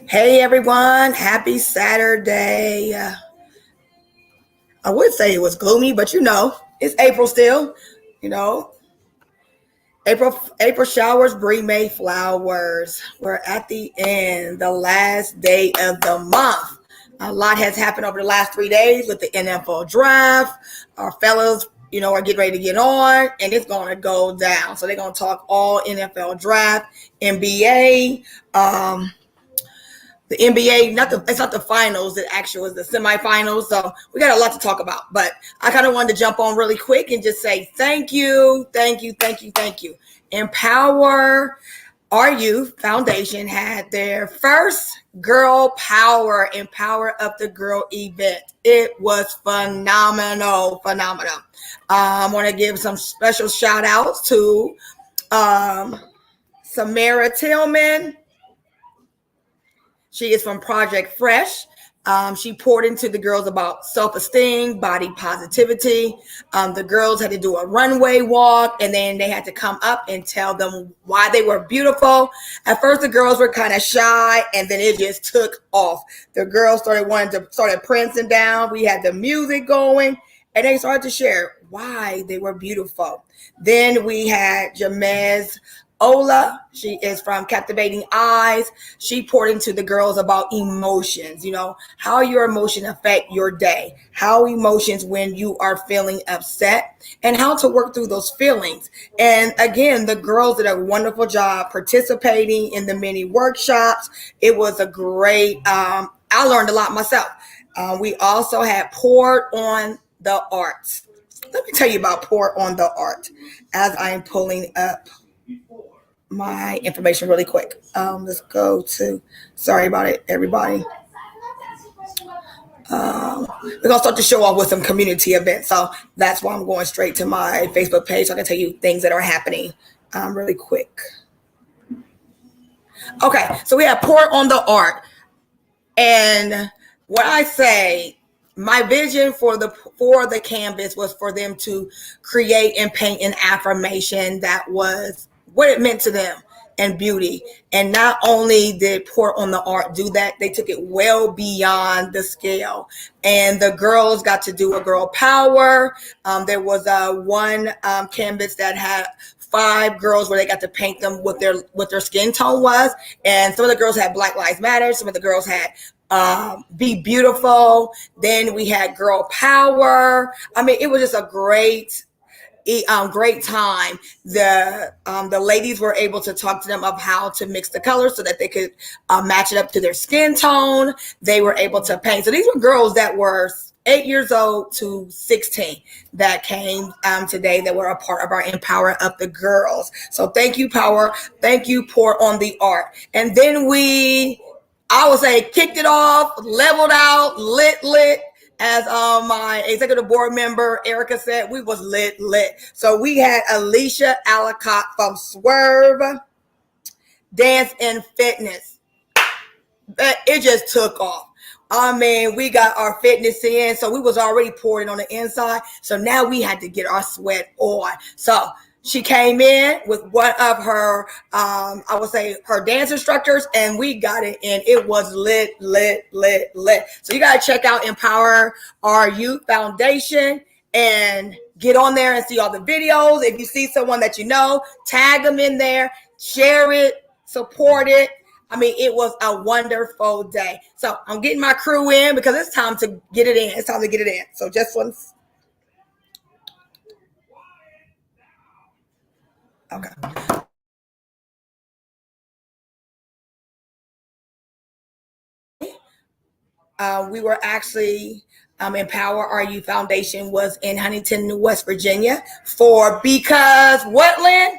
Hey everyone, happy Saturday. I would say it was gloomy, but it's April still. You know, April showers bring May flowers. We're at the end, the last day of the month. A lot has happened over the last 3 days with the NFL draft. Our fellows, are getting ready to get on, and it's going to go down. So they're going to talk all NFL draft, NBA. The NBA, it's not the finals, the actual is the semifinals. So we got a lot to talk about. But I kind of wanted to jump on really quick and just say thank you. Empower Our Youth Foundation had their first Girl Power Empower Up the Girl event. It was phenomenal. I want to give some special shout outs to Samara Tillman. She is from Project Fresh. She poured into the girls about self-esteem, body positivity. The girls had to do a runway walk, and then they had to come up and tell them why they were beautiful. At first, the girls were kind of shy, and then it just took off. The girls started prancing down. We had the music going, and they started to share why they were beautiful. Then we had Jamez Ola. She is from Captivating Eyes. She poured into the girls about emotions, how your emotions affect your day, how emotions when you are feeling upset, and how to work through those feelings. And again, the girls did a wonderful job participating in the many workshops. It was a great, I learned a lot myself. We also had Poured on the Arts. Let me tell you about Pour on the Art as I'm pulling up my information really quick. Let's go to, sorry about it, everybody. We're going to start to show off with some community events. So that's why I'm going straight to my Facebook page so I can tell you things that are happening really quick. Okay, so we have Pour on the Art. And what I say, my vision for the canvas was for them to create and paint an affirmation that was what it meant to them and beauty. And not only did Pour on the Art do that, they took it well beyond the scale. And the girls got to do a girl power. There was one canvas that had 5 girls where they got to paint them what their skin tone was. And some of the girls had Black Lives Matter. Some of the girls had Be Beautiful. Then we had Girl Power. I mean, it was just a great time. The ladies were able to talk to them of how to mix the colors so that they could match it up to their skin tone. They were able to paint. So these were girls that were 8 years old to 16 that came today that were a part of our Empower Up the Girls. So thank you, Power. Thank you, Pour on the Art. And then I would say, kicked it off, leveled out, lit. As my executive board member, Erica said, we was lit. So we had Alicia Alacott from Swerve Dance and Fitness. But it just took off. I mean, we got our fitness in, so we was already pouring on the inside. So now we had to get our sweat on. So she came in with one of her, I would say, her dance instructors, and we got it in. It was lit. So you got to check out Empower Our Youth Foundation and get on there and see all the videos. If you see someone that you know, tag them in there, share it, support it. I mean, it was a wonderful day. So I'm getting my crew in because it's time to get it in. So just once. Okay. We were actually Empower Our Youth Foundation was in Huntington, West Virginia Because what, Lynn?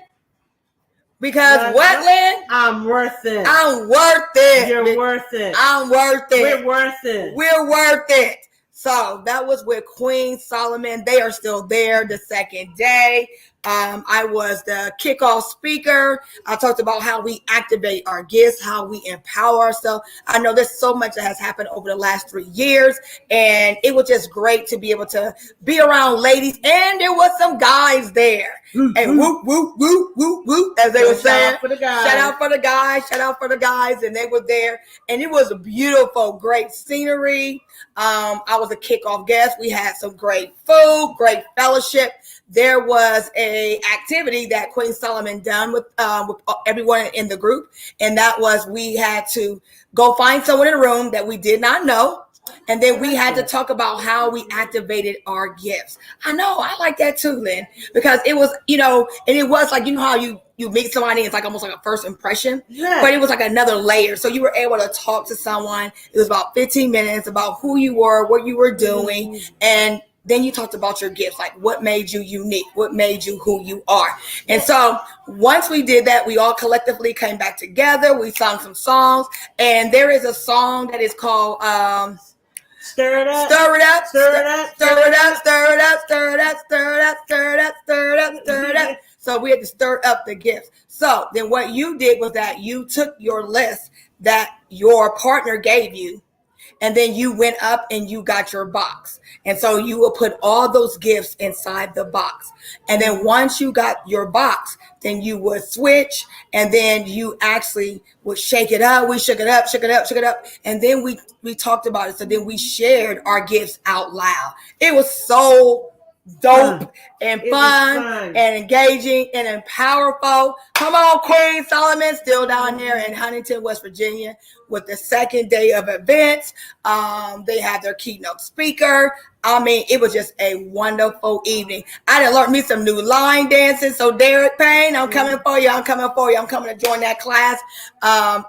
Because what, Lynn? I'm worth it. I'm worth it. You're worth it. I'm worth it. We're worth it. We're worth it. So that was with Queen Solomon. They are still there the second day. I was the kickoff speaker. I talked about how we activate our gifts, how we empower ourselves. I know there's so much that has happened over the last 3 years, and it was just great to be able to be around ladies, and there was some guys there. And whoop, whoop, whoop, whoop, whoop, as they were saying. Shout out for the guys. Shout out for the guys. And they were there. And it was a beautiful, great scenery. I was a kickoff guest. We had some great food, great fellowship. There was a activity that Queen Solomon done with everyone in the group. And that was we had to go find someone in the room that we did not know. And then we had to talk about how we activated our gifts. I know, I like that too, Lynn, because it was, and it was like, how you meet somebody, it's like almost like a first impression, but it was like another layer. So you were able to talk to someone. It was about 15 minutes about who you were, what you were doing, and then you talked about your gifts, like what made you unique, what made you who you are. And so once we did that, we all collectively came back together. We sung some songs, and there is a song that is called Stir it up. Stir it up. Stir it up. Stir it up. Stir it up. Stir it up. Stir it up. Stir it up. Stir it up. Stir it up. So we had to stir up the gifts. So then what you did was that you took your list that your partner gave you, and then you went up and you got your box. And so you will put all those gifts inside the box. And then once you got your box, then you would switch, and then you actually would shake it up. We shook it up, shook it up, shook it up. And then we talked about it. So then we shared our gifts out loud. It was so dope and fun and engaging and powerful. Come on, Queen Solomon, still down there in Huntington, West Virginia, with the second day of events. They had their keynote speaker. I mean, it was just a wonderful evening. I done learned me some new line dancing. So Derek Payne, I'm coming for you. I'm coming for you. I'm coming to join that class.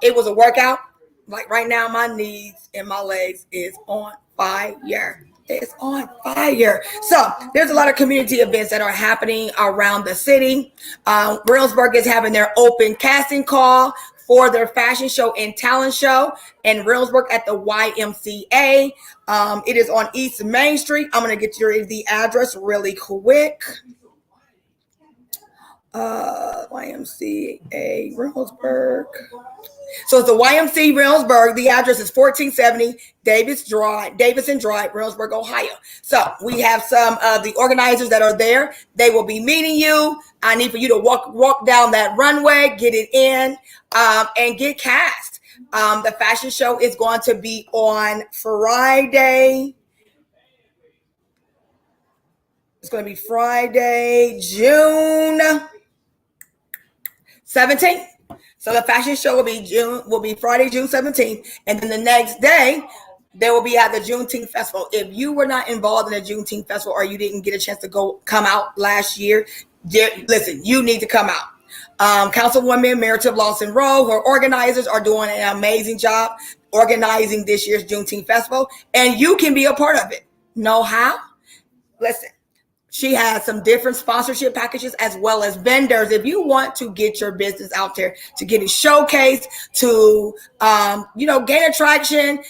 It was a workout. Like right now, my knees and my legs is on fire. It's on fire. So there's a lot of community events that are happening around the city. Rimsburg is having their open casting call for their fashion show and talent show in Rimsburg at the YMCA. It is on East Main Street. I'm going to get you the address really quick. YMCA Rimsburg. So it's the YMCA Rimsburg. The address is 1470 Davison Drive, Rimsburg, Ohio. So we have some of the organizers that are there. They will be meeting you. I need for you to walk down that runway, get it in, and get cast. The fashion show is going to be on Friday. It's going to be Friday, June 17th. So the fashion show will be Friday, June 17th. And then the next day, they will be at the Juneteenth Festival. If you were not involved in the Juneteenth Festival or you didn't get a chance to come out last year, listen, you need to come out. Councilwoman Meredith Lawson Rowe, her organizers are doing an amazing job organizing this year's Juneteenth Festival. And you can be a part of it. Know how? Listen. She has some different sponsorship packages as well as vendors. If you want to get your business out there, to get it showcased, to, gain attraction,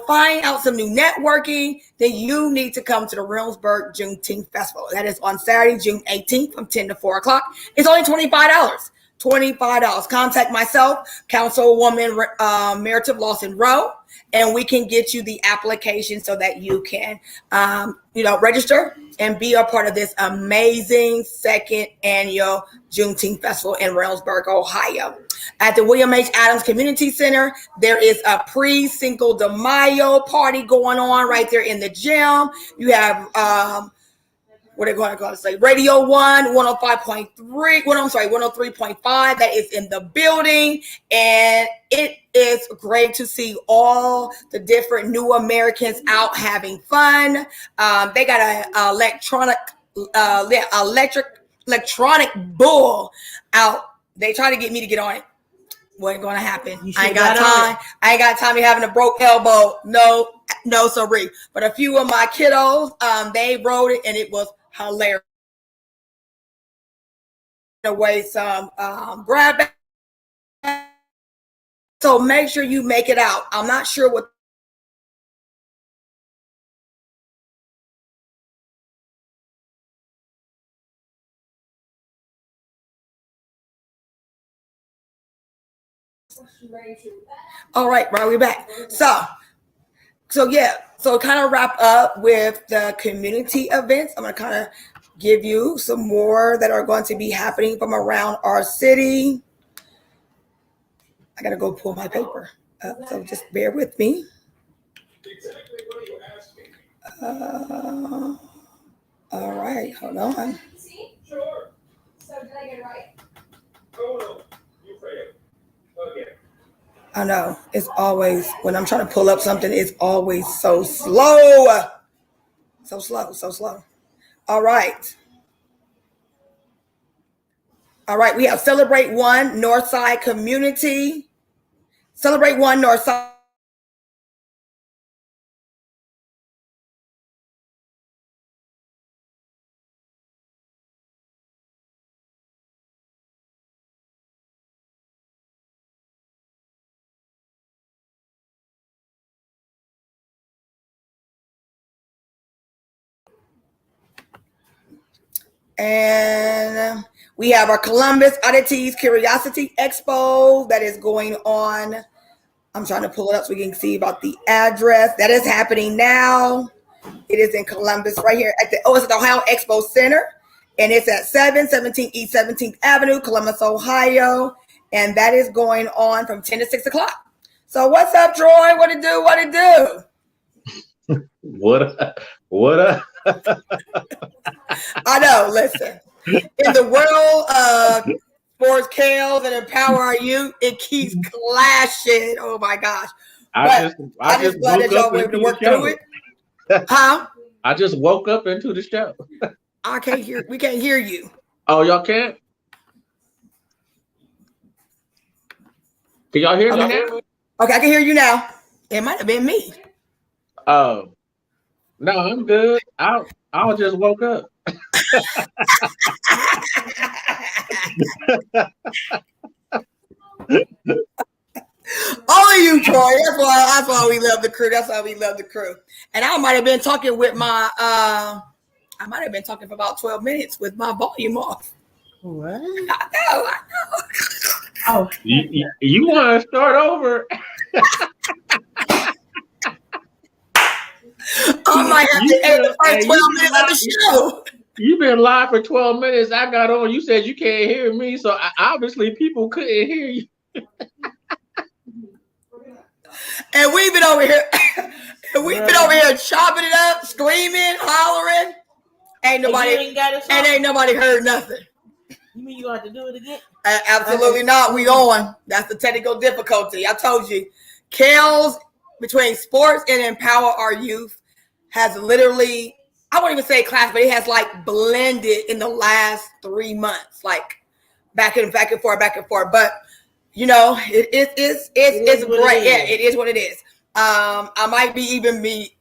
find out some new networking, then you need to come to the Rimsburg Juneteenth Festival. That is on Saturday, June 18th from 10 to 4 o'clock. It's only $25. $25. Contact myself, Councilwoman Meredith Lawson Rowe, and we can get you the application so that you can, register and be a part of this amazing second annual Juneteenth Festival in Rimsburg, Ohio. At the William H. Adams Community Center, there is a pre-Cinco de Mayo party going on right there in the gym. You have what are going to say? Radio 105.3. 103.5. That is in the building. And it is great to see all the different new Americans out having fun. They got an electronic bull out. They try to get me to get on it. Wasn't going to happen. I ain't got time. I ain't got time to having a broke elbow. No, sorry. But a few of my kiddos, they rode it and it was hilarious. Away some grab bag. So make sure you make it out. I'm not sure what All right, we're back. So yeah, so kind of wrap up with the community events. I'm gonna kind of give you some more that are going to be happening from around our city. I gotta go pull my paper up, so just bear with me. All right, hold on. Sure. So did I get it right? No, you failed. Again. I know it's always when I'm trying to pull up something, it's always so slow. So slow. All right. We have Celebrate One Northside Community. Celebrate One Northside. And we have our Columbus Oddities Curiosity Expo that is going on. I'm trying to pull it up so we can see about the address. That is happening now. It is in Columbus right here at it's at the Ohio Expo Center. And it's at 717 East 17th Avenue, Columbus, Ohio. And that is going on from 10 to 6 o'clock. So what's up, Troy? What it do? What up? I know, listen. In the world of sports, Kales, and Empower Our Youth, it keeps clashing. Oh my gosh. I just glad that y'all were able to work through it. Huh? I just woke up into the show. We can't hear you. Oh, y'all can't? Can y'all hear me now? Okay, I can hear you now. It might have been me. Oh. No, I'm good. I just woke up. Only you, Troy. That's why we love the crew. That's why we love the crew. And I might have been talking with my I might have been talking for about 12 minutes with my volume off. What? I know. Oh, You want to start over? I might have to edit the first 12 minutes of the show. You've been live for 12 minutes. I got on. You said you can't hear me, so obviously people couldn't hear you. And we've been over here. Chopping it up, screaming, hollering. Ain't nobody heard nothing. You mean you have to do it again? Absolutely not. We on. That's the technical difficulty. I told you. Kales between Sports and Empower Our Youth has literally, I won't even say class, but it has like blended in the last 3 months, like back and forth. But you know, it's great. Yeah, it is what it is. I might be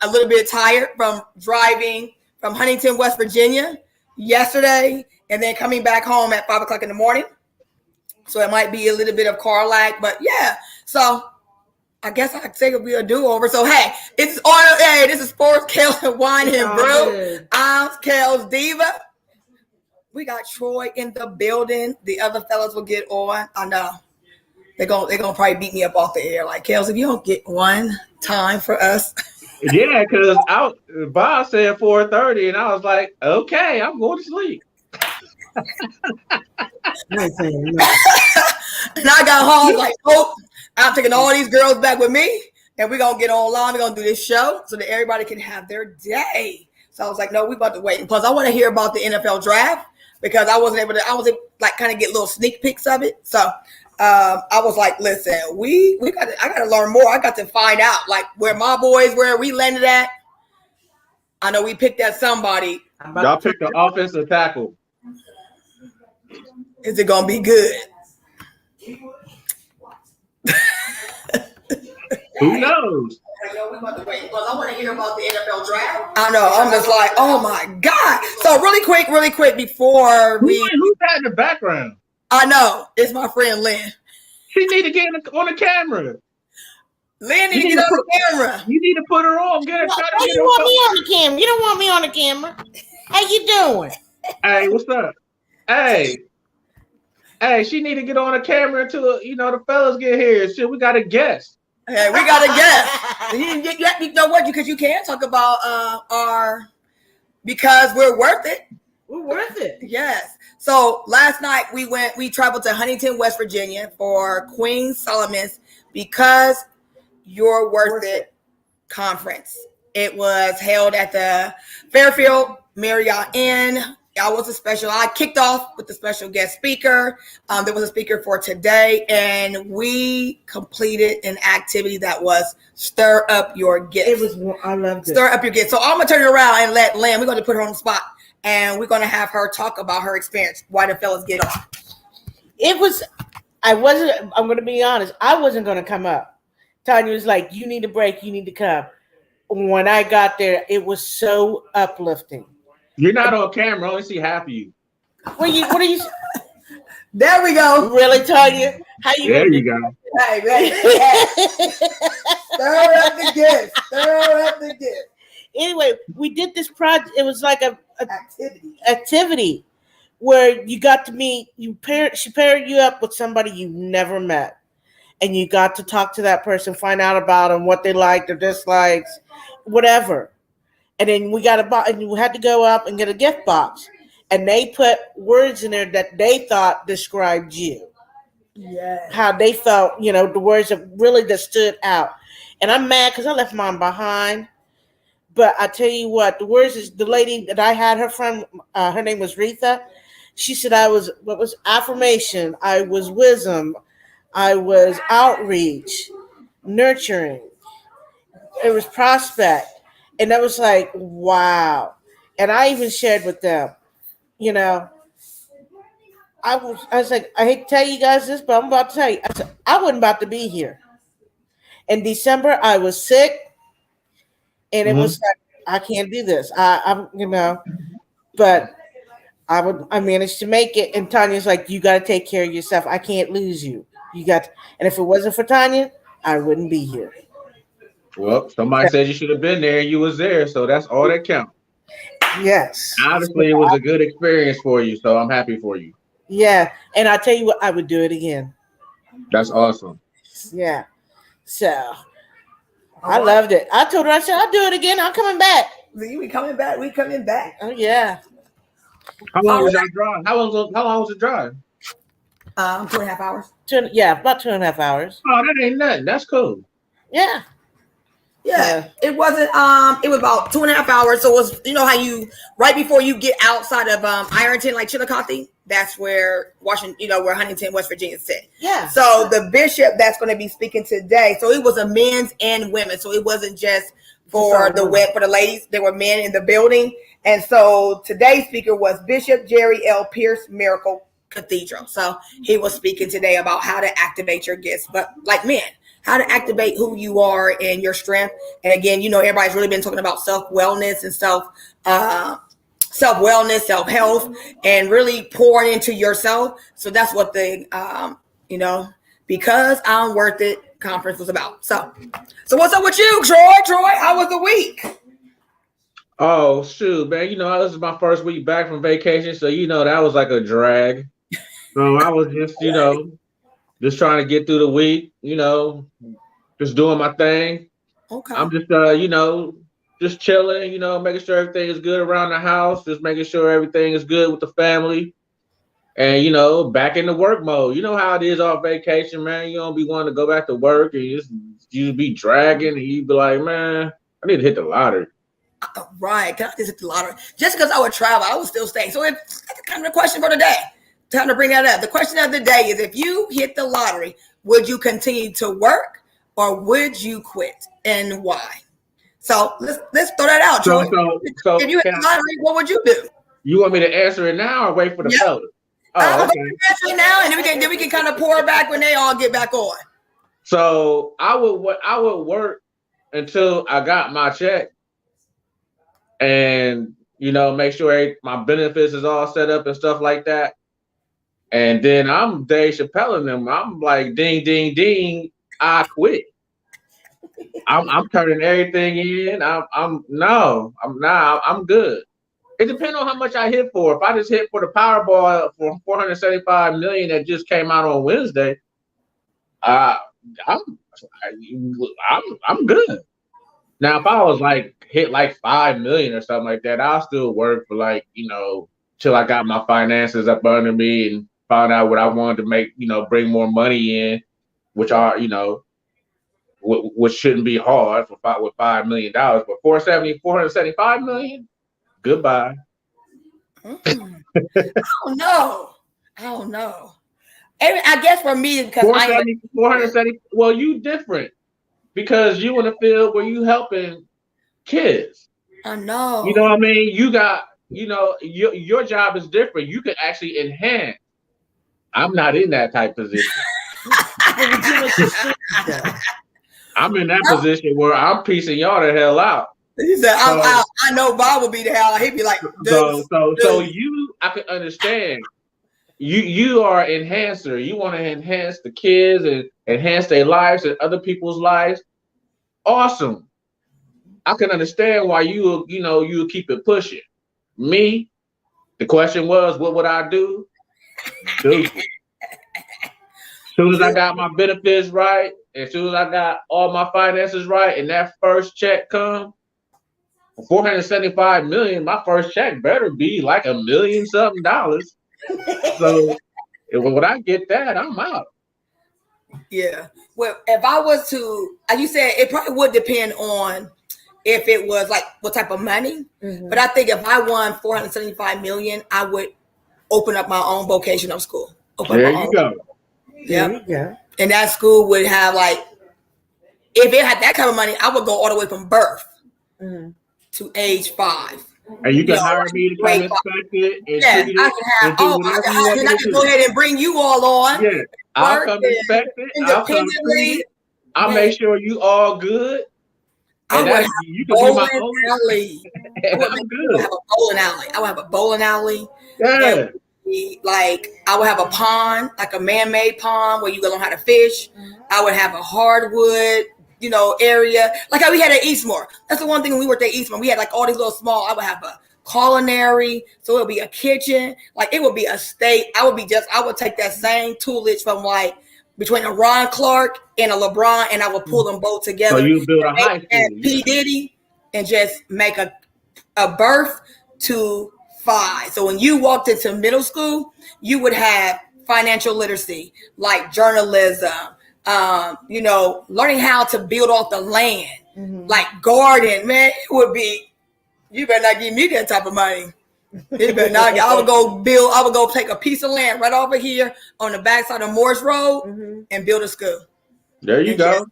a little bit tired from driving from Huntington, West Virginia yesterday, and then coming back home at 5 o'clock in the morning. So it might be a little bit of car lag, but yeah. So I guess I'd say it'll be a do-over. So hey, this is Sports, Kales, and Wine and Brew. I'm Kales Diva. We got Troy in the building. The other fellas will get on. I know. They're gonna probably beat me up off the air. Like, Kales, if you don't get one time for us. Yeah, because Bob said 4:30, and I was like, okay, I'm going to sleep. And I got home like, I'm taking all these girls back with me, and we're gonna get online. We're gonna do this show so that everybody can have their day. So I was like, no, we about to wait. And plus, I want to hear about the NFL draft because I was able to like kind of get little sneak peeks of it. So I was like, listen, I gotta learn more. I got to find out like where we landed at. I know we picked at somebody. Y'all picked the offensive tackle. Is it gonna be good? Who knows? I know we about to wait because I want to hear about the NFL draft. I know. I'm just like, oh my God. So really quick before who's that in the background? I know. It's my friend Lynn. She need to get on the camera. Lynn need to get on the camera. You need to put her on. Get her. Why you want me on the camera? You don't want me on the camera. How you doing? Hey, what's up? Hey. Hey, she need to get on a camera until the fellas get here. Shit, we got a guest. Hey, we got a guest. You know what? Because you can talk about because we're worth it. We're worth it. Yes. So last night we traveled to Huntington, West Virginia for Queen Solomon's Because You're Worth It conference. It was held at the Fairfield Marriott Inn. I kicked off with the special guest speaker. There was a speaker for today, and we completed an activity that was Stir Up Your Gift. I loved it. Stir Up Your Gift. So I'm going to turn it around and let Lynn, we're going to put her on the spot, and we're going to have her talk about her experience. Why the fellas get on. I'm going to be honest, I wasn't going to come up. Tanya was like, you need a break, you need to come. When I got there, it was so uplifting. You're not on camera. I only see half of you. What are you? There we go. Really, Tanya? How you? There you go. Hey, man. Stir up the gift. Stir up the gift. Anyway, we did this project. It was like a activity where you got to meet. She paired you up with somebody you never met, and you got to talk to that person, find out about them, what they liked or dislikes, whatever. And then we got a box, and you had to go up and get a gift box. And they put words in there that they thought described you. Yeah. How they felt, the words that stood out. And I'm mad because I left mine behind. But I tell you what, the words is the lady that I had her from, her name was Retha. She said what was affirmation, I was wisdom, I was outreach, nurturing. It was prospect. And I was like, wow. And I even shared with them, I was like, I hate to tell you guys this, but I'm about to tell you. I said, I wasn't about to be here. In December, I was sick. And it was like, I can't do this. But I managed to make it. And Tanya's like, you got to take care of yourself. I can't lose you. And if it wasn't for Tanya, I wouldn't be here. Well, somebody said you should have been there and you was there, so that's all that counts. Yes. Obviously, it was a good experience for you, so I'm happy for you. Yeah, and I'll tell you what, I would do it again. That's awesome. Yeah. So, I loved it. I told her, I said, I'll do it again. I'm coming back. We coming back. We coming back. Oh, yeah. How long was that drive? How long was the drive? 2.5 hours. About 2.5 hours. Oh, that ain't nothing. That's cool. Yeah. Yeah, it wasn't. It was about 2.5 hours. So it was, how right before you get outside of Ironton, like Chillicothe, that's where Washington, where Huntington, West Virginia sit. Yeah. So the bishop that's going to be speaking today. So it was a men's and women. So it wasn't just for the ladies. There were men in the building, and so today's speaker was Bishop Jerry L. Pierce, Miracle Cathedral. So he was speaking today about how to activate your gifts, but like men. How to activate who you are and your strength. And again, everybody's really been talking about self-wellness and self-wellness, self-health, and really pouring into yourself. So that's what the, Because I'm Worth It conference was about. So what's up with you, Troy? Troy, how was the week? Oh, shoot, man. This is my first week back from vacation. So, that was like a drag. So I was just, just trying to get through the week, just doing my thing. Okay. I'm just, just chilling, making sure everything is good around the house, just making sure everything is good with the family. And, back in the work mode. You know how it is off vacation, man. You don't be wanting to go back to work and you be dragging and you be like, man, I need to hit the lottery. Right. Can I just hit the lottery? Just because I would travel, I would still stay. So it's kind of the question for the day. Time to bring that up. The question of the day is, if you hit the lottery, would you continue to work or would you quit, and why? So let's throw that out, Troy. So if you hit the lottery, what would you do? You want me to answer it now or wait for the fellas? Oh, okay. Answer it now, and then we can kind of pour back when they all get back on. So I would work until I got my check, and make sure my benefits is all set up and stuff like that. And then I'm Dave Chappelle and them. I'm like, ding, ding, ding. I quit. I'm turning everything in. I'm good. It depends on how much I hit for. If I just hit for the Powerball for 475 million that just came out on Wednesday, I'm good. Now, if I was like hit like 5 million or something like that, I'll still work for like, till I got my finances up under me and found out what I wanted to make, bring more money in, which are, which shouldn't be hard with $5 million. But 475 million, goodbye. I don't know. I guess for me, because 470. Well, you different because you in the field where you helping kids. I know. You know what I mean? You got, your job is different. You can actually enhance. I'm not in that type position. I'm in that position where I'm piecing y'all the hell out. He said, I know Bob would be the hell. He'd be like, so I can understand. You are an enhancer. You want to enhance the kids and enhance their lives and other people's lives. Awesome. I can understand why you keep it pushing. Me, the question was, what would I do? As soon as I got my benefits right, as soon as I got all my finances right, and that first check come, $475 million, my first check better be like $1 million something. So when I get that, I'm out. Yeah. Well, if I was to, as you said, it probably would depend on if it was like what type of money. Mm-hmm. But I think if I won $475 million, I would open up my own vocational school. There you go. Yeah. And that school would have if it had that kind of money, I would go all the way from birth to age 5. And you can hire me to come inspect it. Yes, I can have. Then I can go ahead and bring you all on. Yeah, I'll come inspect it. Independently. I'll make sure you all good. I would have you can be my own alley. I would have a bowling alley. I would have a bowling alley. Yeah. I would have a pond, like a man-made pond where you can learn how to fish. I would have a hardwood, area like how we had at Eastmore. That's the one thing when we worked at Eastmore. We had like all these little small. I would have a culinary, so it would be a kitchen. Like it would be a state. I would take that same toolage from like between a Ron Clark and a LeBron, and I would pull them both together. So you build a high school, P Diddy, and just make a birth to 5. So when you walked into middle school, you would have financial literacy, like journalism. Learning how to build off the land, like garden, man, it would be, you better not give me that type of money. You better not. I would go take a piece of land right over here on the backside of Morris Road and build a school. There you go.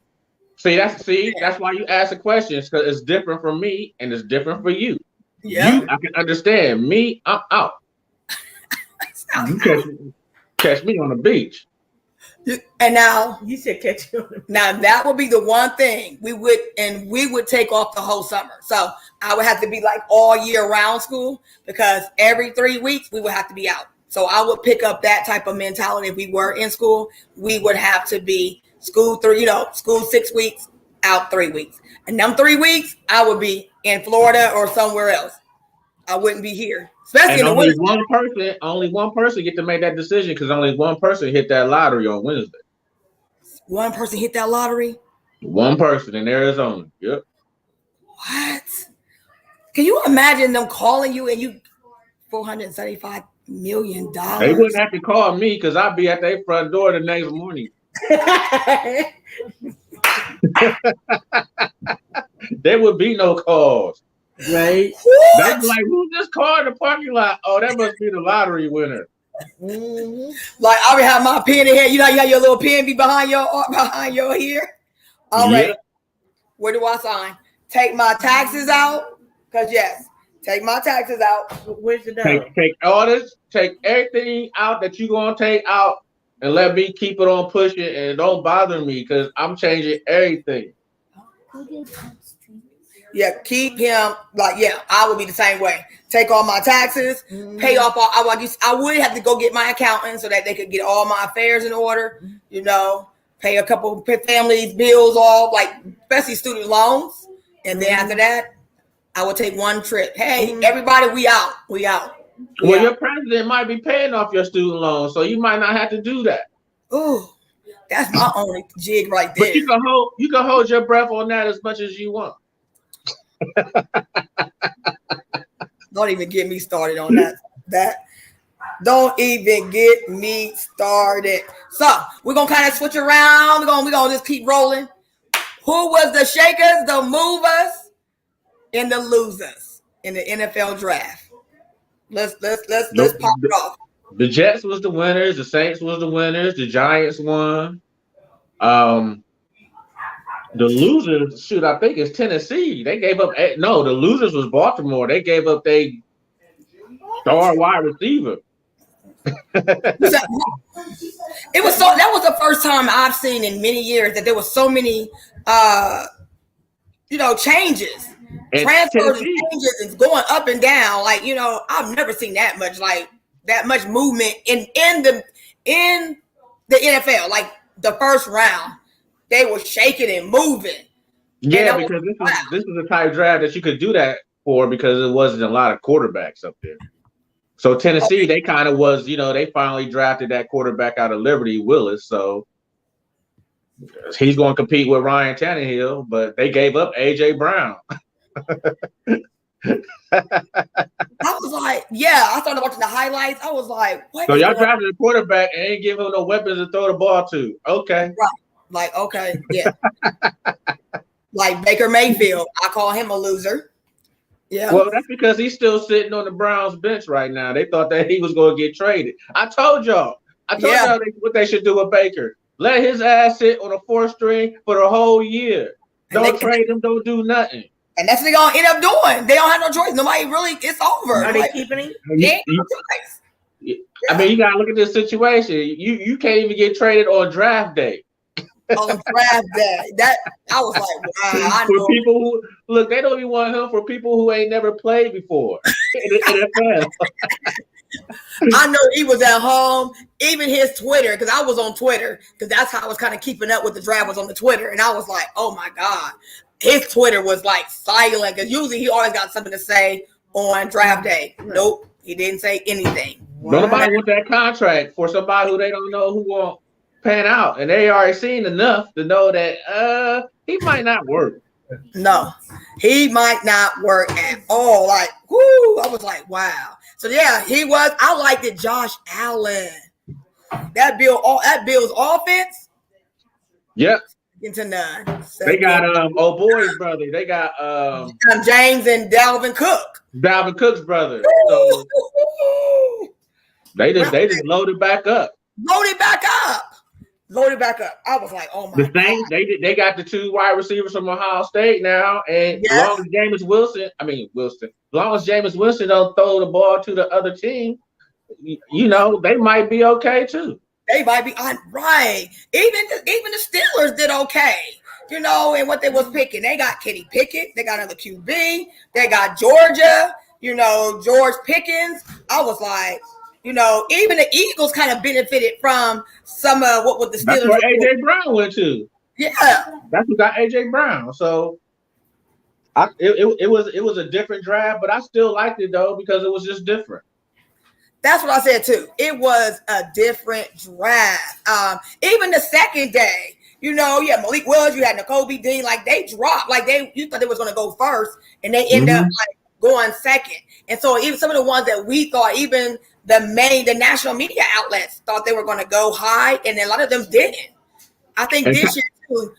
That's why you ask the questions, because it's different for me and it's different for you. Yeah. I can understand. Me, I'm out. You catch me on the beach. And now you said catch you on the beach. Now that would be the one thing we would take off the whole summer. So I would have to be like all year round school, because every 3 weeks we would have to be out. So I would pick up that type of mentality. If we were in school, we would have to be school 6 weeks, out 3 weeks. And them 3 weeks, I would be in Florida or somewhere else. I wouldn't be here. Especially and in the winter. Only one person get to make that decision, because only one person hit that lottery on Wednesday. One person hit that lottery? One person in Arizona. Yep. What? Can you imagine them calling you and you $475 million? They wouldn't have to call me, because I'd be at their front door the next morning. There would be no calls. Right? They'd be like, who's this car in the parking lot? Oh, that must be the lottery winner. Like I would have my pen in here. You have your little pen be behind your ear. All right. Where do I sign? Take my taxes out. Because yes, take my taxes out. Where's the note? Take all this. Take everything out that you're gonna take out, and let me keep it on pushing, and don't bother me, because I'm changing everything. Yeah, keep him I would be the same way. Take all my taxes, pay off all. I would have to go get my accountant so that they could get all my affairs in order. Pay a couple families' bills off, like especially student loans, and then after that, I would take one trip. Hey, everybody, we out. We out. Well, your president might be paying off your student loan, so you might not have to do that. Ooh, that's my only jig right there. But you can hold your breath on that as much as you want. Don't even get me started on that. Don't even get me started. So we're gonna kind of switch around. We're gonna just keep rolling. Who was the shakers, the movers, and the losers in the NFL draft? Let's pop it off. The Jets was the winners. The Saints was the winners. The Giants won. The losers, shoot, I think it's Tennessee. They gave up. No, the losers was Baltimore. They gave up their star wide receiver. It was so. That was the first time I've seen in many years that there was so many, changes, And transfers, and changes, and going up and down. Like I've never seen that much movement in the NFL. Like the first round, they were shaking and moving. Yeah, because this is the type of draft that you could do that for because it wasn't a lot of quarterbacks up there. So Tennessee, they kind of was, they finally drafted that quarterback out of Liberty, Willis. So he's going to compete with Ryan Tannehill, but they gave up A.J. Brown. I was like, I started watching the highlights. I was like, what? So y'all drafted a quarterback and ain't give him no weapons to throw the ball to. Okay. Right. Like, okay, yeah. Like Baker Mayfield. I call him a loser. Yeah. Well, that's because he's still sitting on the Browns bench right now. They thought that he was going to get traded. I told y'all what they should do with Baker. Let his ass sit on a 4th string for the whole year. Don't trade him. Don't do nothing. And that's what they're going to end up doing. They don't have no choice. Nobody really, it's over. Are they keeping him? I mean, you got to look at this situation. You can't even get traded on draft day. On draft day. That I was like, wow. For people who look, they don't even want him for people who ain't never played before in the NFL. I know he was at home, even his Twitter, because I was on Twitter, because that's how I was kind of keeping up with the draft was on the Twitter. And I was like, oh my God. His Twitter was like silent, because usually he always got something to say on draft day. Nope, he didn't say anything. Nobody want that contract for somebody who they don't know who won't pan out, and they already seen enough to know that he might not work. No, he might not work at all. Like, whoo! I was like, wow. So yeah, he was. I liked it. Josh Allen. That Bills offense. Yep. Into none. They got boy's brother. They got James and Dalvin Cook. Dalvin Cook's brother. So they just loaded back up. Loaded back up. I was like, oh my God. The Saints, they got the 2 wide receivers from Ohio State now, and as long as Jameis Winston don't throw the ball to the other team, they might be okay too. They might be right. Even the Steelers did okay, and what they was picking. They got Kenny Pickett. They got another QB. They got Georgia. George Pickens. I was like, even the Eagles kind of benefited from some of what the Steelers. That's where A.J. Brown went to. Yeah, that's who got A.J. Brown. So it was a different draft, but I still liked it though because it was just different. That's what I said too. It was a different draft. Even the second day, you had Malik Willis, you had Nakobe Dean, like they dropped, like you thought they was going to go first, and they end up like going second. And so even some of the ones that we thought, even the national media outlets thought they were going to go high, and a lot of them didn't. I think this year too,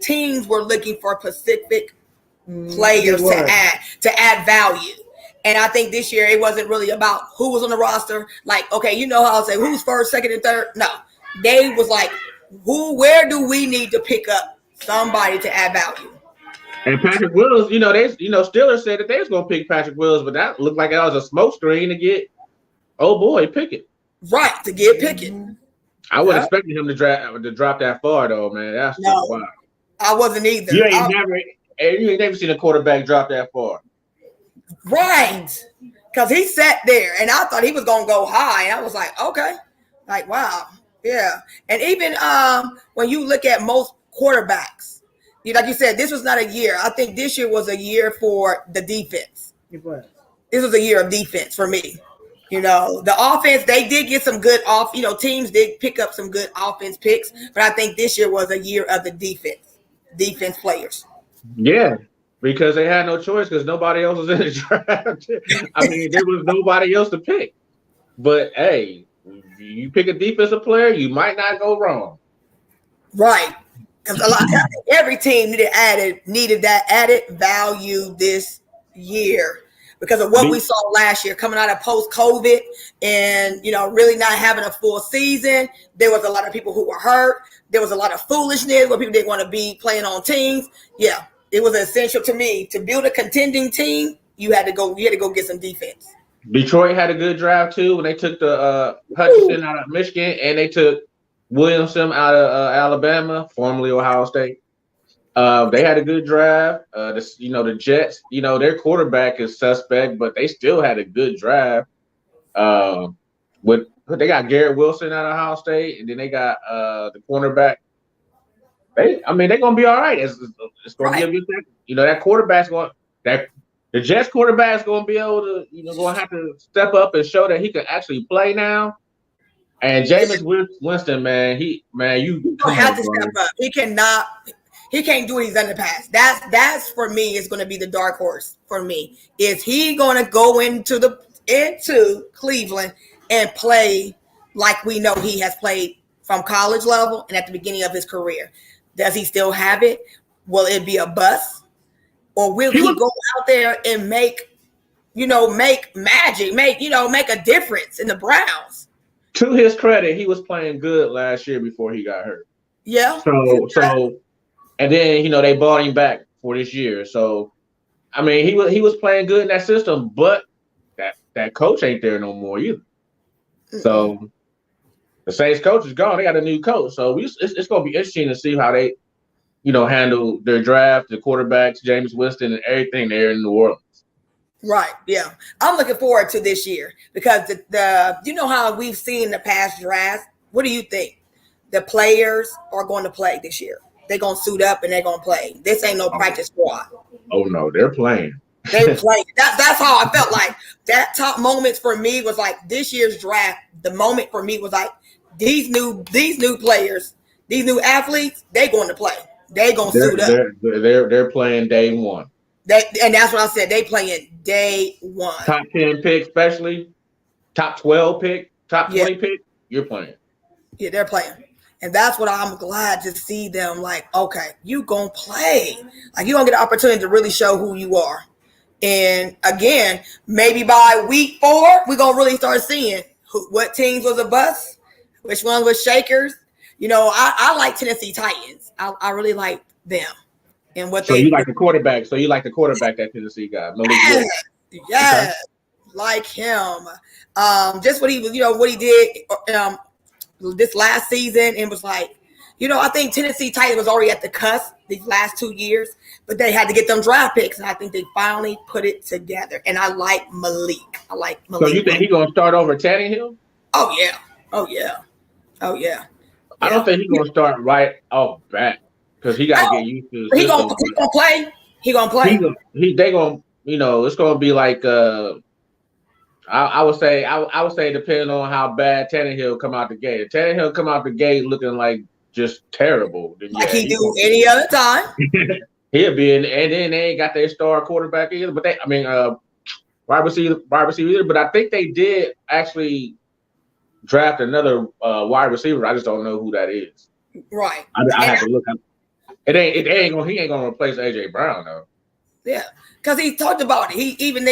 teams were looking for specific players to add value. And I think this year it wasn't really about who was on the roster. Like, okay, how I'll say who's first, second, and third. No, they was like, where do we need to pick up somebody to add value? And Patrick Willis, Steelers said that they was gonna pick Patrick Willis, but that looked like that was a smoke screen to get Pickett. Right, to get Pickett. I wasn't expecting him to drop that far though, man. That's wild. I wasn't either. You ain't never seen a quarterback drop that far. Right, because he sat there, and I thought he was gonna go high, and I was like, okay, like wow, yeah. And even when you look at most quarterbacks, like you said, this was not a year. I think this year was a year for the defense. It was. This was a year of defense for me. The offense, they did get some good teams did pick up some good offense picks, but I think this year was a year of the defense players. Yeah, because they had no choice because nobody else was in the draft. I mean, there was nobody else to pick. But hey, you pick a defensive player, you might not go wrong. Right. Because every team needed that added value this year because of what we saw last year coming out of post-COVID and, really not having a full season. There was a lot of people who were hurt. There was a lot of foolishness where people didn't want to be playing on teams. Yeah, it was essential to me to build a contending team. You had to go get some defense. Detroit had a good draft too when they took the Hutchinson out of Michigan and they took Williamson out of Alabama, formerly Ohio State. They had a good draft. The Jets, their quarterback is suspect, but they still had a good draft. They got Garrett Wilson out of Ohio State, and then they got the cornerback. They're gonna be all right. It's gonna be a good thing. That quarterback's going the Jets quarterback's gonna be able to, gonna have to step up and show that he can actually play now. And Jameis Winston, you have to step up. He can't do what he's done in the past. That's for me is going to be the dark horse for me. Is he going to go into Cleveland and play like we know he has played from college level and at the beginning of his career? Does he still have it? Will it be a bust? Or will he go out there and make magic, make a difference in the Browns? To his credit, he was playing good last year before he got hurt. Yeah. So, and then they bought him back for this year. So, he was playing good in that system, but that coach ain't there no more either. Mm-hmm. So, the Saints coach is gone. They got a new coach. So it's going to be interesting to see how they, handle their draft, the quarterbacks, Jameis Winston, and everything there in New Orleans. Right. Yeah. I'm looking forward to this year because the how we've seen the past drafts. What do you think? The players are going to play this year. They're going to suit up and they're going to play. This ain't no practice squad. Oh no, they're playing. They play. That's how I felt like that top moments for me was like this year's draft. The moment for me was like these new players, these new athletes, they going to play. They going to suit up. They're playing day one. And that's what I said. They playing day one. Top 10 pick, especially top 12 pick, top 20 pick. You're playing. Yeah, they're playing. And that's what I'm glad to see them like, okay, you going to play. Like, you're going to get an opportunity to really show who you are. And, again, maybe by week 4, we're going to really start seeing what teams was a bust, which ones was shakers. I like Tennessee Titans. I really like them. And what you like the quarterback. So you like the quarterback that Tennessee got. Yes, like him. Just what he was, what he did this last season, and was like, I think Tennessee Titans was already at the cusp these last 2 years, but they had to get them draft picks, and I think they finally put it together. And I like Malik. So you think he's gonna start over Tannehill? Oh yeah. I don't think he's gonna start right off bat because he got to get used to. He gonna play. He gonna play. They gonna, it's gonna be like I would say depending on how bad Tannehill come out the gate. If Tannehill come out the gate looking like just terrible, then like he do any other time. He'll be in, and then they ain't got their star quarterback either. But wide receiver either. But I think they did actually draft another wide receiver. I just don't know who that is. Right. I have to look. He ain't gonna replace AJ Brown though. Yeah, because he talked about it. Even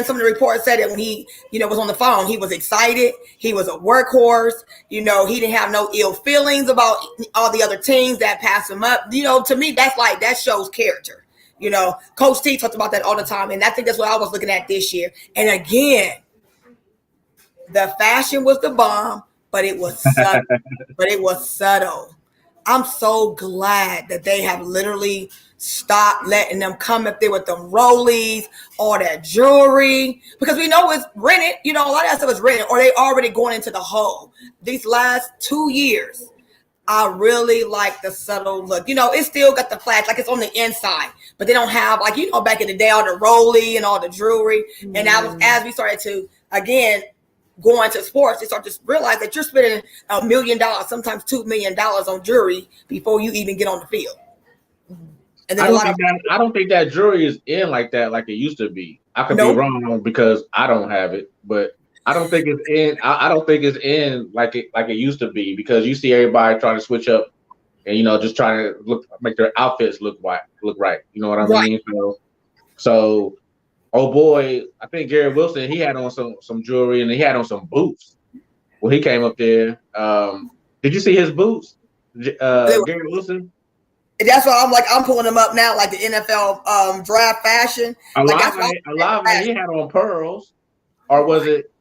some of the reports said that when he, was on the phone, he was excited. He was a workhorse. He didn't have no ill feelings about all the other teams that passed him up. To me, that shows character. Coach T talked about that all the time, and I think that's what I was looking at this year. And again, the fashion was the bomb, but it was subtle. I'm so glad that they have literally stopped letting them come up there with them rollies, all that jewelry, because we know it's rented. A lot of that stuff is rented, or they already going into the hole. These last 2 years, I really like the subtle look. You know, it still got the flash, like it's on the inside, but they don't have, like, you know, back in the day, all the rolly and all the jewelry. And as we started to, again, go into sports, you start to realize that you're spending $1 million, sometimes $2 million on jewelry before you even get on the field. And then I don't think that jewelry is in like that, like it used to be. I could be wrong because I don't have it, but I don't think it's in. I don't think it's in like it used to be, because you see everybody trying to switch up and, you know, just trying to make their outfits look right. You know what I mean? So, oh boy, I think Gary Wilson, he had on some jewelry and he had on some boots when he came up there. Did you see his boots, Gary Wilson? That's why I'm pulling them up now, like the NFL draft fashion. Olave, he had on pearls, or was it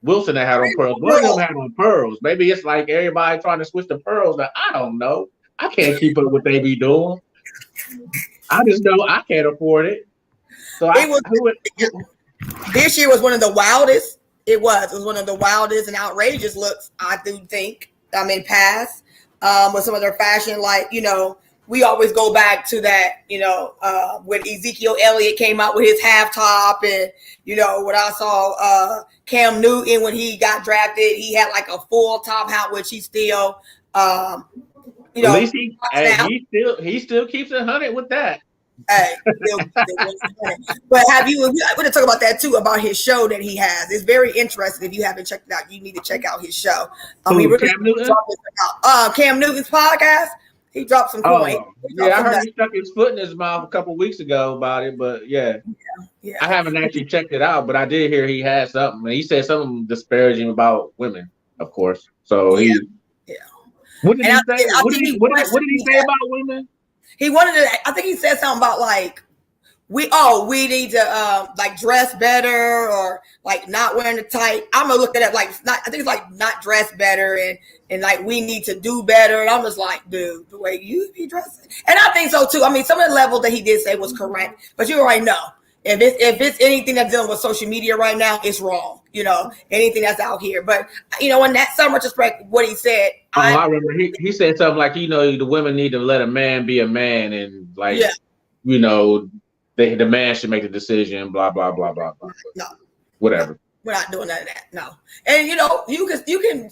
Wilson that had on pearls? One of them had on pearls. Maybe it's like everybody trying to switch the pearls. Now, I don't know. I can't keep up with what they be doing. I just know I can't afford it. So this year was one of the wildest. It was one of the wildest and outrageous looks, I do think. Past with some of their fashion, like, you know, we always go back to that, you know, when Ezekiel Elliott came out with his half top, and, you know, what I saw Cam Newton when he got drafted, he had like a full top hat, which he still, you know, at least he still keeps it 100 with that. Hey, but I want to talk about that too, about his show that he has. It's very interesting. If you haven't checked it out, you need to check out his show. Cam Newton? Cam Newton's podcast. He dropped some coin. I heard he stuck his foot in his mouth a couple weeks ago about it, but yeah. I haven't actually checked it out, but I did hear he had something, and he said something disparaging about women, of course. So what did he say? What did he say about women? He wanted to. I think he said something about like we need to like dress better, or like not wearing the tight. I'm gonna look at it like I think it's like not dress better, and like we need to do better. And I'm just like, dude, the way you be dressing, and I think so too. I mean, some of the level that he did say was correct, but you already know if it's anything that's dealing with social media right now, it's wrong. You know, anything that's out here. But you know, in that some retrospect, what he said. I remember he said something like, you know, the women need to let a man be a man, and like, you know, the man should make the decision, blah, blah, blah, blah, blah. No. Whatever. We're not doing none of that. No. And you know, you can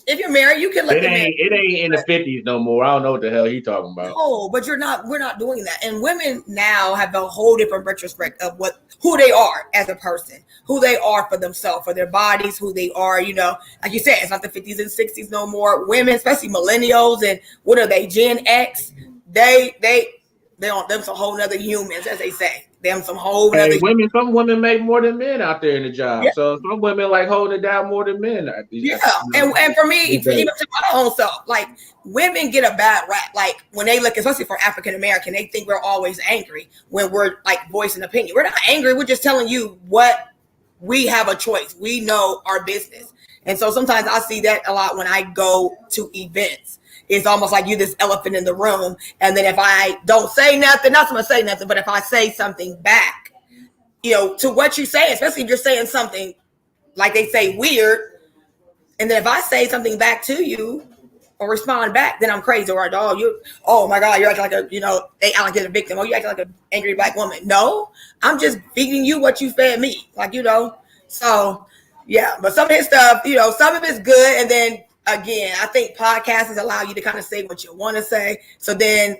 if you're married, you can let it ain't in the 50s no more. I don't know what the hell he talking about. No, but we're not doing that. And women now have a whole different retrospect of who they are as a person, who they are for themselves, for their bodies, who they are, you know, like you said, it's not the 50s and 60s no more. Women, especially millennials, and what are they, Gen X? They on them some whole nother humans, as they say. Them some whole nother women. Some women make more than men out there in the job. Yeah. So some women like holding it down more than men. Yeah, and for me, even to my own self, like women get a bad rap. Like when they look, especially for African American, they think we're always angry when we're like voicing opinion. We're not angry. We're just telling you what we have a choice. We know our business, and so sometimes I see that a lot when I go to events. It's almost like you're this elephant in the room. And then if I don't say nothing, not someone say nothing, but if I say something back, you know, to what you say, especially if you're saying something like they say weird, and then if I say something back to you or respond back, then I'm crazy. Or oh my God, you're acting like a, you know, they act like a victim. Oh, you acting like an angry black woman. No, I'm just feeding you what you fed me. Like, you know, so yeah, but some of his stuff, you know, some of it's good. And then again, I think podcasts allow you to kind of say what you want to say. So then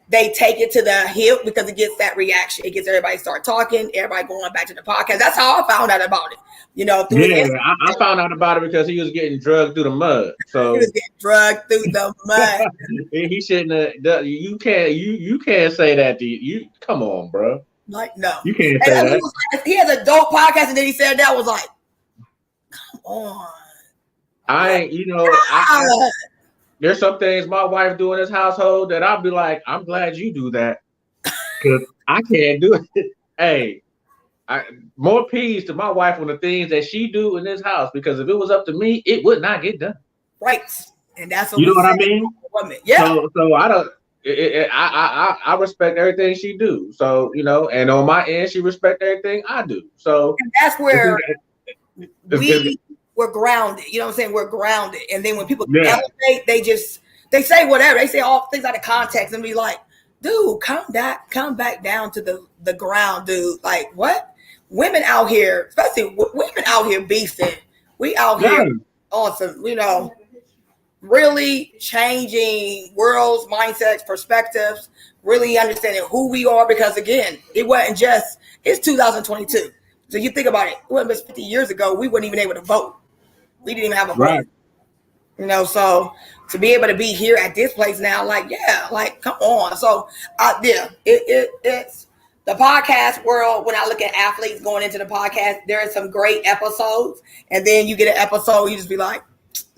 they take it to the hip because it gets that reaction. It gets everybody start talking, everybody going back to the podcast. That's how I found out about it. You know, I found out about it because he was getting drugged through the mud. So he was getting drugged through the mud. He shouldn't have. You can't say that to you. Come on, bro. Like, no, you can't say that. He has a dope podcast, and then he said that was like, come on. There's some things my wife do in this household that I'll be like, I'm glad you do that, because I can't do it. Hey, more peace to my wife on the things that she do in this house, because if it was up to me, it would not get done. Right, and that's what you know what I mean. Yeah. So I don't. I respect everything she do. So you know, and on my end, she respect everything I do. So and that's where we're grounded. You know what I'm saying? We're grounded. And then when people elevate, they they say whatever. They say all things out of context and be like, dude, come back down to the ground, dude. Like, what? Women out here, especially women out here beasting. We out here on some, really changing worlds, mindsets, perspectives, really understanding who we are. Because again, it's 2022. So you think about it, it wasn't just 50 years ago, we weren't even able to vote. We didn't even have a vote. So to be able to be here at this place now, like, yeah, like, come on. So it's the podcast world. When I look at athletes going into the podcast, there are some great episodes, and then you get an episode, you just be like,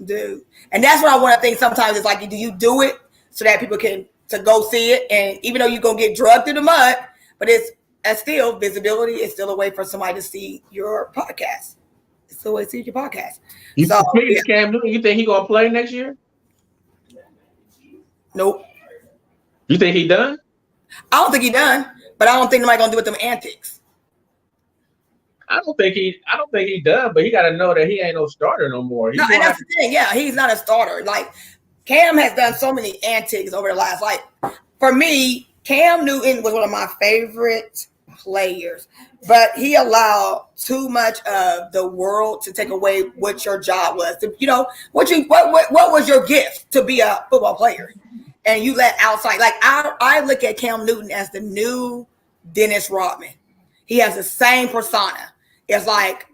dude. And that's what I want to think sometimes. It's like, do you do it so that people can to go see it? And even though you're going to get drugged through the mud, but it's still visibility. It's still a way for somebody to see your podcast. It's still a way to see your podcast. Cam Newton, you think he going to play next year? Nope. You think he done? I don't think he done, but I don't think nobody going to do with them antics. I don't think he done, but he got to know that he ain't no starter no more. No, and that's the thing. Yeah, he's not a starter. Like, Cam has done so many antics over the last, like, for me, Cam Newton was one of my favorite players, but he allowed too much of the world to take away what your job was. What was your gift to be a football player? And you let outside, like, I look at Cam Newton as the new Dennis Rodman. He has the same persona. It's like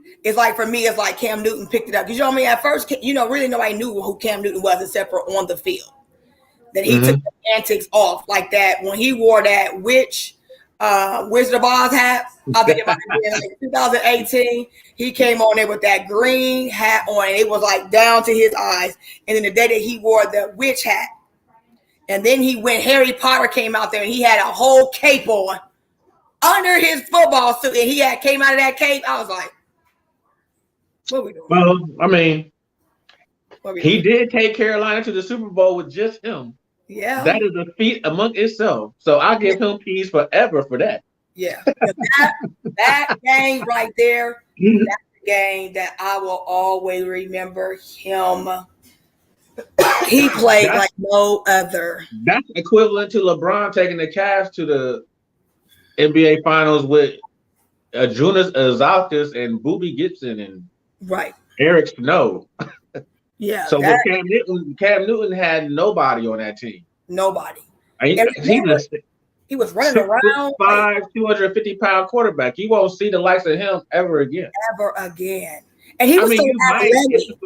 for me, it's like Cam Newton picked it up. Because at first, really nobody knew who Cam Newton was except for on the field. Then he took the antics off like that when he wore that Wizard of Oz hat. I think it might have been like 2018. He came on there with that green hat on. And it was like down to his eyes. And then the day that he wore the witch hat, and then Harry Potter came out there and he had a whole cape on under his football suit, and he came out of that cape. I was like, what are we doing? Well, I mean, he did take Carolina to the Super Bowl with just him. Yeah. That is a feat among itself. So I give him peace forever for that. Yeah. That game right there, that's the game that I will always remember him. He played like no other. That's equivalent to LeBron taking the Cavs to the NBA Finals with Jonas Azauskas and Boobie Gibson and Eric Snow. Yeah. So Cam Newton had nobody on that team. Nobody. He was running around. 6'5", 250-pound quarterback. You won't see the likes of him ever again. And he was so athletic.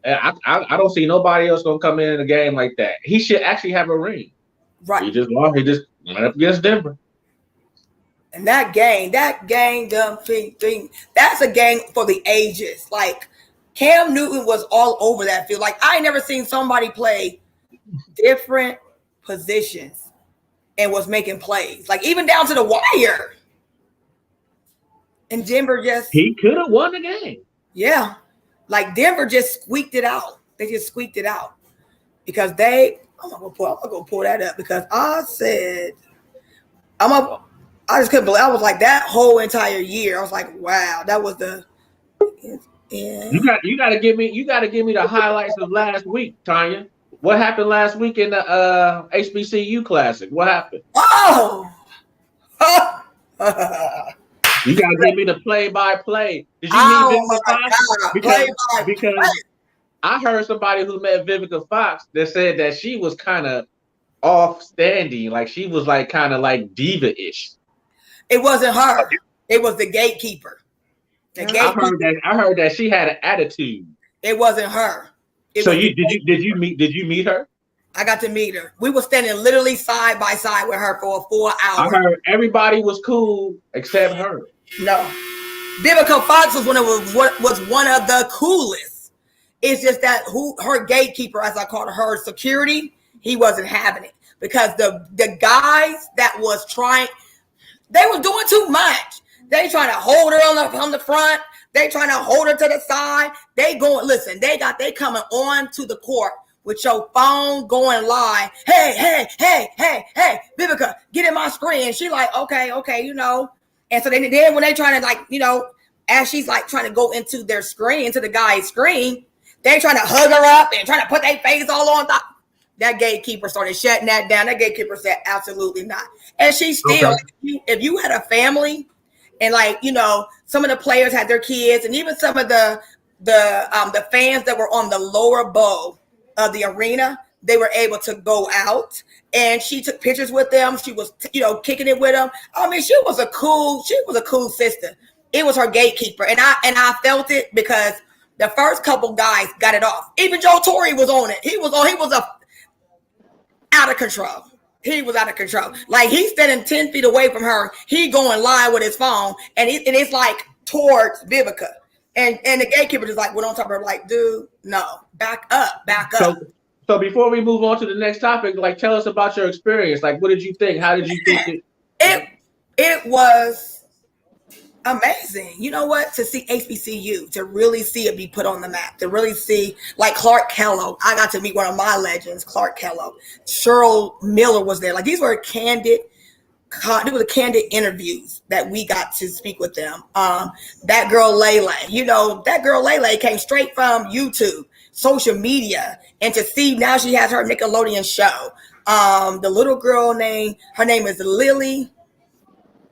I don't see nobody else gonna come in a game like that. He should actually have a ring. Right. He just went up against Denver. And that game, that's a game for the ages. Like, Cam Newton was all over that field. Like, I ain't never seen somebody play different positions and was making plays. Like, even down to the wire. And Denver he could have won the game. Yeah. Like, Denver just squeaked it out. They just squeaked it out. Because I'm going to pull that up because I said, I just couldn't believe. I was like, that whole entire year, I was like, wow, that was the. Yeah. You got to give me the highlights of last week, Tanya. What happened last week in the HBCU Classic? What happened? Oh. You got to give me the play-by-play. Did you meet Vivica Fox? Because I heard somebody who met Vivica Fox that said that she was kind of off-standing, like she was like kind of like diva-ish. It wasn't her. It was the gatekeeper. I heard that she had an attitude. It wasn't her. Did you meet her? I got to meet her. We were standing literally side by side with her for a full hour. I heard everybody was cool except her. No, Vivica Fox was one of the coolest. It's just that her gatekeeper, as I called her security, he wasn't having it because the guys that was trying. They was doing too much. They trying to hold her on the front. They trying to hold her to the side. They coming on to the court with your phone going live. Hey, Vivica, get in my screen. She like, okay, And so then when they trying to as she's like trying to go into their screen, into the guy's screen, they trying to hug her up and trying to put their face all on top. that gatekeeper started shutting that down. That gatekeeper said, absolutely not. And she still, if you had a family and like, you know, some of the players had their kids and even some of the fans that were on the lower bowl of the arena, they were able to go out and she took pictures with them. She was, you know, kicking it with them. I mean, she was a cool sister. It was her gatekeeper. And I felt it because the first couple guys got it off. Even Joe Torre was on it. He was out of control. He was out of control. Like he's standing 10 feet away from her. He going live with his phone and it's like towards Vivica. And the gatekeeper is like, well, on top of her, like, dude, no, back up. So before we move on to the next topic, like, tell us about your experience. Like, what did you think? How did you think it was amazing. You know what? To see HBCU, to really see it be put on the map, to really see like Clark Kellogg. I got to meet one of my legends, Clark Kellogg. Cheryl Miller was there. Like these were candid interviews that we got to speak with them. That girl Lele, you know, that girl Lele came straight from YouTube, social media, and to see now she has her Nickelodeon show. The little girl her name is Lily.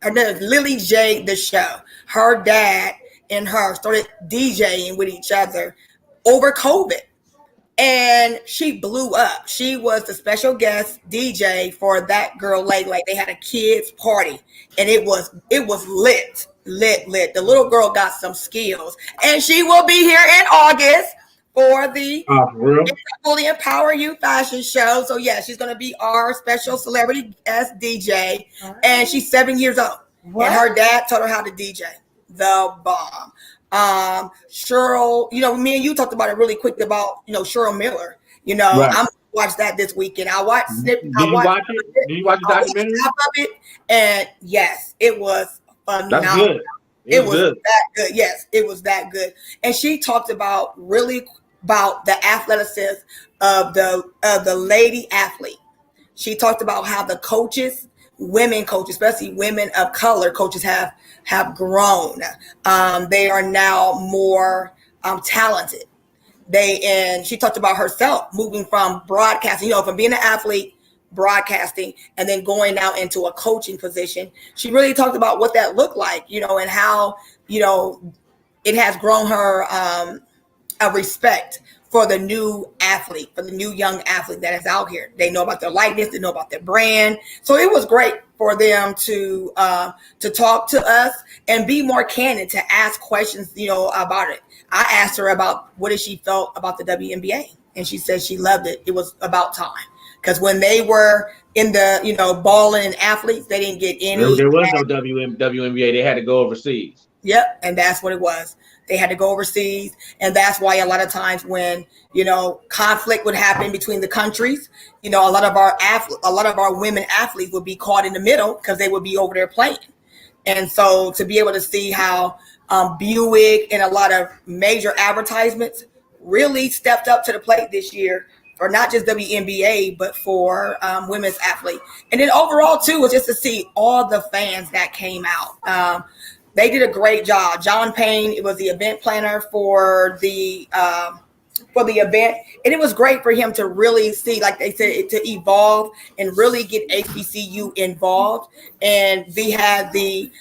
Her name is Lily J. The show. Her dad and her started DJing with each other over COVID. And she blew up. She was the special guest DJ for that girl Lele. They had a kids party and it was lit. The little girl got some skills and she will be here in August for the Fully Empower You fashion show. So yeah, she's going to be our special celebrity guest DJ and she's 7 years old. What? And her dad taught her how to DJ. The bomb. Cheryl, you know, me and you talked about it really quick about, you know, Cheryl Miller. You know, right. I'm gonna watch that this weekend. I watched snippets. Did you watch the documentary? Half of it, and yes, it was phenomenal. That's good. It was that good. Yes, it was that good. And she talked about the athleticism of the lady athlete. She talked about how the coaches, women coaches, especially women of color coaches, have grown. They are now more talented. And she talked about herself moving from broadcasting, you know, from being an athlete, broadcasting, and then going now into a coaching position. She really talked about what that looked like, you know, and how, you know, it has grown her a respect for the new athlete, for the new young athlete that is out here. They know about their likeness, they know about their brand. So it was great for them to talk to us and be more candid, to ask questions, you know, about it. I asked her about what did she felt about the WNBA, and she said she loved it. It was about time, because when they were in the, you know, balling and athletes, they didn't get any. There was no WNBA. They had to go overseas. Yep, and that's what it was. They had to go overseas, and that's why a lot of times when, you know, conflict would happen between the countries, you know, a lot of our women athletes would be caught in the middle because they would be over there playing. And so to be able to see how Buick and a lot of major advertisements really stepped up to the plate this year for not just WNBA, but for women's athletes. And then overall too was just to see all the fans that came out. They did a great job. John Payne, it was the event planner for the event, and it was great for him to really see, like they said, to evolve and really get HBCU involved. And we had the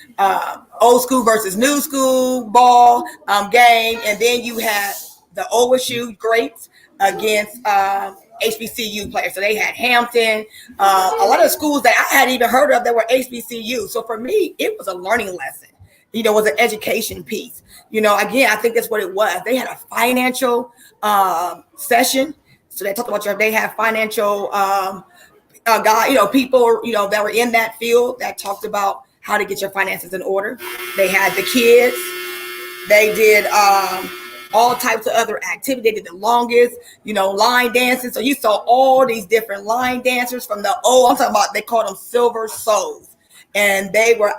old school versus new school ball game, and then you had the OSU greats against HBCU players. So they had Hampton, a lot of schools that I hadn't even heard of that were HBCU. So for me, it was a learning lesson. You know, it was an education piece. You know, again, I think that's what it was. They had a financial session. So they talked about they have financial you know, people, you know, that were in that field that talked about how to get your finances in order. They had the kids. They did all types of other activities. They did the longest, you know, line dancing. So you saw all these different line dancers from I'm talking about, they called them Silver Souls. And they were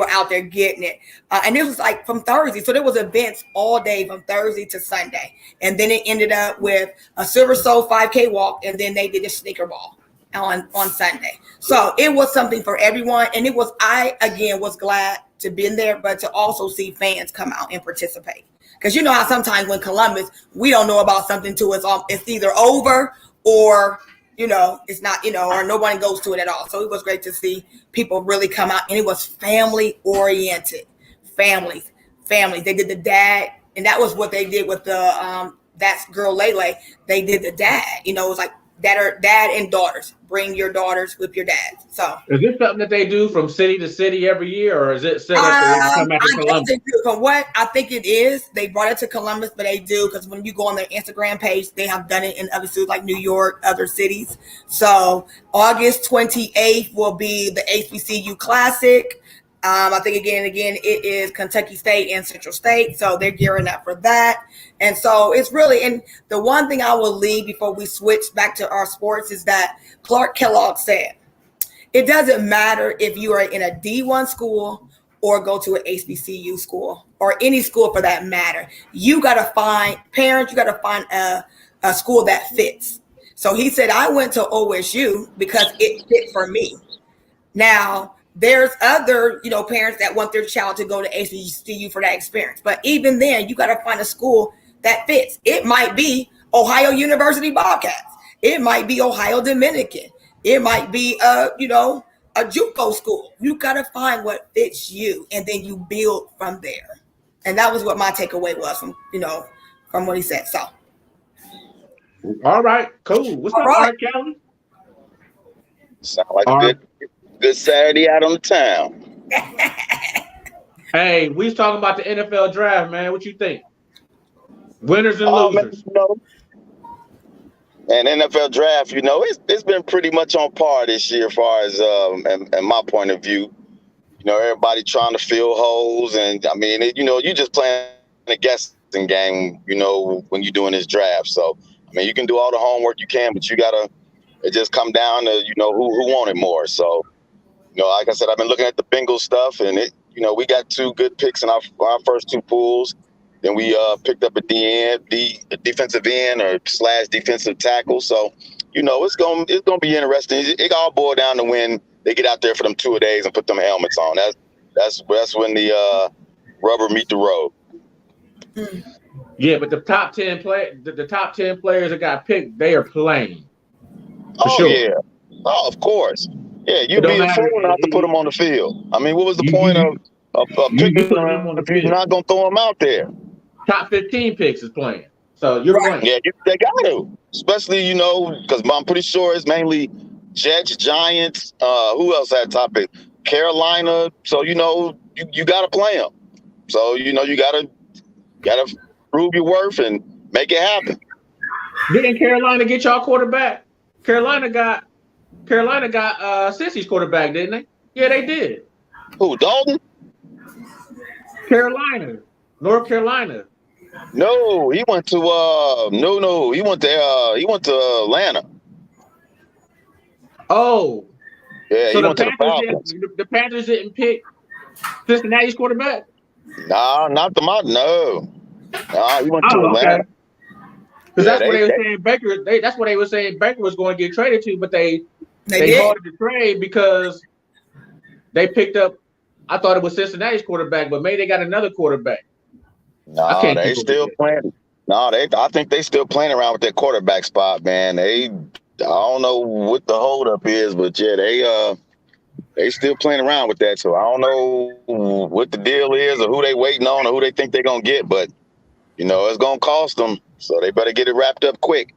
out there getting it. And it was like from Thursday. So there was events all day from Thursday to Sunday. And then it ended up with a Silver Soul 5K walk. And then they did a sneaker ball on Sunday. So it was something for everyone. And I, again, was glad to be in there, but to also see fans come out and participate. Because you know how sometimes when Columbus, we don't know about something till it's either over or it's not, or nobody goes to it at all. So it was great to see people really come out, and it was family oriented. Families. They did the dad, and that was what they did with the that's girl Lele. They did the dad. It was like dad and daughters. Bring your daughters with your dads. So is this something that they do from city to city every year, or is it set up so they can come back to Columbus? From what I think it is, they brought it to Columbus, but they do, because when you go on their Instagram page, they have done it in other cities like New York, other cities. So August 28th will be the HBCU Classic. I think again, it is Kentucky State and Central State. So they're gearing up for that. And so it's really, and the one thing I will leave before we switch back to our sports is that Clark Kellogg said, it doesn't matter if you are in a D1 school or go to an HBCU school or any school for that matter. You got to find a school that fits. So he said, I went to OSU because it fit for me. Now, there's other, parents that want their child to go to HBCU for that experience. But even then, you got to find a school that fits. It might be Ohio University Bobcats. It might be Ohio Dominican. It might be, a JUCO school. You got to find what fits you, and then you build from there. And that was what my takeaway was from what he said. So. All right, cool. What's up, Art Kelly? Sound like a good Saturday out on the town. Hey, we was talking about the NFL draft, man. What you think? Winners and losers. And NFL draft, it's been pretty much on par this year, as far as and my point of view. Everybody trying to fill holes, and I mean, you just playing a guessing game, when you're doing this draft. So, I mean, you can do all the homework you can, but it just come down to who wanted more. So, like I said, I've been looking at the Bengals stuff, and we got two good picks in our first two pools. Then we picked up a defensive end or / defensive tackle. So, it's gonna be interesting. It all boils down to when they get out there for them 2 days and put them helmets on. That's when the rubber meet the road. Yeah, but the top 10 players that got picked, they are playing. For sure. Yeah. Oh, of course. Yeah, you'd be a fool not to put them on the field. I mean, what was the point of picking them on the field? You're not gonna throw them out there. Top 15 picks is playing. So you're playing. Yeah, they got to. Especially, because I'm pretty sure it's mainly Jets, Giants. Who else had top pick? Carolina. So, you got to play them. So, you got to prove your worth and make it happen. Didn't Carolina get y'all quarterback? Carolina got Cincy's quarterback, didn't they? Yeah, they did. Who, Dalton? Carolina. North Carolina. No, he went to he went to Atlanta. Oh. Yeah, so he went to the Falcons. The Panthers didn't pick Cincinnati's quarterback? No, not the No. No, he went to Atlanta. Because that's what they were saying Baker. That's what they were saying Baker was going to get traded to, but they halted the trade because they picked up. I thought it was Cincinnati's quarterback, but maybe they got another quarterback. No, they still playing. No, I think they still playing around with that quarterback spot, man. I don't know what the holdup is, but yeah, they still playing around with that. So I don't know what the deal is or who they waiting on or who they think they're gonna get, but it's gonna cost them. So they better get it wrapped up quick.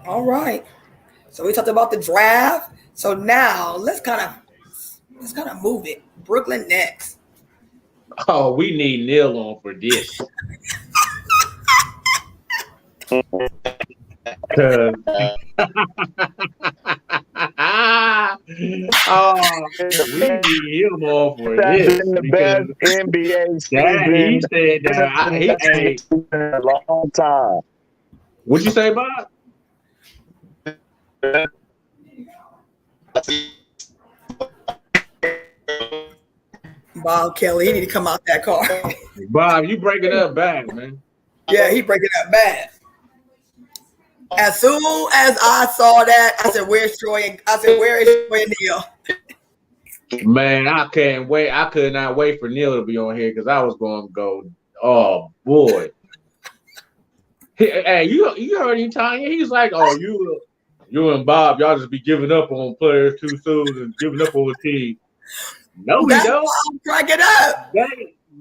All right. So we talked about the draft. So now let's kind of move it. Brooklyn next. Oh, we need Neil on for this. We need him on for this. The best NBA season. He said that. In a long time. What'd you say, Bob? Bob Kelly, he need to come out that car. Bob, you breaking up bad, man. Yeah, he breaking up bad. As soon as I saw that, I said, "Where's Troy?" "Where is Troy and Neil?" Man, I can't wait. I could not wait for Neil to be on here because I was going to go. Oh boy, Hey, you heard him, Tanya? He's like, oh, you and Bob, y'all just be giving up on players too soon and giving up on the team. No, we That's don't. why I'm cracking up.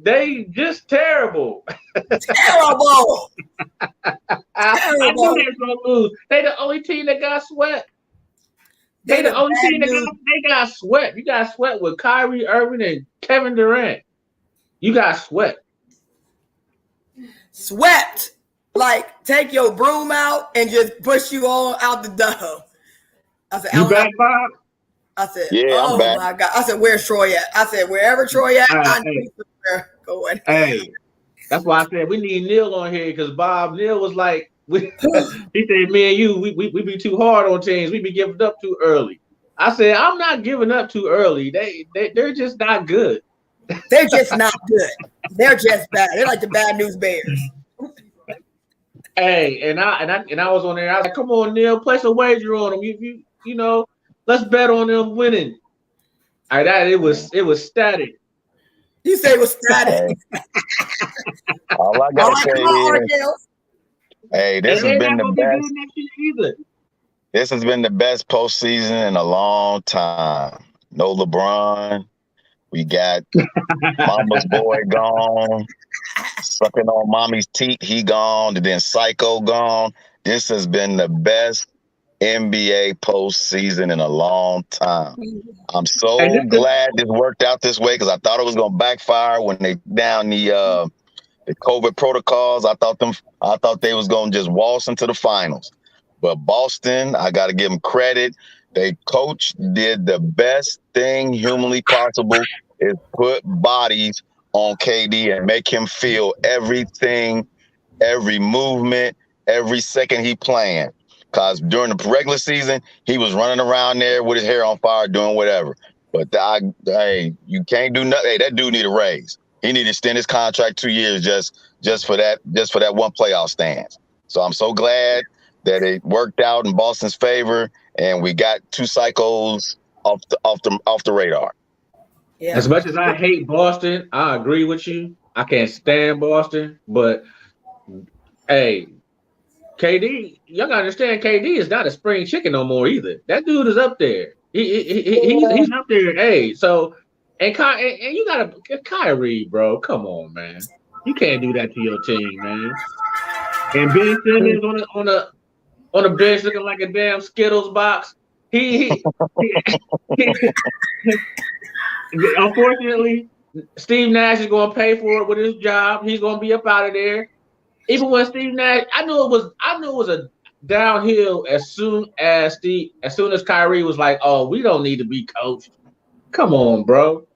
They just terrible. Terrible. I knew they were gonna lose. They the only team that got swept. They the only team that got swept. You got swept with Kyrie Irving and Kevin Durant. You got swept. Swept. Like, take your broom out and just push you all out the door. I said, you back, Bob? I said, yeah, oh my God. I said, where's Troy at? I said, wherever Troy at, I need to going. Hey, that's why I said we need Neil on here because Neil was like, he said, me and you, we be too hard on teams. We be giving up too early. I said, I'm not giving up too early. They're just not good. They're just not good. They're just bad. They're like the bad news bears. Hey, and I was on there. I was like, come on, Neil, place a wager on them. You know, let's bet on them winning. It was static. You say it was static. All I gotta say is, hey, this has been the best. This has been the best postseason in a long time. No LeBron. We got Mama's boy gone. Sucking on mommy's teeth, he gone. And then Psycho gone. This has been the best NBA postseason in a long time. I'm so glad this worked out this way because I thought it was gonna backfire when they down the COVID protocols. I thought they was gonna just waltz into the finals. But Boston, I gotta give them credit. They coach did the best thing humanly possible is put bodies on KD and make him feel everything, every movement, every second he playing. Because during the regular season, he was running around there with his hair on fire, doing whatever. But you can't do nothing. Hey, that dude need a raise. He need to extend his contract 2 years just for that one playoff stance. So I'm so glad that it worked out in Boston's favor, and we got two psychos off the radar. Yeah. As much as I hate Boston, I agree with you. I can't stand Boston, but hey, KD, y'all gotta understand, KD is not a spring chicken no more either. That dude is up there. He's up there in age. So, and you gotta Kyrie, bro. Come on, man. You can't do that to your team, man. And Ben Simmons on the bench looking like a damn Skittles box. Unfortunately, Steve Nash is going to pay for it with his job. He's going to be up out of there. Even when Steve Nash, I knew it was a downhill as soon as Kyrie was like, "Oh, we don't need to be coached." Come on, bro.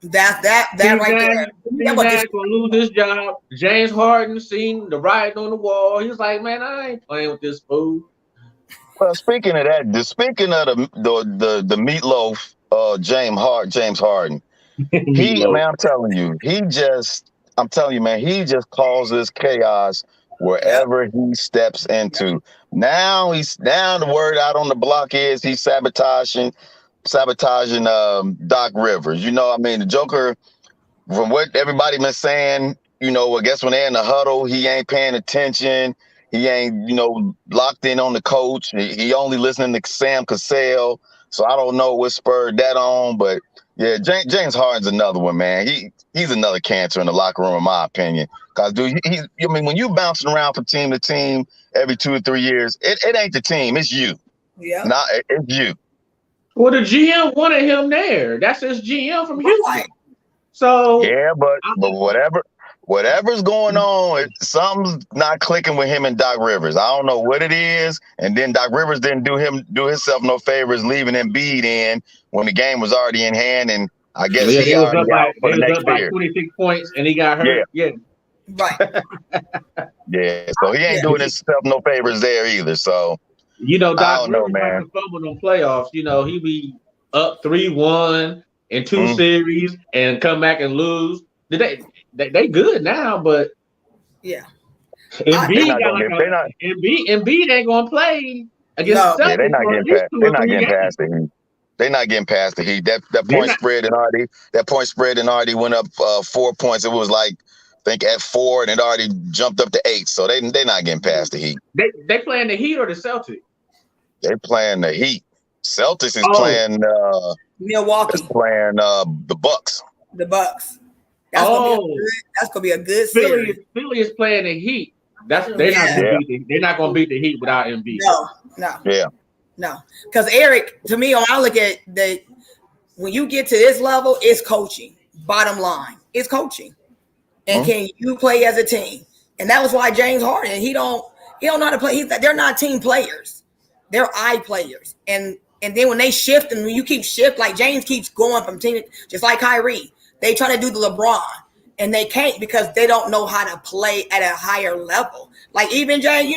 That Steve right Nash, there. Steve Nash gonna lose his job. James Harden seen the writing on the wall. He was like, "Man, I ain't playing with this fool." Well, speaking of that, speaking of the meatloaf, James Harden, I'm telling you, man, he just causes chaos wherever he steps into. Now the word out on the block is he's sabotaging Doc Rivers. The Joker, from what everybody been saying, I guess when they're in the huddle, he ain't paying attention. He ain't, locked in on the coach. He only listening to Sam Cassell. So I don't know what spurred that on, but yeah, James Harden's another one, man. He's another cancer in the locker room, in my opinion. Because, dude, when you bouncing around from team to team every 2 or 3 years, it ain't the team, it's you. Yeah. It's you. Well, the GM wanted him there. That's his GM from Houston. Right. So yeah, but whatever's going on, something's not clicking with him and Doc Rivers. I don't know what it is. And then Doc Rivers didn't do himself no favors, leaving Embiid in when the game was already in hand. And I guess he already out for the next year. 26 points, and he got hurt. Yeah. Right. Yeah. So he ain't doing himself no favors there either. So Doc Rivers like to fumble on playoffs. He be up 3-1 in 2 series and come back and lose. They good now, but yeah. Embiid ain't gonna play against the Celtics. Yeah, they're not getting past the Heat. They're not getting past the Heat. That point spread and already went up 4 points. It was like think at 4, and it already jumped up to 8. So they're not getting past the Heat. They playing the Heat or the Celtics? They're playing the Heat. Celtics is playing Milwaukee. playing the Bucks. The Bucks. That's gonna be a good series. Philly is playing the Heat. They're not gonna beat the Heat without Embiid. No. Because Eric, to me, when I look at when you get to this level, it's coaching. Bottom line, it's coaching. And can you play as a team? And that was why James Harden, he don't know how to play. They're not team players. They're eye players. And then when they shift and when you keep shift, like James keeps going from team, just like Kyrie, they try to do the LeBron and they can't because they don't know how to play at a higher level. Like even James,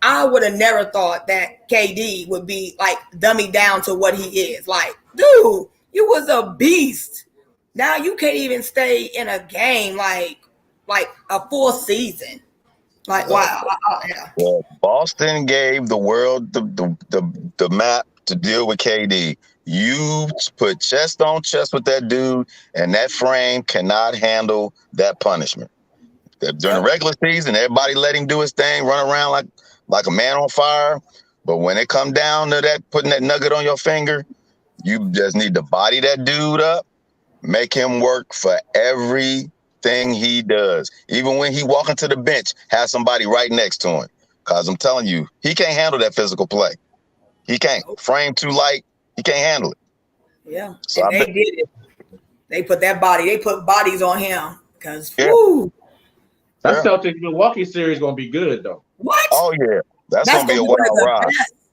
I would have never thought that KD would be like dummied down to what he is. Like, dude, you was a beast. Now you can't even stay in a game like a full season. Like, wow. Well, Boston gave the world the map to deal with KD. You put chest on chest with that dude, and that frame cannot handle that punishment. During the regular season, everybody let him do his thing, run around like a man on fire. But when it come down to that, putting that nugget on your finger, you just need to body that dude up, make him work for everything he does. Even when he walking to the bench, have somebody right next to him. Because I'm telling you, he can't handle that physical play. He can't. Frame too light, he can't handle it. Yeah, so and they did it. They put bodies on him. Because, That Celtics Milwaukee series going to be good, though. What? Oh, yeah. That's going to be a wild ride.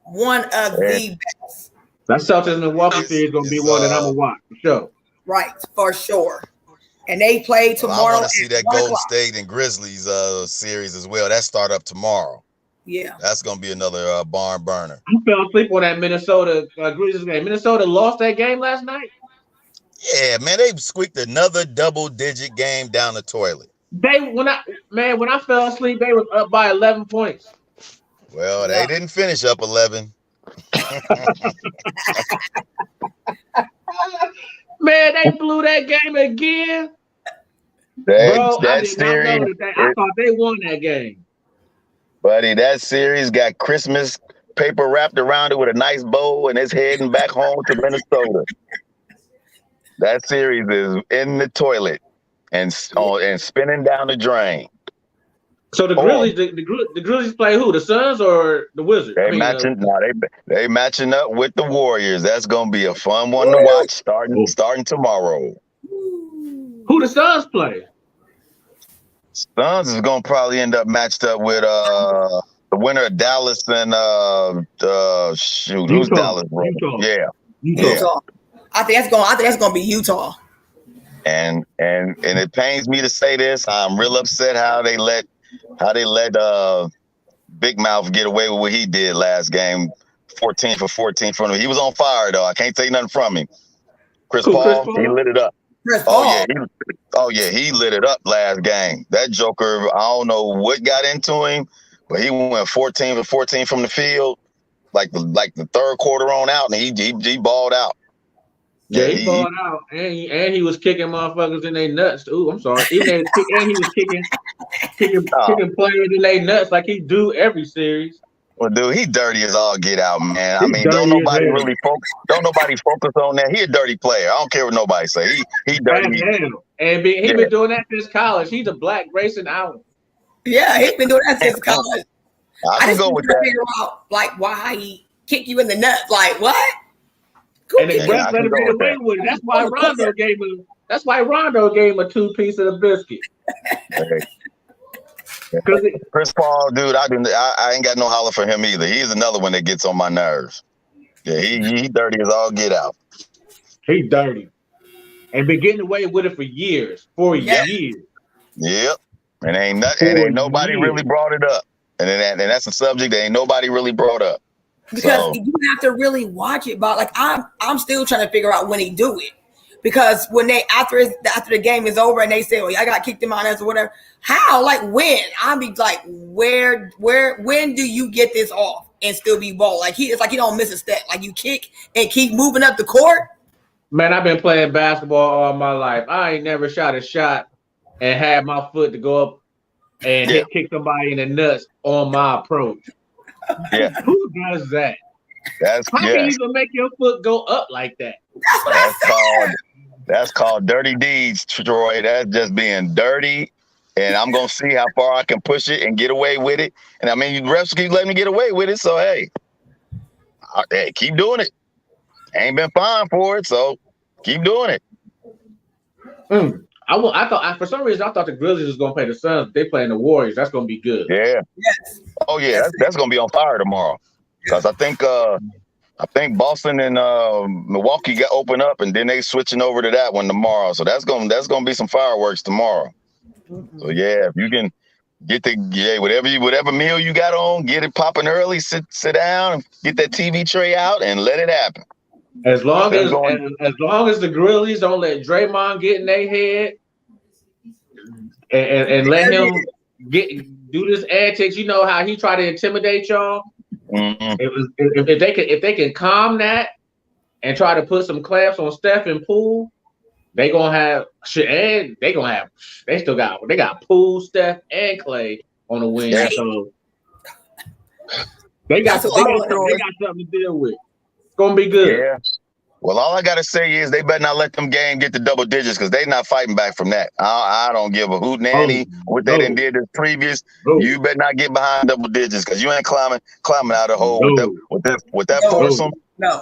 One of the best. That Celtics Milwaukee series going to be one that I'm going to watch, for sure. Right, for sure. And they play tomorrow. I want to see that Golden State and Grizzlies series as well. That start up tomorrow. Yeah. That's going to be another barn burner. I fell asleep on that Minnesota Grizzlies game. Minnesota lost that game last night? Yeah, man, they squeaked another double-digit game down the toilet. When I fell asleep, they was up by 11 points. Well, they didn't finish up 11. Man, they blew that game again. That series, I thought they won that game. Buddy, that series got Christmas paper wrapped around it with a nice bow, and it's heading back home to Minnesota. That series is in the toilet and spinning down the drain. So the Grizzlies, the Grizzlies play who? The Suns or the Wizards? They matching up with the Warriors. That's gonna be a fun one to watch starting tomorrow. Who the Suns play? Suns is gonna probably end up matched up with the winner of Dallas and who's Dallas? Utah. Utah. I think that's gonna be Utah. And it pains me to say this. I'm real upset how they let Big Mouth get away with what he did last game. 14 for 14 from him. He was on fire though. I can't take nothing from him. Chris Paul, he lit it up. He lit it up last game. That Joker, I don't know what got into him, but he went 14 for 14 from the field, like the third quarter on out, and he balled out. Yeah, he balled out, and he was kicking motherfuckers in their nuts. Ooh, I'm sorry. He was kicking players in their nuts like he do every series. Well, dude, he dirty as all get out, man. I mean, don't nobody focus on that. He a dirty player. I don't care what nobody say. He dirty. And he been doing that since college. He's a black Grayson Allen. Yeah, he's been doing that since college. I can go with that. Figure out why he kick you in the nuts. Like what? And the refs let him get away with it. That's why Rondo gave him. That's why Rondo gave him a 2-piece of the biscuit. Chris Paul, dude, I ain't got no holler for him either. He's another one that gets on my nerves. Yeah, he dirty as all get out. He dirty, and been getting away with it for years. 4 years. Yep, and ain't nobody really brought it up. And that's a subject that ain't nobody really brought up. Because you have to really watch it, but like I'm still trying to figure out when he do it. Because when they after the game is over and they say, "Well, I got kicked him out or whatever," how? Like when? I'll be like, when do you get this off and still be ball? Like it's like he don't miss a step. Like you kick and keep moving up the court. Man, I've been playing basketball all my life. I ain't never shot a shot and have my foot to go up and Yeah. kick somebody in the nuts on my approach. Yeah. Who does that? How can you even make your foot go up like that? That's what I said. That's called dirty deeds, Troy. That's just being dirty. And I'm gonna see how far I can push it and get away with it. And I mean, refs keep letting me get away with it. So hey, keep doing it. Ain't been fined for it, so keep doing it. I thought for some reason I thought the Grizzlies was gonna play the Suns. They playing the Warriors. That's gonna be good. Yeah. Yes. Oh yeah, that's gonna be on fire tomorrow. Because I think Boston and Milwaukee got open up, and then they switching over to that one tomorrow. So that's gonna be some fireworks tomorrow. So yeah, if you can get whatever meal you got on, get it popping early, sit down, and get that TV tray out, and let it happen. As long as the Grizzlies don't let Draymond get in their head and let him do this antics, you know how he tried to intimidate y'all. Mm-hmm. If they can calm that and try to put some clamps on Steph and Poole, they got Poole, Steph, and Clay on the wing. Yeah. So they got something to deal with. It's gonna be good. Yeah. Well, all I gotta say is they better not let them game get to double digits because they're not fighting back from that. I don't give a hoot nanny what they done did this previous. You better not get behind double digits because you ain't climbing out of the hole with that foursome. No.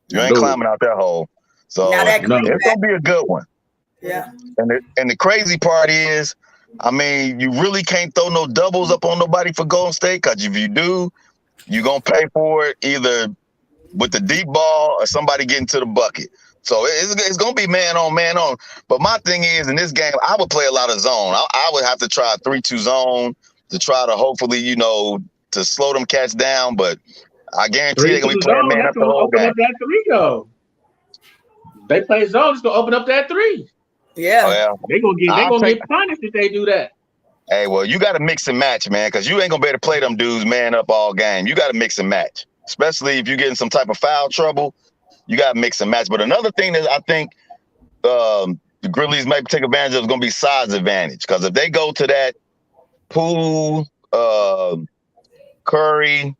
You ain't climbing out that hole. So it's gonna be a good one. Yeah. And the crazy part is, I mean, you really can't throw no doubles up on nobody for Golden State because if you do, you're gonna pay for it either with the deep ball or somebody getting to the bucket. So it's going to be man on. But my thing is, in this game, I would play a lot of zone. I would have to try a 3-2 zone to try to hopefully, to slow them cats down. But I guarantee they're going to be playing man up the whole game. Up that three, though. They play zone, it's going to open up that three. Yeah. Well, they're going to get punished if they do that. Hey, well, you got to mix and match, man, because you ain't going to be able to play them dudes man up all game. You got to mix and match. Especially if you're getting some type of foul trouble, you got to mix and match. But another thing that I think the Grizzlies might take advantage of is going to be size advantage. Because if they go to that Poole, Curry,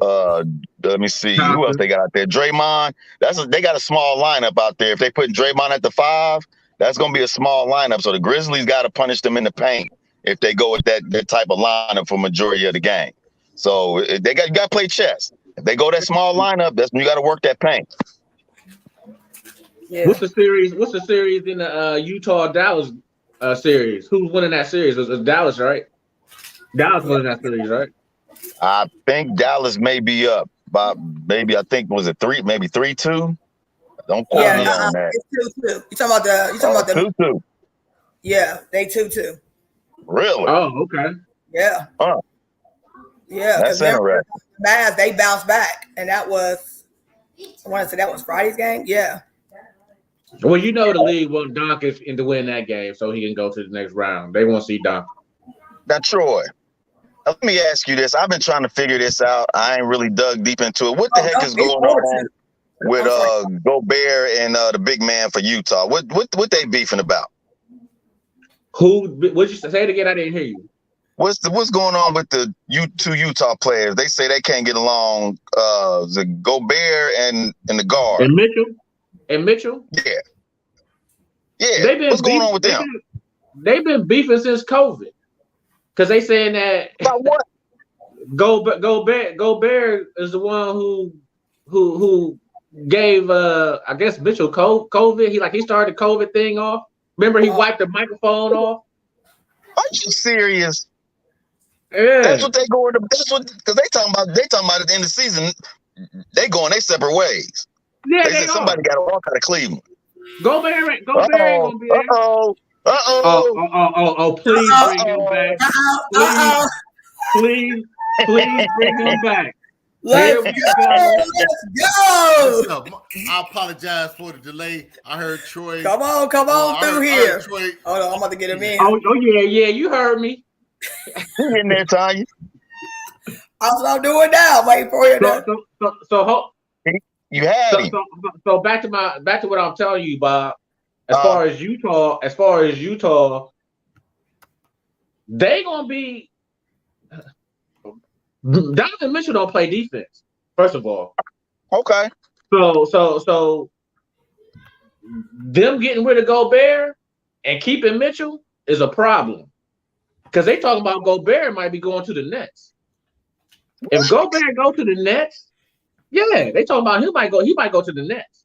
let me see, who else they got out there? Draymond. They got a small lineup out there. If they put Draymond at the 5, that's going to be a small lineup. So the Grizzlies got to punish them in the paint if they go with that type of lineup for majority of the game. So you got to play chess. If they go that small lineup, that's when you got to work that paint. Yeah. What's the series in the Utah-Dallas series? Who's winning that series? It was Dallas, right? Dallas winning that series, right? I think Dallas may be up by maybe, I think, was it 3-2? Don't quote me on that. It's 2-2. You talking about the 2-2? Yeah, they 2-2. Really? Oh, okay. Yeah. Huh. Yeah, that's interesting. Mavs, they bounced back, and that was, I want to say that was Friday's game. Yeah. Well, the league want Doncic in to win that game so he can go to the next round. They want to see Doncic. Now, Troy, let me ask you this. I've been trying to figure this out. I ain't really dug deep into it. What the heck is going on with Gobert and the big man for Utah? What they beefing about? What'd you say it again? I didn't hear you. What's going on with the two Utah players? They say they can't get along. The Gobert and the guard. And Mitchell? Yeah. What's going on with them? They've been beefing since COVID. Because they saying that about what? Gobert is the one who gave I guess Mitchell COVID. He started the COVID thing off. Remember he wiped the microphone off? Are you serious? Yeah. That's what they going to. That's what, because they talking about at the end of the season, they going their separate ways. Yeah, they said somebody got to walk out of Cleveland. Gobert ain't gonna be there. Oh, please bring him back. Please bring him back. Let's go. I apologize for the delay. I heard Troy. Come on through here. Hold on, I'm about to get him in. Oh yeah, you heard me. You in there, Tanya? That's what I'm doing now. Waiting for you. You had him. So back to what I'm telling you, Bob. as far as Utah, they gonna be. Donovan Mitchell don't play defense. First of all, Okay. so them getting rid of Gobert and keeping Mitchell is a problem because they talking about Gobert might be going to the Nets. If Gobert go to the Nets, yeah, they talking about he might go to the Nets.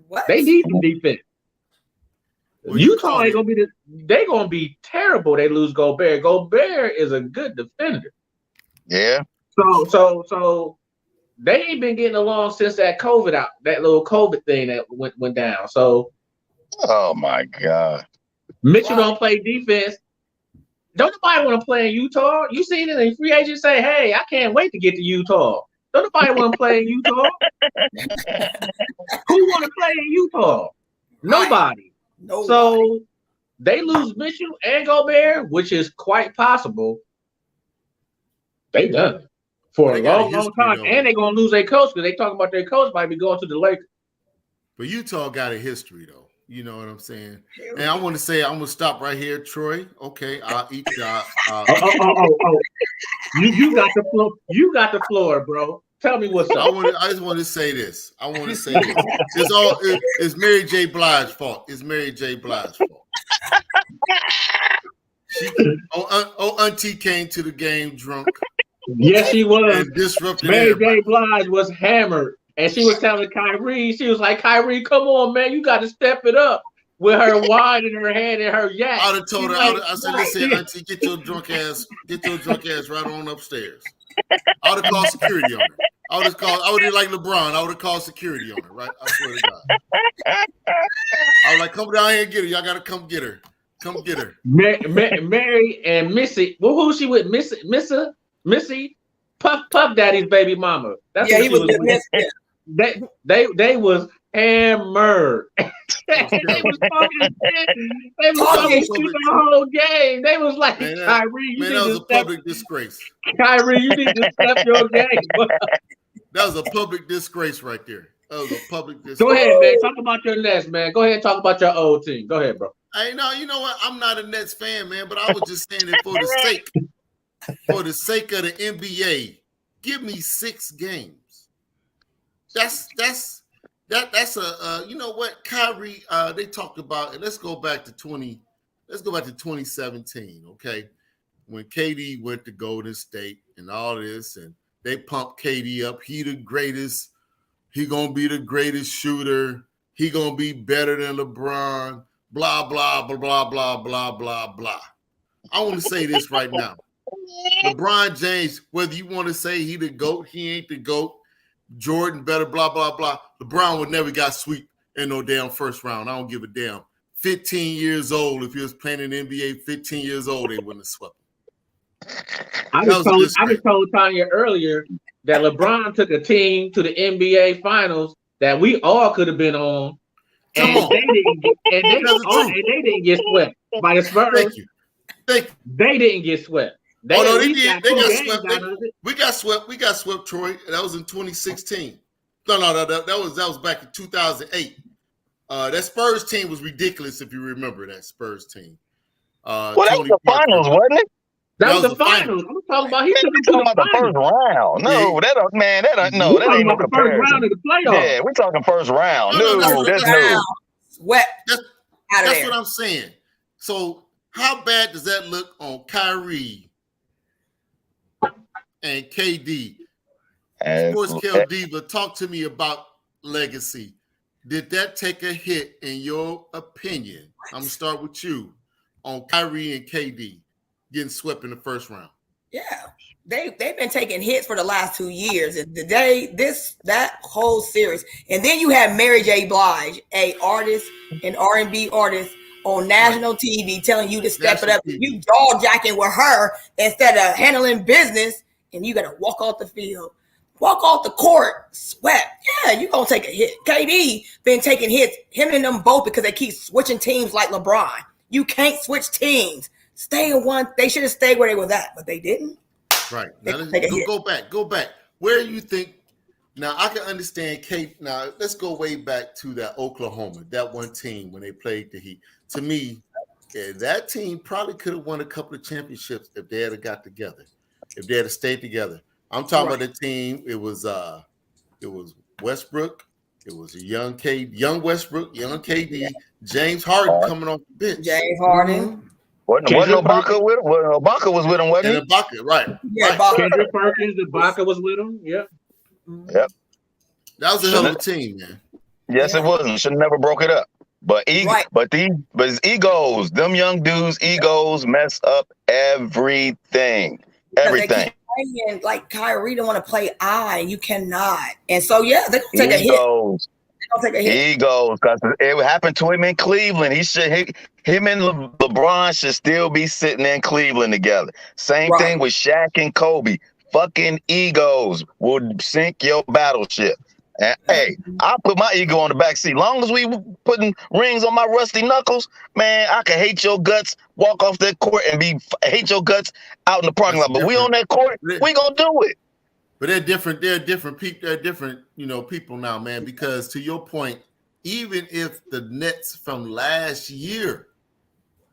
What? They need some defense. Well, you Utah ain't called gonna be they gonna be terrible. They lose Gobert. Gobert is a good defender. Yeah. So they ain't been getting along since that little COVID thing that went down. So Oh my God. Mitchell don't play defense. Don't nobody want to play in Utah. You seen it in free agents say, "Hey, I can't wait to get to Utah." Don't nobody want to play in Utah. Who want to play in Utah? Nobody. Nobody. So they lose Mitchell and Gobert, which is quite possible. They done for They a got a long history, time, though. and they're gonna lose their coach because they talking about their coach might be going to the Lakers. But Utah got a history, though. You know what I'm saying? And I want to say, I'm gonna stop right here, Troy. Okay, I'll eat the. Oh. You got the floor. You got the floor, bro. Tell me what's up. I just want to say this. It's Mary J. Blige's fault. It's Mary J. Blige's fault. Auntie came to the game drunk. Yes, she was. And disrupted Mary everybody. J. Blige was hammered, and she was telling Kyrie, she was like, "Kyrie, come on, man, you got to step it up." With her wine in her hand and her yak. I'd have told her. I said, "Listen, Auntie, get your drunk ass right on upstairs." I would have called security on her. I would have like LeBron. I would have called security on her. Right? I swear to God. I was like, "Come down here and get her. Y'all gotta come get her. Come get her." Mary and Missy. Well, who's she with? Missy, Puff Daddy's baby mama. That's what he was with. They was hammered. They was talking shit. They was talking shit the whole game. They was like, Kyrie, you need that was to a public disgrace. Kyrie, you need to step your game. That was a public disgrace right there. That was a public disgrace. Go ahead, man. Talk about your Nets, man. Go ahead and talk about your old team. Go ahead, bro. Hey, no, you know what? I'm not a Nets fan, man, but I was just saying it for the sake of the NBA. Give me 6 games. That's a you know what, Kyrie, they talked about, and let's go back to 2017, okay? When KD went to Golden State and all this, and they pumped KD up. He the greatest, he gonna be the greatest shooter, he gonna be better than LeBron, blah, blah, blah, blah, blah, blah, blah, blah. I want to say this right now. LeBron James, whether you want to say he the GOAT, he ain't the GOAT, Jordan better, blah, blah, blah. LeBron would never got swept in no damn first round. I don't give a damn. 15 years old, if he was playing in the NBA, 15 years old, they wouldn't have swept him. I just told Tanya earlier that LeBron took a team to the NBA Finals that we all could have been on. Come on. They didn't get swept by the Spurs. Thank you. They didn't get swept. They did. They got swept. We got swept. We got swept, Troy. That was in 2016. No, that was back in 2008. That Spurs team was ridiculous, if you remember that Spurs team. Well, that was the finals, wasn't it? That was the finals. I'm talking about. He's talking about the first round. No, that ain't no comparison. First round of the playoffs. Yeah, we're talking first round. That's swept out of That's there. what I'm saying. So how bad does that look on Kyrie and KD? Sports Kill Diva, talk to me about legacy. Did that take a hit, in your opinion? I'm going to start with you on Kyrie and KD getting swept in the first round. Yeah, they've been taking hits for the last 2 years, and that whole series, and then you have Mary J. Blige, an R&B artist on national TV, telling you to step it up. You dog jacking with her instead of handling business, and you got to walk off the field. Walk off the court, swept. Yeah, you're going to take a hit. KD been taking hits, him and them both, because they keep switching teams like LeBron. You can't switch teams. Stay in one. They should have stayed where they was at, but they didn't. Right. Now, go back. Where do you think Now I can understand Kate. Now let's go way back to that Oklahoma, that one team when they played the Heat. To me, that team probably could have won a couple of championships if they had got together, if they had stayed together. I'm talking about the team. It was Westbrook. It was a young Westbrook, young KD, James Harden coming off the bench. James Harden. Wasn't Ibaka with him? Well, Ibaka was with him, wasn't he? And Ibaka, right. Yeah, right. Kendrick Perkins, Ibaka was with him. Yep. Yep. That was a hell of a team, man. Yes, it wasn't. Should have never broke it up. But his egos, them young dudes' egos mess up everything. Everything. Playing, like Kyrie don't want to play and you cannot. And so they're gonna take a hit. They're gonna take a hit. Egos, because it happened to him in Cleveland. Him and LeBron should still be sitting in Cleveland together. Same thing with Shaq and Kobe. Fucking egos will sink your battleship. And hey, I'll put my ego on the back seat. Long as we putting rings on my rusty knuckles, man, I can hate your guts, walk off that court and hate your guts out in the parking lot. But we on that court, we gonna do it. But they're different. They're different people. They're different, people now, man. Because to your point, even if the Nets from last year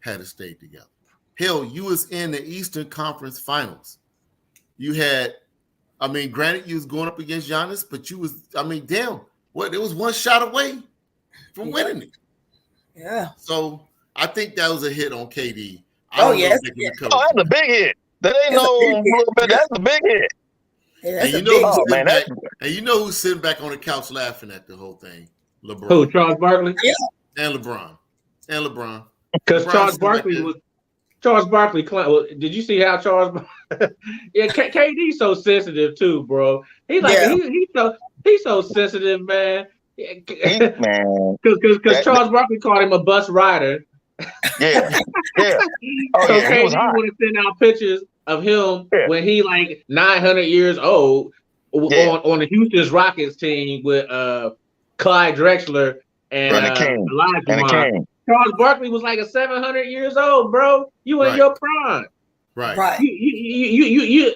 had to stay together, hell, you was in the Eastern Conference Finals. You had. Granted, you was going up against Giannis, but you was, damn, it was one shot away from winning it. Yeah. So I think that was a hit on KD. That's a big hit. That ain't little bit. That's a big hit. And you know who's sitting back on the couch laughing at the whole thing? LeBron. Who? Charles Barkley? Yeah. And LeBron. Because Charles Barkley was. Charles Barkley, did you see how Charles? Yeah, KD's so sensitive too, bro. He's so sensitive, man. Man, because Charles Barkley called him a bus rider. Yeah. Oh, so KD would have sent out pictures of him when he like 900 years old on the Houston Rockets team with Clyde Drexler and Elijah. Charles Barkley was like 700 years old, bro. You in your prime, right? You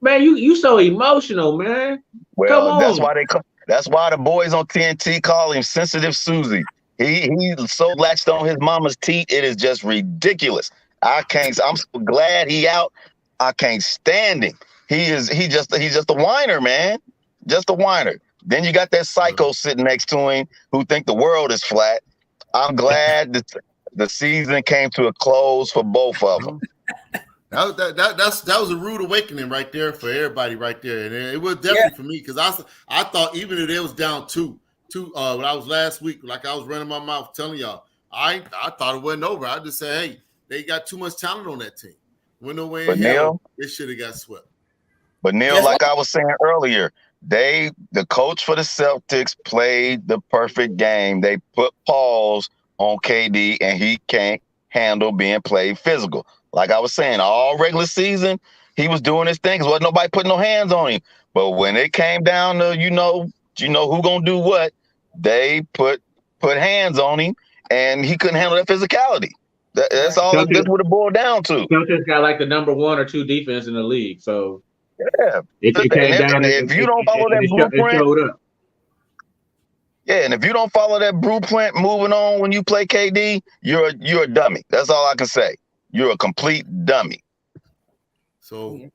man, you so emotional, man. Well, come on. That's why the boys on TNT call him Sensitive Susie. He's so latched on his mama's teeth, it is just ridiculous. I'm so glad he out. I can't stand him. He's just a whiner, man. Just a whiner. Then you got that psycho sitting next to him who think the world is flat. I'm glad that the season came to a close for both of them. That was a rude awakening right there for everybody right there, and it was definitely for me because I thought even if it was down two when I was last week, like I was running my mouth telling y'all, I thought it wasn't over. I just said, hey, they got too much talent on that team. Went nowhere in hell, they should have got swept. But Neil, like I was saying earlier, the coach for the Celtics played the perfect game. They put pause on KD, and he can't handle being played physical. Like I was saying, all regular season, he was doing his thing. Wasn't nobody putting no hands on him. But when it came down to you know who gonna do what, they put hands on him, and he couldn't handle that physicality. That's all. That's what it boiled down to. Celtics got like the number 1 or 2 defense in the league, so. Yeah, it came down. If you don't follow that blueprint, and if you don't follow that blueprint, moving on when you play KD, you're a dummy. That's all I can say. You're a complete dummy. So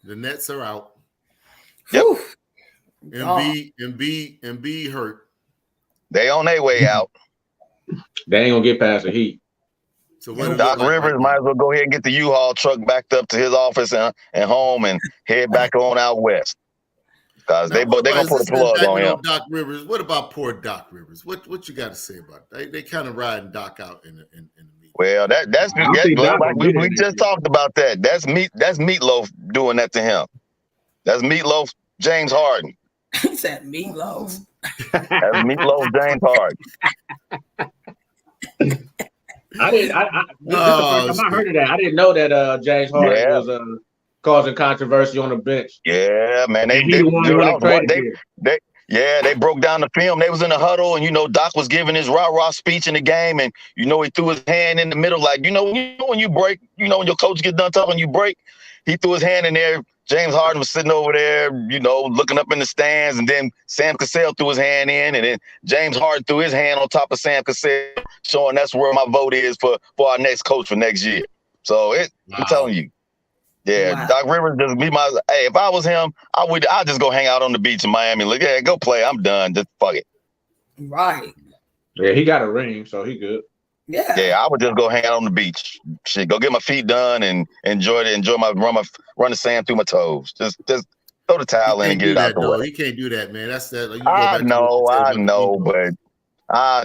the Nets are out. Yep. Embiid hurt. They on their way out. They ain't gonna get past the Heat. So Doc Rivers might as well go ahead and get the U-Haul truck backed up to his office and home and head back on out west. Because they gonna put a plug on him. Doc Rivers. What about poor Doc Rivers? What you got to say about it? They kind of riding Doc out in the meeting. Well, we just talked about that. That's Meatloaf doing that to him. That's Meatloaf James Harden. He said Meatloaf. That's Meatloaf James Harden. This is the first time I heard of that. I didn't know that James Harden was causing controversy on the bench. Yeah, man. They broke down the film. They was in the huddle, and Doc was giving his rah-rah speech in the game, and he threw his hand in the middle, like when you break, when your coach gets done talking, you break. He threw his hand in there, James Harden was sitting over there, looking up in the stands, and then Sam Cassell threw his hand in, and then James Harden threw his hand on top of Sam Cassell, showing that's where my vote is for our next coach for next year. So I'm telling you, yeah, wow. Doc Rivers just be my. Hey, if I was him, I'd just go hang out on the beach in Miami. Like, yeah, go play. I'm done. Just fuck it. Right. Yeah, he got a ring, so he good. Yeah, I would just go hang out on the beach. Shit, go get my feet done and enjoy my run the sand through my toes. Just throw the towel in and get it out the way. He can't do that, man. That's that. Like, I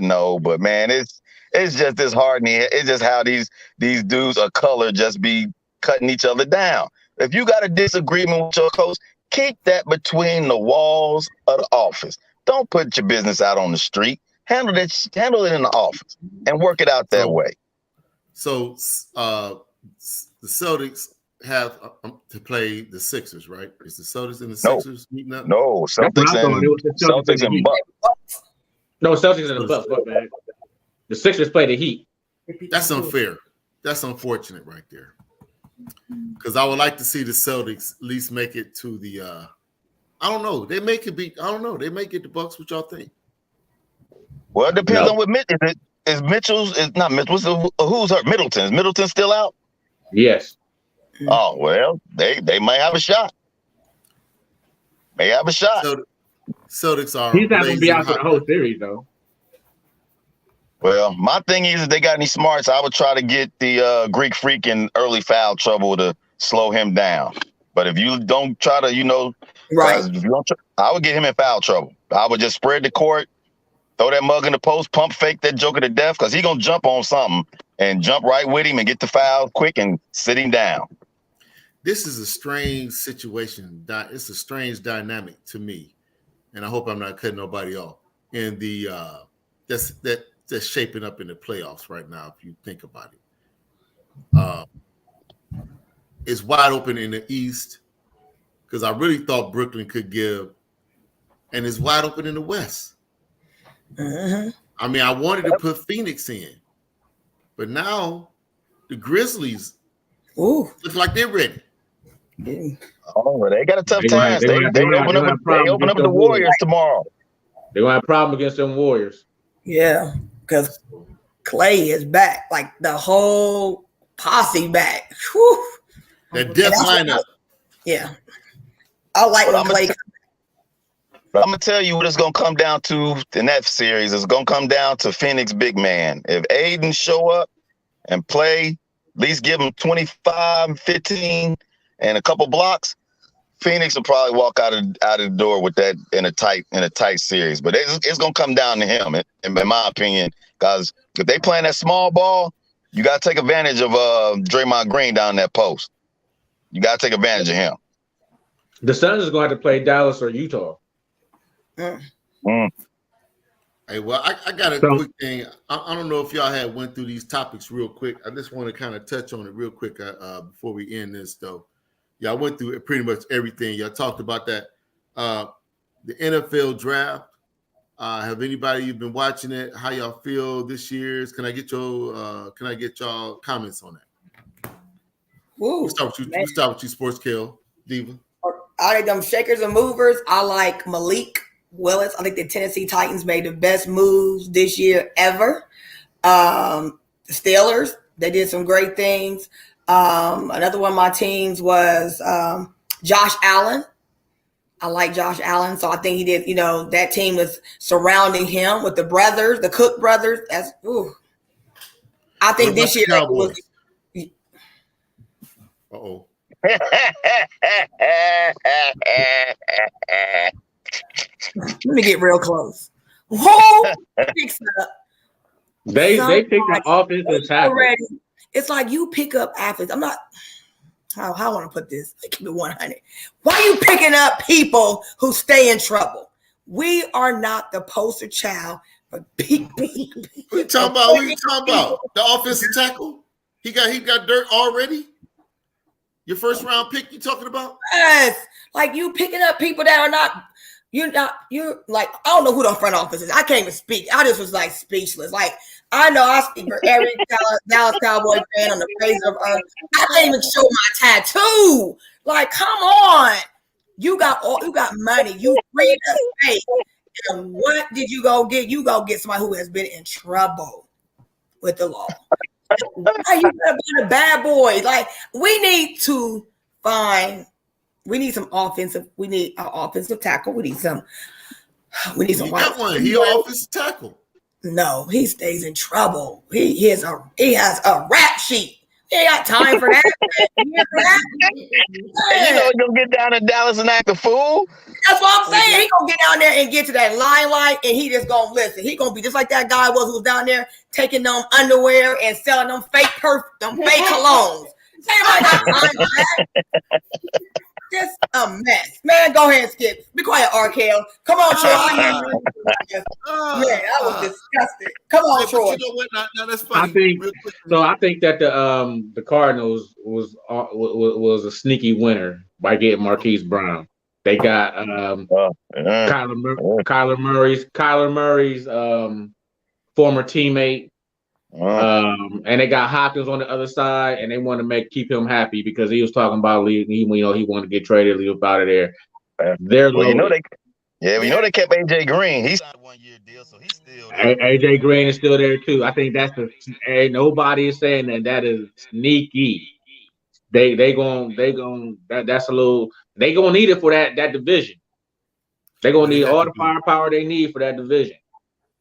know, but man, it's just disheartening. It's just how these dudes of color just be cutting each other down. If you got a disagreement with your coach, keep that between the walls of the office. Don't put your business out on the street. Handle it in the office and work it out that way. So the Celtics have to play the Sixers, right? Is the Celtics and the Sixers meeting up? No, Celtics and Bucks. No, Celtics and the Bucks, man. The Sixers play the Heat. That's unfair. That's unfortunate right there. Because I would like to see the Celtics at least make it to the I don't know. They may get the Bucks. What y'all think? Well, it depends on what Mitchell is. Mitchell's is not Mitchell. Who's hurt? Middleton. Is Middleton still out? Yes. Oh well, they might have a shot. Celtics are. He's not going to be out for the whole series, though. Well, my thing is, if they got any smarts, I would try to get the Greek Freak in early foul trouble to slow him down. But if you don't try to, right? I would get him in foul trouble. I would just spread the court. Throw that mug in the post, pump fake that joker to death, because he's going to jump on something and jump right with him and get the foul quick and sit him down. This is a strange situation. It's a strange dynamic to me, and I hope I'm not cutting nobody off. And that's shaping up in the playoffs right now, if you think about it. It's wide open in the East, because I really thought Brooklyn could give, and it's wide open in the West. Mm-hmm. I mean, I wanted to put Phoenix in, but now the Grizzlies look like they're ready. Oh, well, they got a tough task. They open up the Warriors tomorrow. They're going to have a problem against them Warriors. Yeah, because Clay is back, like the whole posse back. Whew. That death lineup. Yeah, I like when Clay. But I'm going to tell you what it's going to come down to in that series. It's going to come down to Phoenix big man. If Aiden show up and play, at least give him 25, 15, and a couple blocks, Phoenix will probably walk out of the door with that in a tight series. But it's going to come down to him, in my opinion, because if they playing that small ball, you got to take advantage of Draymond Green down that post. You got to take advantage of him. The Suns is going to have to play Dallas or Utah. Hey, well, I got a quick thing. I don't know if y'all had went through these topics real quick. I just want to kind of touch on it real quick before we end this, though. Y'all went through pretty much everything. Y'all talked about that. The NFL draft. Have anybody you've been watching it? How y'all feel this year's? Can I get y'all comments on that? We'll start with you, Sports Kill Diva. Out of them shakers and movers, I like Malik Willis. I think the Tennessee Titans made the best moves this year ever. The Steelers, they did some great things. Another one of my teams was Josh Allen. I like Josh Allen, so I think he did. That team was surrounding him with the brothers, the Cook brothers. I think this year was. Uh-oh. Let me get real close. Whoa! Picks up. They picked the offensive tackle. It's like you pick up athletes. I'm not. How I want to put this? Keep it 100. Why are you picking up people who stay in trouble? We are not the poster child for people. Who you talking about? The offensive tackle? He got dirt already? Your first round pick you talking about? Yes. Like you picking up people that are not, you're like, I don't know who the front office is. I can't even speak. I just was like speechless. Like, I know I speak for every Dallas Cowboy fan on the face of earth. I can't even show my tattoo. Like, come on. You got money. You free the state. And what did you go get? You go get somebody who has been in trouble with the law. Why you gotta be a bad boy? Like, we need some offensive. We need an offensive tackle. We need some. He got one. He offensive tackle. No, he stays in trouble. He has a rap sheet. He ain't got time for that. And you know he's gonna get down in Dallas and act a fool. That's what I'm saying. He gonna get down there and get to that limelight, and he just gonna listen. He gonna be just like that guy who was down there taking them underwear and selling them fake colognes. Anybody got time for that? Just a mess, man. Go ahead, Skip. Be quiet, Arkell. Come on, Troy. Yeah, that was disgusting. Come on, Troy. You know what? Now that's funny. I think that the Cardinals was a sneaky winner by getting Marquise Brown. They got Kyler Murray's former teammate. And they got Hopkins on the other side, and they want to keep him happy because he was talking about leaving. He wanted to get traded, leave out of there. They kept AJ Green. He's on a 1-year deal, so he's still there. AJ Green is still there too. I think that's nobody is saying that is sneaky. That's a little. They gonna need it for that division. They gonna need all the firepower they need for that division.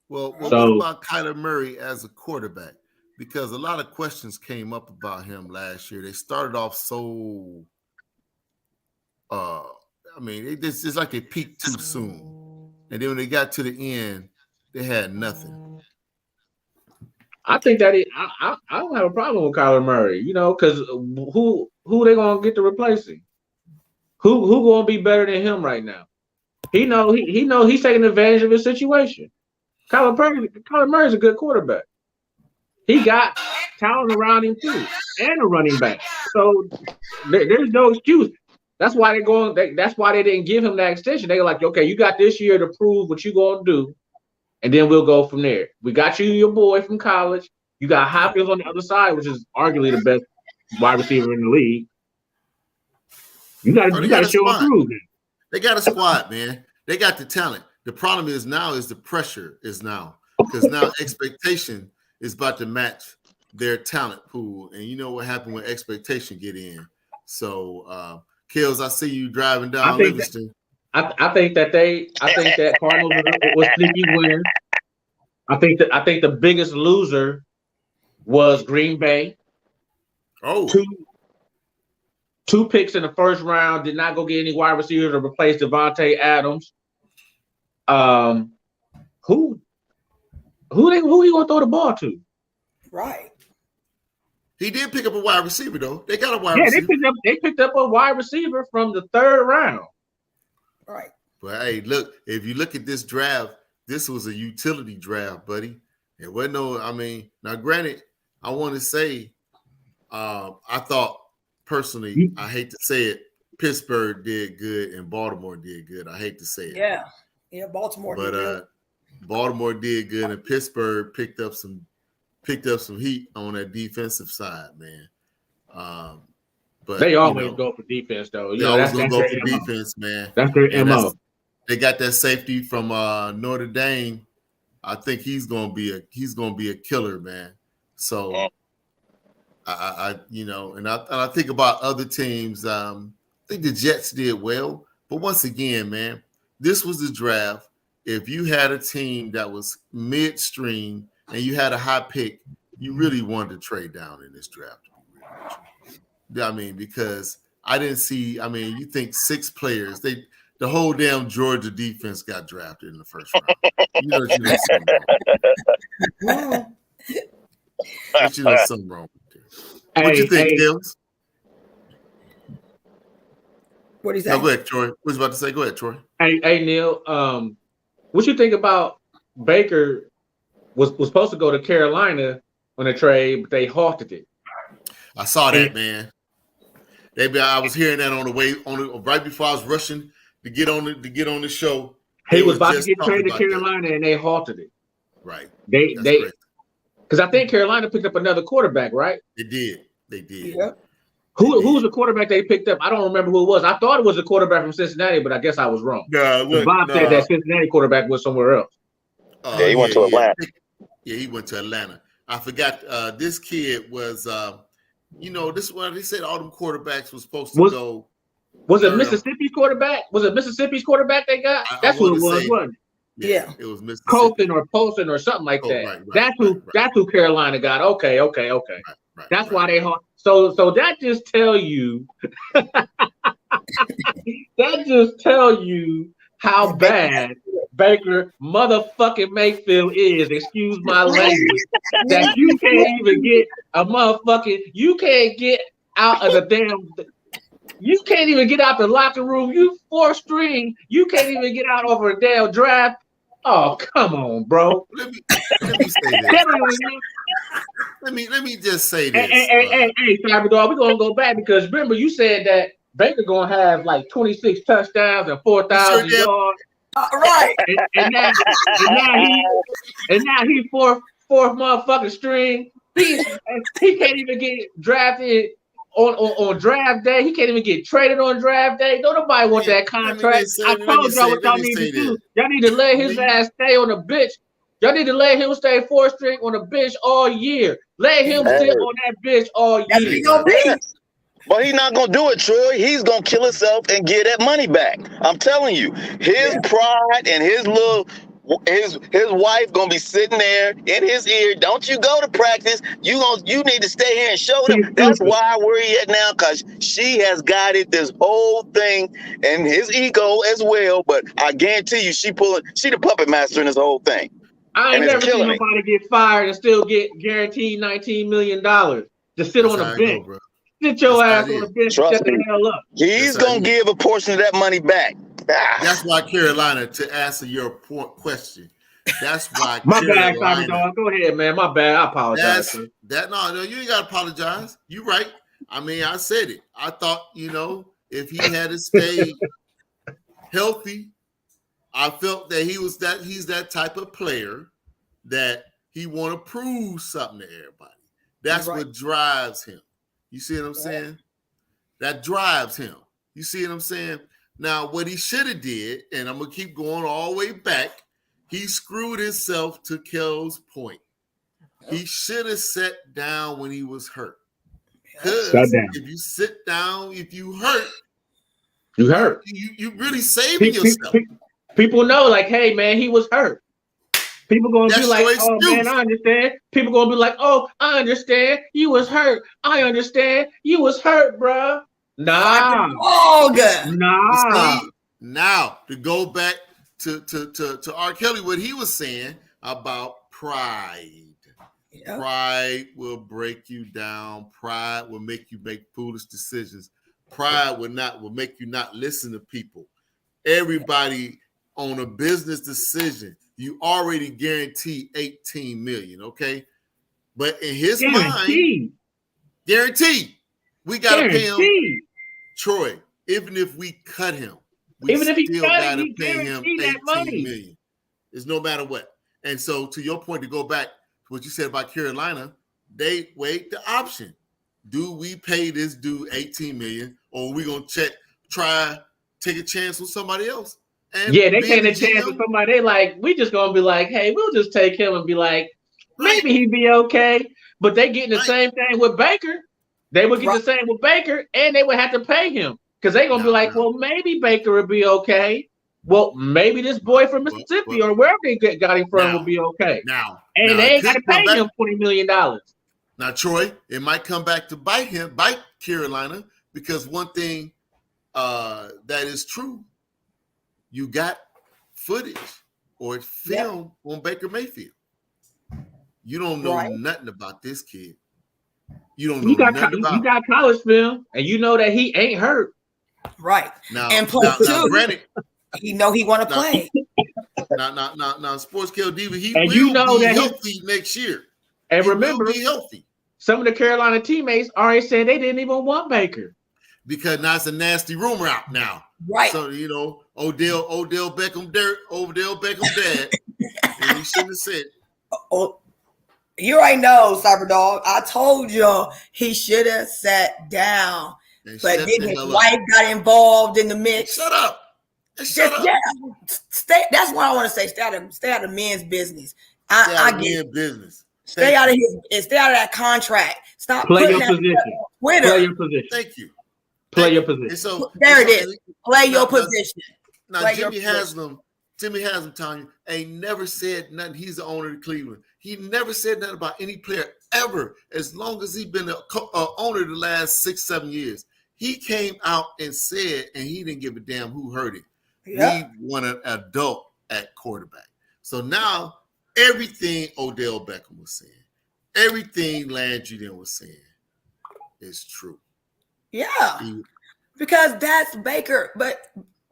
Well, what about Kyler Murray as a quarterback? Because a lot of questions came up about him last year. They started off so, it's like they peaked too soon. And then when they got to the end, they had nothing. I think that I don't have a problem with Kyler Murray, because who they going to get to replace him? Who going to be better than him right now? He know he's taking advantage of his situation. Kyler Murray's a good quarterback. He got talent around him too, and a running back. So there's no excuse. That's why that's why they didn't give him that extension. They were like, okay, you got this year to prove what you're gonna do, and then we'll go from there. We got you, your boy from college. You got Hopkins on the other side, which is arguably the best wide receiver in the league. You got to show and prove it. They got a squad, man. They got the talent. The problem is the pressure is now, because now expectation is about to match their talent pool, and you know what happened when expectation get in. So, Kels, I see you driving down Livingston. I think that Cardinals was sneaky winners. I think the biggest loser was Green Bay. Oh, two picks in the first round, did not go get any wide receivers to replace Devontae Adams. Who he gonna throw the ball to? Right. He did pick up a wide receiver though. They got a wide receiver. They picked up a wide receiver from the third round. Right. But hey, look, if you look at this draft, this was a utility draft, buddy. It wasn't now granted, I want to say, I thought personally, I hate to say it, Pittsburgh did good and Baltimore did good. I hate to say it. Yeah, Baltimore did good. Baltimore did good, and Pittsburgh picked up some heat on that defensive side, man. But they always go for defense, though. They always gonna go for defense, man. That's their MO. They got that safety from Notre Dame. I think he's gonna be a killer, man. So I think about other teams. I think the Jets did well, but once again, man, this was the draft. If you had a team that was midstream and you had a high pick, you really wanted to trade down in this draft. Because I didn't see. You think 6 players? The whole damn Georgia defense got drafted in the first round. Something wrong with it. What you think, Kels? What do you say? No, go ahead, Troy. What was about to say? Go ahead, Troy. Hey, Neil. What you think about Baker? Was supposed to go to Carolina on a trade, but they halted it. I saw that, man. I was hearing that right before I was rushing to get on the show. He was about to get traded to Carolina, and they halted it. Right. Because I think Carolina picked up another quarterback, right? They did. Yep. Who's the quarterback they picked up? I don't remember who it was. I thought it was a quarterback from Cincinnati, but I guess I was wrong. Bob said that Cincinnati quarterback was somewhere else. Yeah, he went to Atlanta. Yeah, he went to Atlanta. I forgot. This kid was, this one. They said all them quarterbacks was supposed to go. Was it Mississippi's quarterback? Was it Mississippi's quarterback they got? That's who it was, wasn't it? Yeah, it was Mississippi. Colton or Polson or something like that. That's who Carolina got. Okay. Right, that's why they hard. So that just tell you how bad Baker motherfucking Mayfield is. Excuse my language. That you can't even get you can't get out of the damn. You can't even get out the locker room. You 4th string. You can't even get out over a damn draft. Oh, come on, bro. Let me say this. Let me just say this. Hey, Cyber Dog, we're gonna go back because remember you said that Baker gonna have like 26 touchdowns and 4,000 yards. Right. And now he fourth motherfucking string. He can't even get drafted on draft day. He can't even get traded on draft day. Don't nobody want that contract. I told y'all what y'all need to do. Y'all need to let his ass stay on the bench. Y'all need to let him stay 4th string on the bench all year. Let him sit on that bench all year. But he's not gonna do it, Troy. He's gonna kill himself and get that money back. I'm telling you, his pride and his wife gonna be sitting there in his ear. Don't you go to practice? You need to stay here and show them. That's why where he at now, cause she has guided this whole thing and his ego as well. But I guarantee you, she the puppet master in this whole thing. I ain't never seen nobody get fired and still get guaranteed $19 million to sit on the bench. Sit your ass on the bench and shut the hell up. He's going to give a portion of that money back. That's why Carolina, to answer your question, that's why my bad, Tommy Dog. Go ahead, man. My bad. I apologize. No, you ain't got to apologize. You're right. I mean, I said it. I thought, if he had to stay healthy, I felt that he's that type of player that he want to prove something to everybody. That's what drives him. You see what I'm saying? That drives him. You see what I'm saying? Now, what he should have did, and I'm going to keep going all the way back, he screwed himself to Kel's point. He should have sat down when he was hurt. Because if you sit down, if you hurt, you hurt. You really saving yourself. People know, like, hey, man, he was hurt. People gonna be like, oh, man, I understand. People gonna be like, oh, I understand. You was hurt. I understand. You was hurt, bro. Nah. Now, to go back to R. Kelly, what he was saying about pride. Yep. Pride will break you down. Pride will make you make foolish decisions. Pride will make you not listen to people. Everybody on a business decision, you already guarantee $18 million, okay? But in his mind, guaranteed, we gotta pay him. Troy, even if we cut him, we still gotta pay him $18 million. It's no matter what. And so, to your point, to go back to what you said about Carolina, they weighed the option. Do we pay this dude $18 million, or are we gonna take a chance with somebody else? And they take a chance with somebody. They like, we just gonna be like, hey, we'll just take him and be like, maybe he'd be okay. But they getting the same thing with Baker. They would get the same with Baker, and they would have to pay him because they gonna be like, well, maybe Baker would be okay. Well, maybe this boy from Mississippi or wherever they got him from will be okay. And they ain't got to pay him $20 million. Now, Troy, it might come back to bite Carolina, because one thing that is true, you got footage or film on Baker Mayfield. You don't know nothing about this kid. You don't know nothing about. You got college film, and you know that he ain't hurt. Right. And plus, granted, he know he want to play. Now, Sports Kill Diva, he and will be healthy next year. And remember, be healthy. Some of the Carolina teammates already said they didn't even want Baker. Because now it's a nasty rumor out now. Right. So, Odell Beckham dad. And he shouldn't have said. You already know, Cyber Dog. I told you he should have sat down. And But shut then the his hell up. wife got involved in the mix. Shut up. And Just shut up. stay. That's what I want to say. Stay out of men's business. I get men's business. Stay out of his and stay out of that contract. Stop Play putting your that position. on Twitter. Play your position. Thank you. Play Thank your you. position. And so There it and is. Play your now- position. Now Play Jimmy your Haslam, Tanya, ain't never said nothing. He's the owner of Cleveland. He never said nothing about any player ever, as long as he's been a owner the last 6-7 years. He came out and said, and he didn't give a damn who heard it. Yep. We want an adult at quarterback. So now everything Odell Beckham was saying, everything Landry was saying is true. Yeah. Because that's Baker. But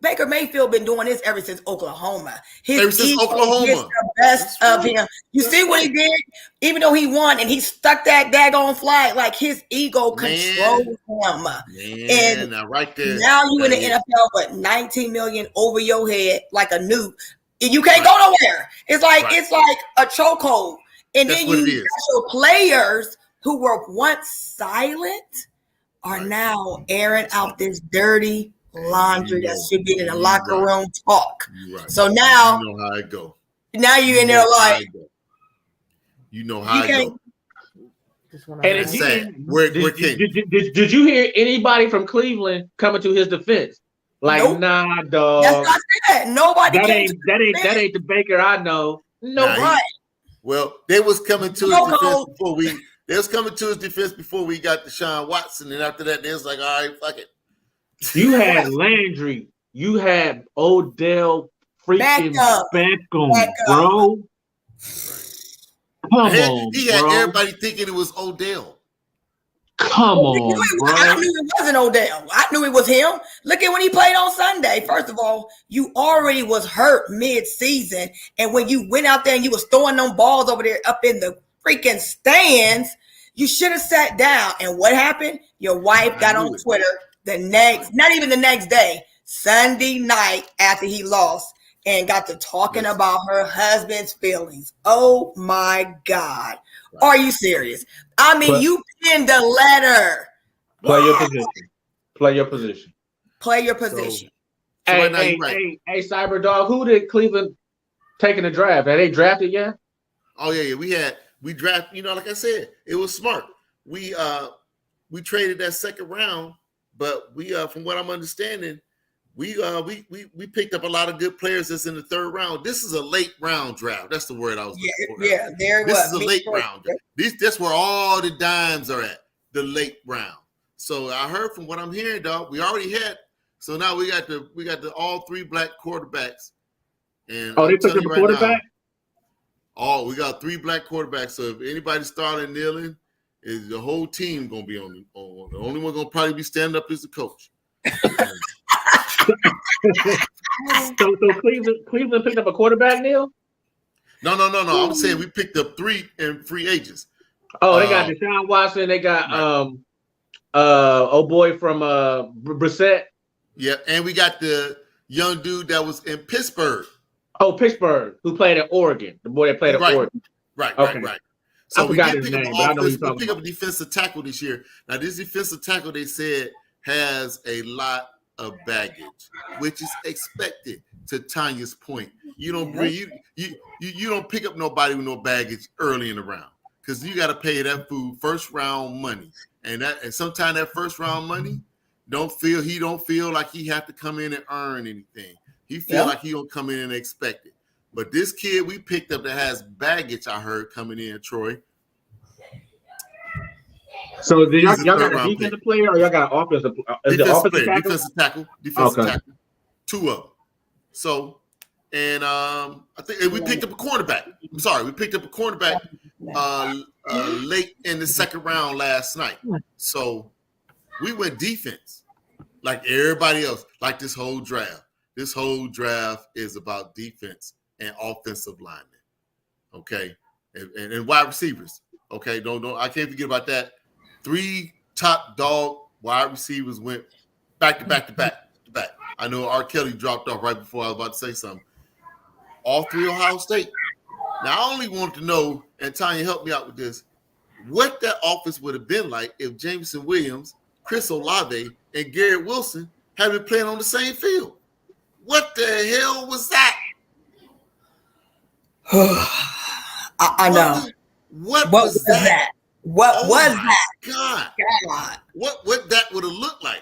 Baker Mayfield been doing this ever since Oklahoma. Ever since ego Oklahoma. gets the best That's of right. him. You That's see what he right. did? Even though he won and he stuck that daggone flag, like his ego Man. controls him. Man, now right there. Now you in the That is- NFL, but 19 million over your head like a nuke. And you can't go nowhere. It's like Right. it's like a chokehold. And That's then what it you is. got your players who were once silent are Right. now airing out this dirty laundry You that know. should be in the You locker right. room talk. You right. So now you know how it go. you in there know how like it go. You know how you it can't. go. Just wanna And know. It's again, sad. Where King? did you hear anybody from Cleveland coming to his defense? Like, Nope. nah, dog. That's what I said. Nobody That came ain't to that ain't the Baker I know. No, Nah, right. Well, they was coming to his No, defense Cole. before we. They was coming to his defense before we got Deshaun Watson, and after that, they was like, "All right, fuck it." you had Landry, you had Odell freaking Beckham, Back up. bro. Come on, He had bro. everybody thinking it was Odell. Come I on, knew it wasn't Odell. I knew it was him. Look at when he played on Sunday. First of all, you already was hurt mid-season, and when you went out there and you was throwing them balls over there up in the freaking stands, you should have sat down. And what happened? Your wife got on Twitter not even the next day, Sunday night after he lost, and got to talking about her husband's feelings. Oh my God. Are you serious? I mean, you pinned the letter. Play your position. Play your position. Play your position. So Hey, right now, hey, you're right. hey, Cyber Dog, who did Cleveland take in the draft? Have they drafted yet? Oh yeah. We draft. You know, like I said, it was smart. We traded that second round, but we from what I'm understanding, we picked up a lot of good players that's in the third round. This is a late round draft. That's the word I was looking for. Yeah, there it was. This is a late round. That's where all the dimes are at, the late round. So I heard from what I'm hearing, dog, we already had. So now we got the all three black quarterbacks. And Oh, I'm they picked telling up a you right quarterback? now, we got three black quarterbacks. So if anybody starting kneeling, is the whole team gonna be on the only one gonna probably be standing up is the coach. So Cleveland picked up a quarterback, Neil? No. I'm saying we picked up three in free agents. Oh, they got Deshaun Watson. They got boy from Brissett. Yeah, and we got the young dude that was in Pittsburgh. Oh, Pittsburgh, who played at Oregon. The boy that played at Oregon. Right. So So we got his name, but I know we you're talking pick up about. a defensive tackle this year. Now, this defensive tackle, they said, has a lot of baggage, which is expected. To Tanya's point, you don't bring you don't pick up nobody with no baggage early in the round because you got to pay that food first round money, and sometimes that first round money don't feel like he have to come in and earn anything. He feel like he gonna come in and expect it. But this kid we picked up that has baggage, I heard coming in, Troy. So did y'all He's a got a third-round defensive player or y'all got an offensive? Defensive tackle. Two of them. So, and I think we picked up a cornerback. I'm sorry, we picked up a cornerback late in the second round last night. So we went defense like everybody else. Like this whole draft. This whole draft is about defense and offensive linemen. Okay, and wide receivers. Okay, don't I can't forget about that. 3 top dog wide receivers went back to back. I know R. Kelly dropped off right before I was about to say something. All 3 Ohio State. Now, I only want to know, and Tanya, help me out with this, what that offense would have been like if Jameson Williams, Chris Olave, and Garrett Wilson had been playing on the same field. What the hell was that? I know. What was that? What was that? God. What that would have looked like?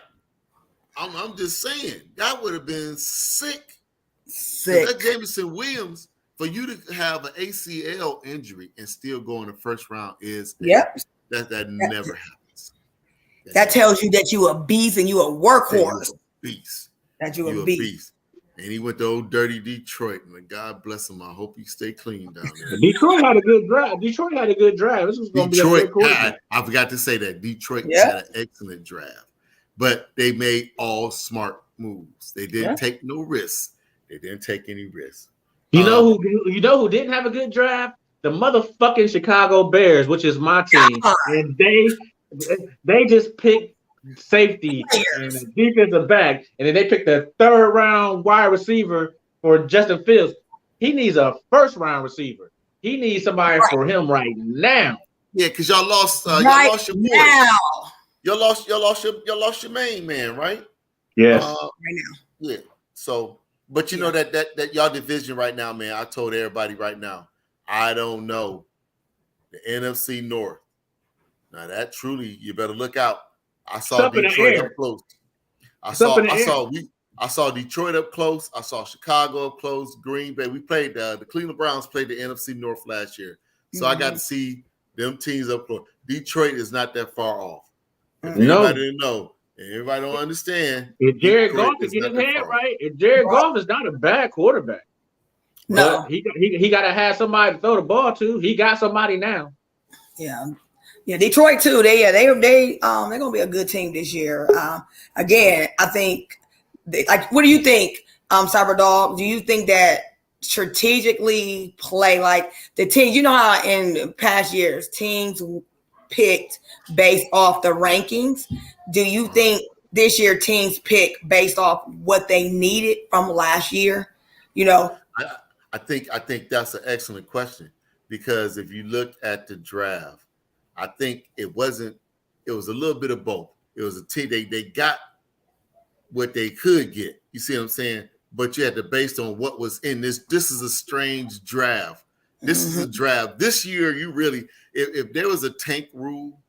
I'm just saying that would have been sick. That Jameson Williams, for you to have an ACL injury and still go in the first round is that never happens. That tells you that you a beast and you a workhorse. Beast. That you a beast. And he went to old dirty Detroit, and God bless him. I hope he stay clean down there. Detroit had a good drive. This was going to be a good quarterback. I forgot to say that. Detroit had an excellent draft. But they made all smart moves. They didn't take no risks. They didn't take any risks. You know who didn't have a good draft? The motherfucking Chicago Bears, which is my team. And they just picked safety and defensive back, and then they picked the 3rd round wide receiver for Justin Fields. He needs a 1st round receiver. He needs somebody for him right now. Yeah, because y'all lost your boy. Y'all lost your main man, right? Yes. Right now. Yeah. So, but you know that y'all division right now, man. I told everybody right now, I don't know the NFC North. Now that truly, you better look out. I saw Detroit up close. I saw Detroit up close. I saw Chicago up close. Green Bay. We played the Cleveland Browns played the NFC North last year, so I got to see them teams up close. Detroit is not that far off. If anybody didn't know, and everybody don't understand. If Jared Goff can get his head right, if Jared Goff is not a bad quarterback. No, he got to have somebody to throw the ball to. He got somebody now. Yeah, Detroit too. They're gonna be a good team this year. Again, I think. What do you think, Cyberdog? Do you think that strategically play like the team? You know how in past years teams picked based off the rankings. Do you think this year teams pick based off what they needed from last year? You know, I think that's an excellent question, because if you look at the draft, I think it was a little bit of both. It was a team, they got what they could get. You see what I'm saying? But you had to based on what was in this. This is a strange draft. This is a draft. This year, you really, if there was a tank rule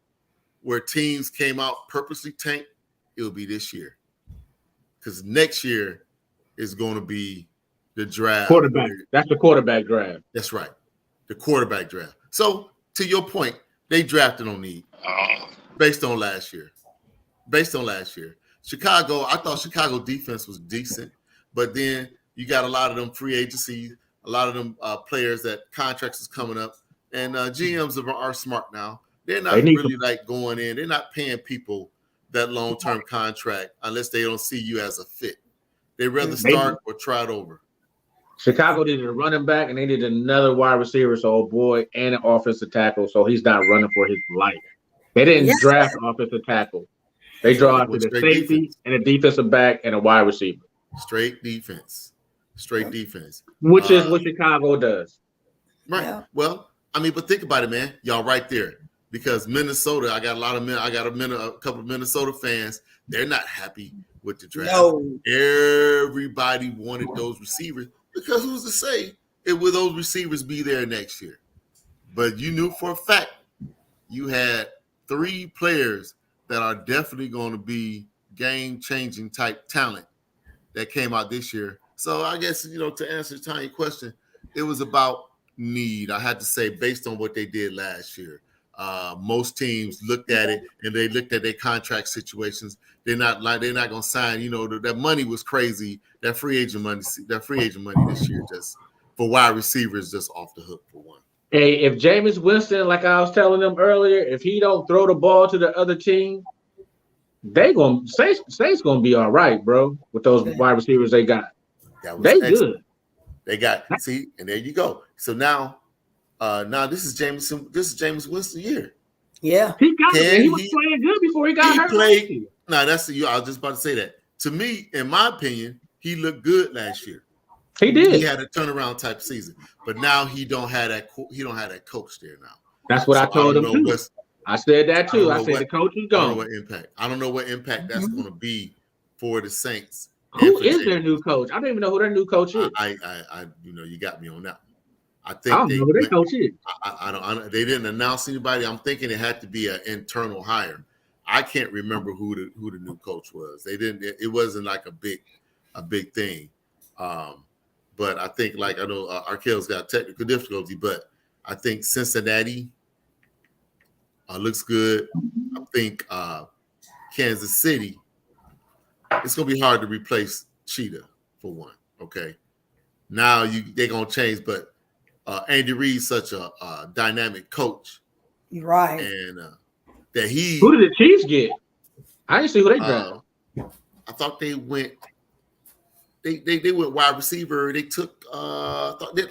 where teams came out purposely tank, it would be this year. Because next year is going to be the draft. Quarterback. That's the quarterback draft. That's right. The quarterback draft. So to your point, they drafted on need based on last year. Chicago, I thought Chicago defense was decent, but then you got a lot of them free agency, a lot of them players that contracts is coming up, and GMs are smart now. They're not really like going in. They're not paying people that long-term contract unless they don't see you as a fit. They rather start or try it over. Chicago needed a running back, and they needed another wide receiver, so old boy, and an offensive tackle, so he's not running for his life. They didn't draft an offensive tackle. They drafted a safety defense, and a defensive back and a wide receiver. Straight defense. Which is what Chicago does. Right. Yeah. Well, I mean, but think about it, man. Y'all right there. Because Minnesota, I got a couple of Minnesota fans. They're not happy with the draft. No. Everybody wanted those receivers. Because who's to say will those receivers be there next year? But you knew for a fact you had 3 players that are definitely going to be game-changing type talent that came out this year. So I guess, to answer Tanya's question, it was about need. I had to say, based on what they did last year. Most teams looked at it and they looked at their contract situations. They're not going to sign. That money was crazy. That free agent money this year, just for wide receivers, just off the hook for one. Hey, if Jameis Winston, like I was telling them earlier, if he don't throw the ball to the other team, Saints gonna be all right, bro. With those wide receivers they got, good. They got and there you go. So now this is Jameis Winston's year. Yeah, he was playing good before he got hurt. I was just about to say that. To me, in my opinion, he looked good last year. He did. He had a turnaround type season, but now he don't have that. He don't have that coach there now. That's what I told him too. I said that too. I said the coach is gone. I don't know what impact. I don't know what impact that's going to be for the Saints. Who is their new coach? I don't even know who their new coach is. You got me on that one. I don't know who their coach is. I don't. They didn't announce anybody. I'm thinking it had to be an internal hire. I can't remember who the new coach was. They didn't. It wasn't like a big thing. But I think, like, I know Arkel's got technical difficulty, but I think Cincinnati looks good. I think Kansas City, it's going to be hard to replace Cheetah for one, okay? Now they're going to change, but Andy Reid's such a dynamic coach. Right. And that he... Who did the Chiefs get? I didn't see who they drafted. I thought they went... They went wide receiver. They took they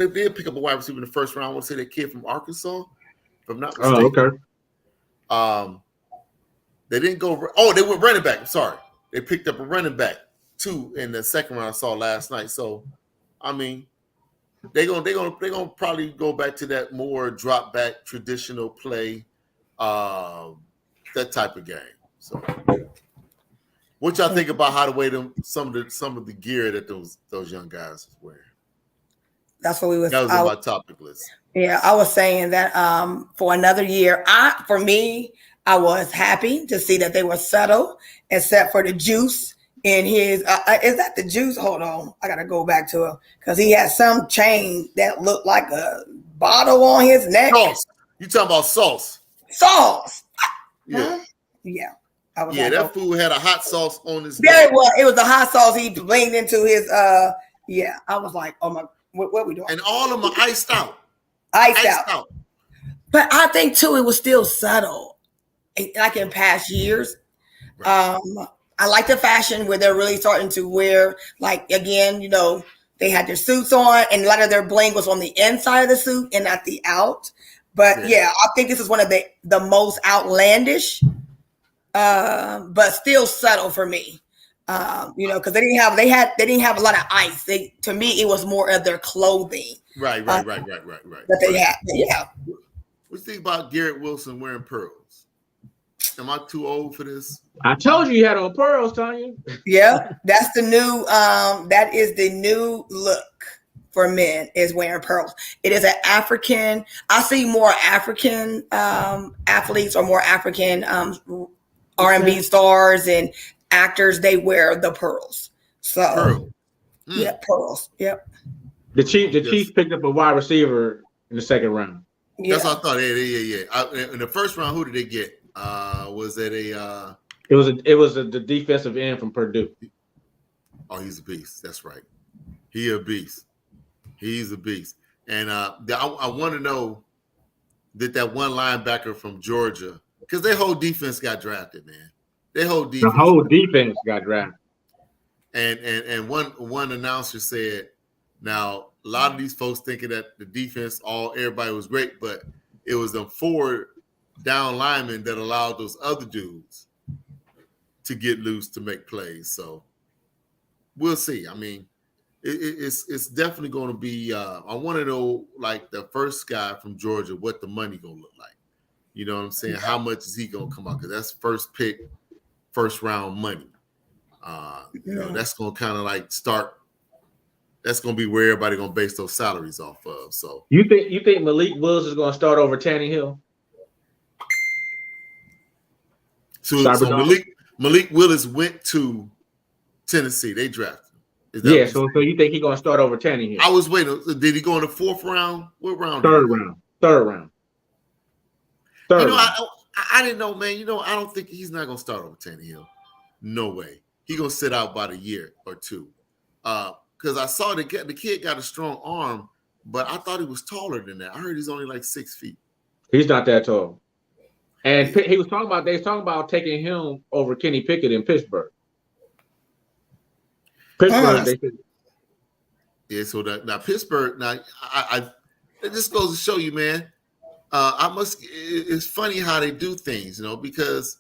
did pick up a wide receiver in the first round. I want to say that kid from Arkansas, if I'm not mistaken. Oh, okay. They didn't go. Oh, they went running back. I'm sorry. They picked up a running back too in the second round. I saw last night. So, I mean, they're gonna probably go back to that more drop back traditional play, that type of game. So. What y'all think about how to weigh them some of the gear that those young guys was wearing? That's what we was. That was on my topic list. Yeah, I was saying that for another year, I was happy to see that they were subtle, except for the juice in his. Is that the juice? Hold on, I gotta go back to it because he had some chain that looked like a bottle on his neck. Sauce. You talking about sauce? Sauce. Yeah. Yeah. That fool had a hot sauce on his neck. It was the hot sauce he blinged into his I was like, oh my, what we doing? And all of them are iced out. Iced out. But I think too it was still subtle. Like in past years. Right. I like the fashion where they're really starting to wear, like, again, they had their suits on and a lot of their bling was on the inside of the suit and not the out. But I think this is one of the most outlandish but still subtle for me, because they didn't have a lot of ice. To me, it was more of their clothing. Right. That they had. Yeah. What do you think about Garrett Wilson wearing pearls? Am I too old for this? I told you had on pearls, Tanya. Yeah, that's the new. That is the new look for men is wearing pearls. It is an African. I see more African athletes or more African R&B stars and actors, they wear the pearls. So, pearls. Yep. The Chiefs picked up a wide receiver in the second round. Yeah. That's what I thought. Yeah. In the first round, who did they get? Was it a? It was the defensive end from Purdue. Oh, he's a beast. That's right. He's a beast. And I want to know that one linebacker from Georgia. Because their whole defense got drafted, man. The whole defense got drafted. And one announcer said, now a lot of these folks thinking that the defense, everybody was great, but it was them 4 down linemen that allowed those other dudes to get loose to make plays. So we'll see. I mean, it's definitely going to be. I want to know, like, the first guy from Georgia, what the money gonna look like. You know what I'm saying? How much is he going to come out? Because that's first pick, first round money. That's going to kind of like start. That's going to be where everybody going to base those salaries off of. So you think Malik Willis is going to start over Tannehill? So Malik Willis went to Tennessee. They drafted him. Yeah. So you think he's going to start over Tannehill? I was waiting. Did he go in the 4th round? What round? Third round. I didn't know, man. I don't think he's not going to start over Tannehill. No way. He's going to sit out about a year or two. Because I saw the kid got a strong arm, but I thought he was taller than that. I heard he's only like 6 feet. He's not that tall. And they was talking about taking him over Kenny Pickett in Pittsburgh. So now Pittsburgh, it just goes to show you, man. It's funny how they do things, because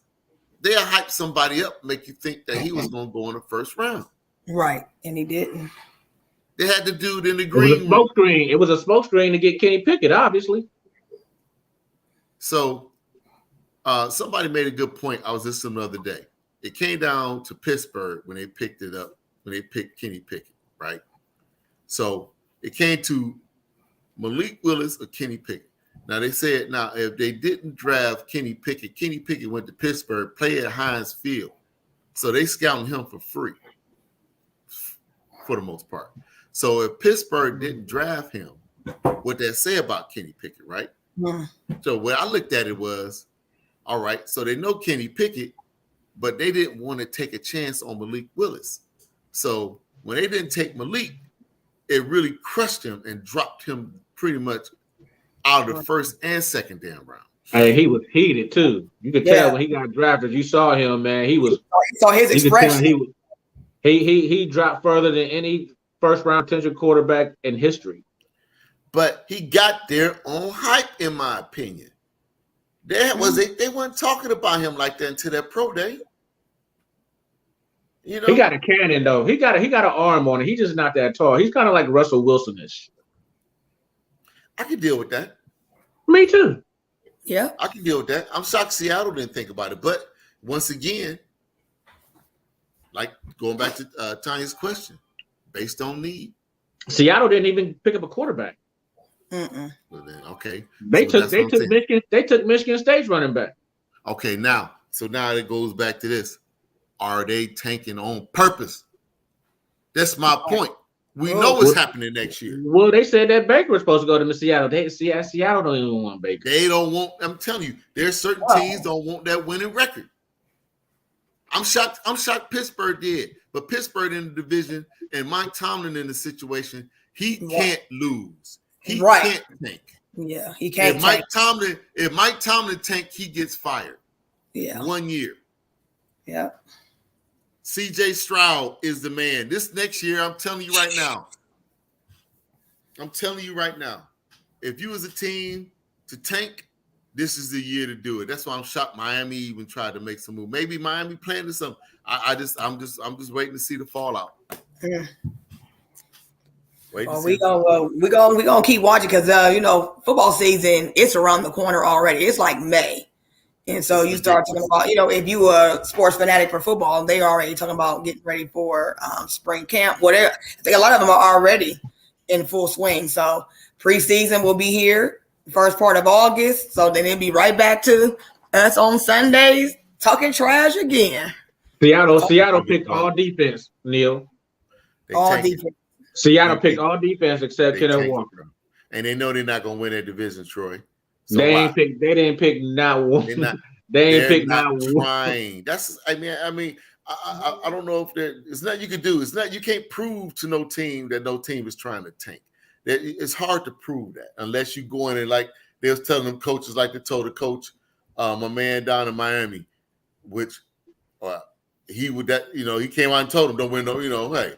they'll hype somebody up, make you think that he was going to go in the first round. Right. And he didn't. They had the dude in the It was a green room. smoke screen. It was a smoke screen to get Kenny Pickett, obviously. So somebody made a good point. I was listening the other day. It came down to Pittsburgh when they picked it up, when they picked Kenny Pickett, right? So it came to Malik Willis or Kenny Pickett. Now they said, now if they didn't draft Kenny Pickett went to Pittsburgh, play at Heinz Field. So they scouting him for free, for the most part. So if Pittsburgh didn't draft him, what they say about Kenny Pickett, right? Yeah. So what I looked at it was, all right, so they know Kenny Pickett, but they didn't want to take a chance on Malik Willis. So when they didn't take Malik, it really crushed him and dropped him pretty much out of the first and second damn round. Hey, he was heated too. You could tell when he got drafted. You saw him, man. He was. Saw his expression. He dropped further than any first round potential quarterback in history. But he got there on hype, in my opinion. They weren't talking about him like that until that pro day. You know, he got a cannon though. He got an arm on it. He's just not that tall. He's kind of like Russell Wilson-ish. I can deal with that. Me too. Yeah, I can deal with that. I'm shocked Seattle didn't think about it. But once again, like going back to Tanya's question, based on need. Seattle didn't even pick up a quarterback. Well then, okay. They took Michigan State's running back. Okay, now it goes back to this. Are they tanking on purpose? That's my point. We know what's happening next year. Well, they said that Baker was supposed to go to Seattle. Seattle don't even want Baker. They don't want. I'm telling you, there's certain teams don't want that winning record. I'm shocked Pittsburgh did, but Pittsburgh in the division and Mike Tomlin in the situation, he can't lose. He can't tank. Yeah, he can't. If Mike Tomlin tank, he gets fired. Yeah, 1 year. Yeah. CJ Stroud is the man. This next year, I'm telling you right now. If you was a team to tank, this is the year to do it. That's why I'm shocked Miami even tried to make some move. Maybe Miami planning something. I'm just waiting to see the fallout. Yeah. We gonna keep watching because football season, it's around the corner already. It's like May. And so you start talking about, if you a sports fanatic for football, they already talking about getting ready for spring camp, whatever. I think a lot of them are already in full swing. So preseason will be here first part of August. So then it'll be right back to us on Sundays talking trash again. Seattle picked all defense, Neil. All defense. Seattle picked all defense except Kenneth Walker. And they know they're not going to win their division, Troy. So they didn't pick not one. They ain't not trying. That's I don't know if it's not you can do. It's not you can't prove to no team that no team is trying to tank. It's hard to prove that unless you go in and like they was telling them coaches like they told the coach, my man down in Miami, which he would he came out and told him don't win no, hey,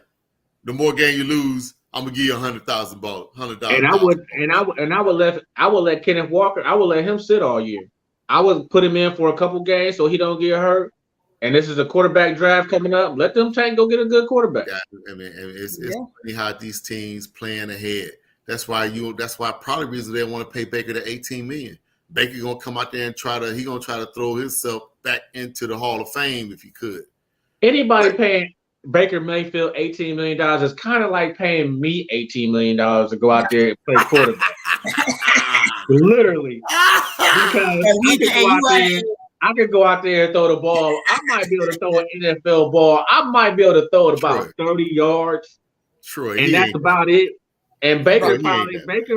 the more game you lose, I'm gonna give you $100,000. And I would let Kenneth Walker. I would let him sit all year. I would put him in for a couple games so he don't get hurt. And this is a quarterback draft coming up. Let them tank go get a good quarterback. Yeah, it's funny how these teams plan ahead. That's why probably the reason they want to pay Baker the $18 million. Baker gonna come out there and try to throw himself back into the Hall of Fame if he could. Anybody paying Baker Mayfield $18 million is kind of like paying me $18 million to go out there and play quarterback. Literally. Because I could go out there and throw the ball. I might be able to throw an NFL ball. I might be able to throw it about 30 yards. Troy, and that's about it. And Baker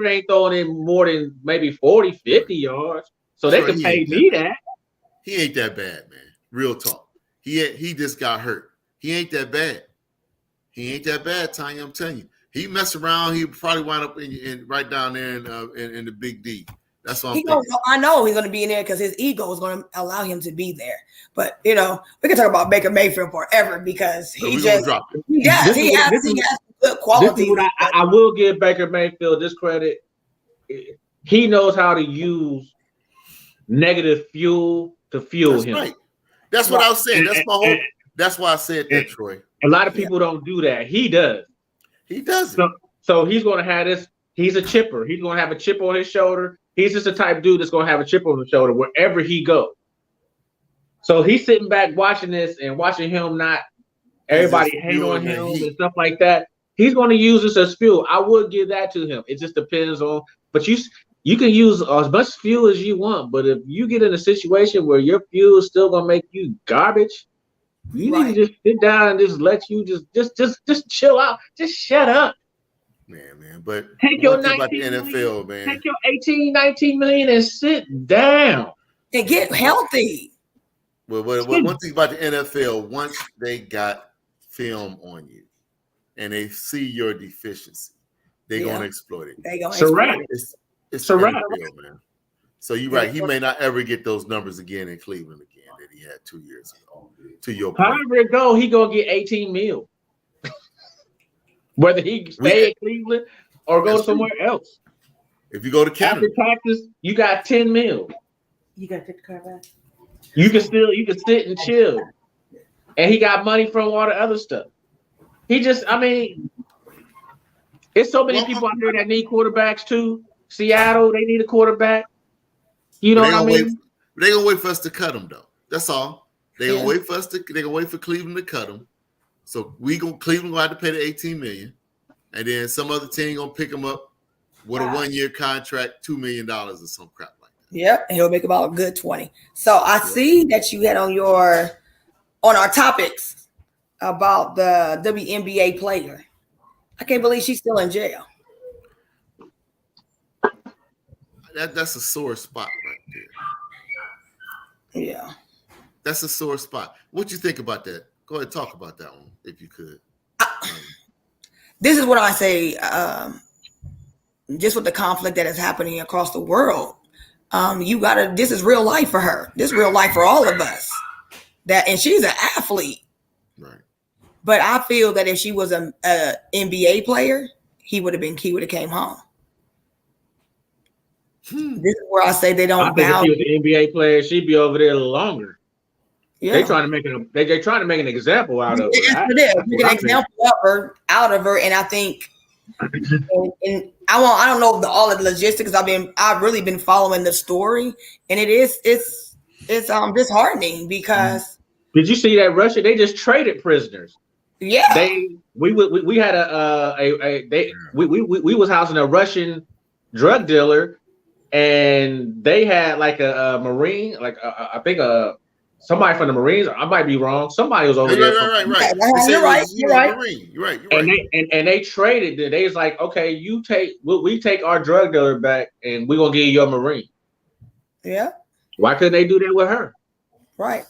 ain't throwing it more than maybe 40, 50 yards. So they can pay me that. He ain't that bad, man. Real talk. He just got hurt. He ain't that bad. He ain't that bad, Tanya. I'm telling you. He mess around. He probably wind up in right down there in the Big D. That's what I'm thinking. I know he's going to be in there because his ego is going to allow him to be there. But we can talk about Baker Mayfield forever because he has good quality. I will give Baker Mayfield this credit. He knows how to use negative fuel to fuel him. Right. That's what I was saying. That's my whole. That's why I said that, Troy. A lot of people don't do that. He does. He doesn't. So he's going to have this. He's a chipper. He's going to have a chip on his shoulder. He's just the type of dude that's going to have a chip on his shoulder wherever he goes. So he's sitting back watching this and watching him not everybody hate on him and stuff like that. He's going to use this as fuel. I would give that to him. It just depends on. But you can use as much fuel as you want. But if you get in a situation where your fuel is still going to make you garbage, you need to just sit down and just let you just chill out. Just shut up. Man, but take your 19 about the NFL, man. Take your 18, 19 million and sit down and get healthy. Well, one thing about the NFL, once they got film on you and they see your deficiency, they're gonna exploit it. They gonna exploit it. It's NFL, man. So you're right. He may not ever get those numbers again in Cleveland again that he had 2 years ago. To your point. However it go, he gonna get 18 mil. Whether he stay in Cleveland or go somewhere else. If you go to Canada, after taxes, you got 10 mil. You got to take the car back. You can sit and chill. And he got money from all the other stuff. It's so many people out there that need quarterbacks too. Seattle, they need a quarterback. You know what I mean? They're gonna wait for us to cut him though. That's all. They're gonna wait for Cleveland to cut him. So Cleveland will have to pay the 18 million, and then some other team gonna pick him up with a 1 year contract, $2 million or some crap like that. Yep, and he'll make about a good 20. So I see that you had on our topics about the WNBA player. I can't believe she's still in jail. That's a sore spot right there. Yeah. That's a sore spot. What you think about that? Go ahead and talk about that one, if you could. This is what I say, just with the conflict that is happening across the world. This is real life for her. This is real life for all of us. And she's an athlete. Right. But I feel that if she was a NBA player, he would have came home. This is where I say they don't value. If she was an NBA player, she'd be over there a little longer. Yeah. They're trying to make an example out of her. Make an example out of her, and I think, and I don't know all of the logistics. I've really been following the story, and it's disheartening because. Did you see that Russia? They just traded prisoners. Yeah. We had we was housing a Russian drug dealer, and they had like a Marine, like I think somebody from the Marines. I might be wrong. Somebody was over there. Right. You're right. You're right. And they traded it. They was like, okay, we take our drug dealer back, and we're gonna give you a Marine. Yeah. Why couldn't they do that with her? Right.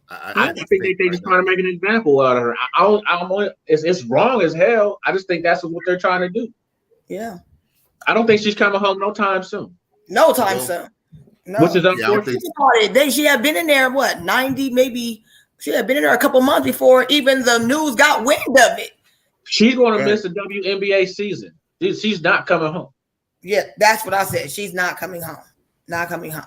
I think they just trying to make an example out of her. It's wrong as hell. I just think that's what they're trying to do. Yeah. I don't think she's coming home no time soon. No time soon. No. Which is unfortunate. She had been in there, 90 maybe. She had been in there a couple months before even the news got wind of it. She's going to miss the WNBA season. She's not coming home. Yeah, that's what I said. She's not coming home. Not coming home.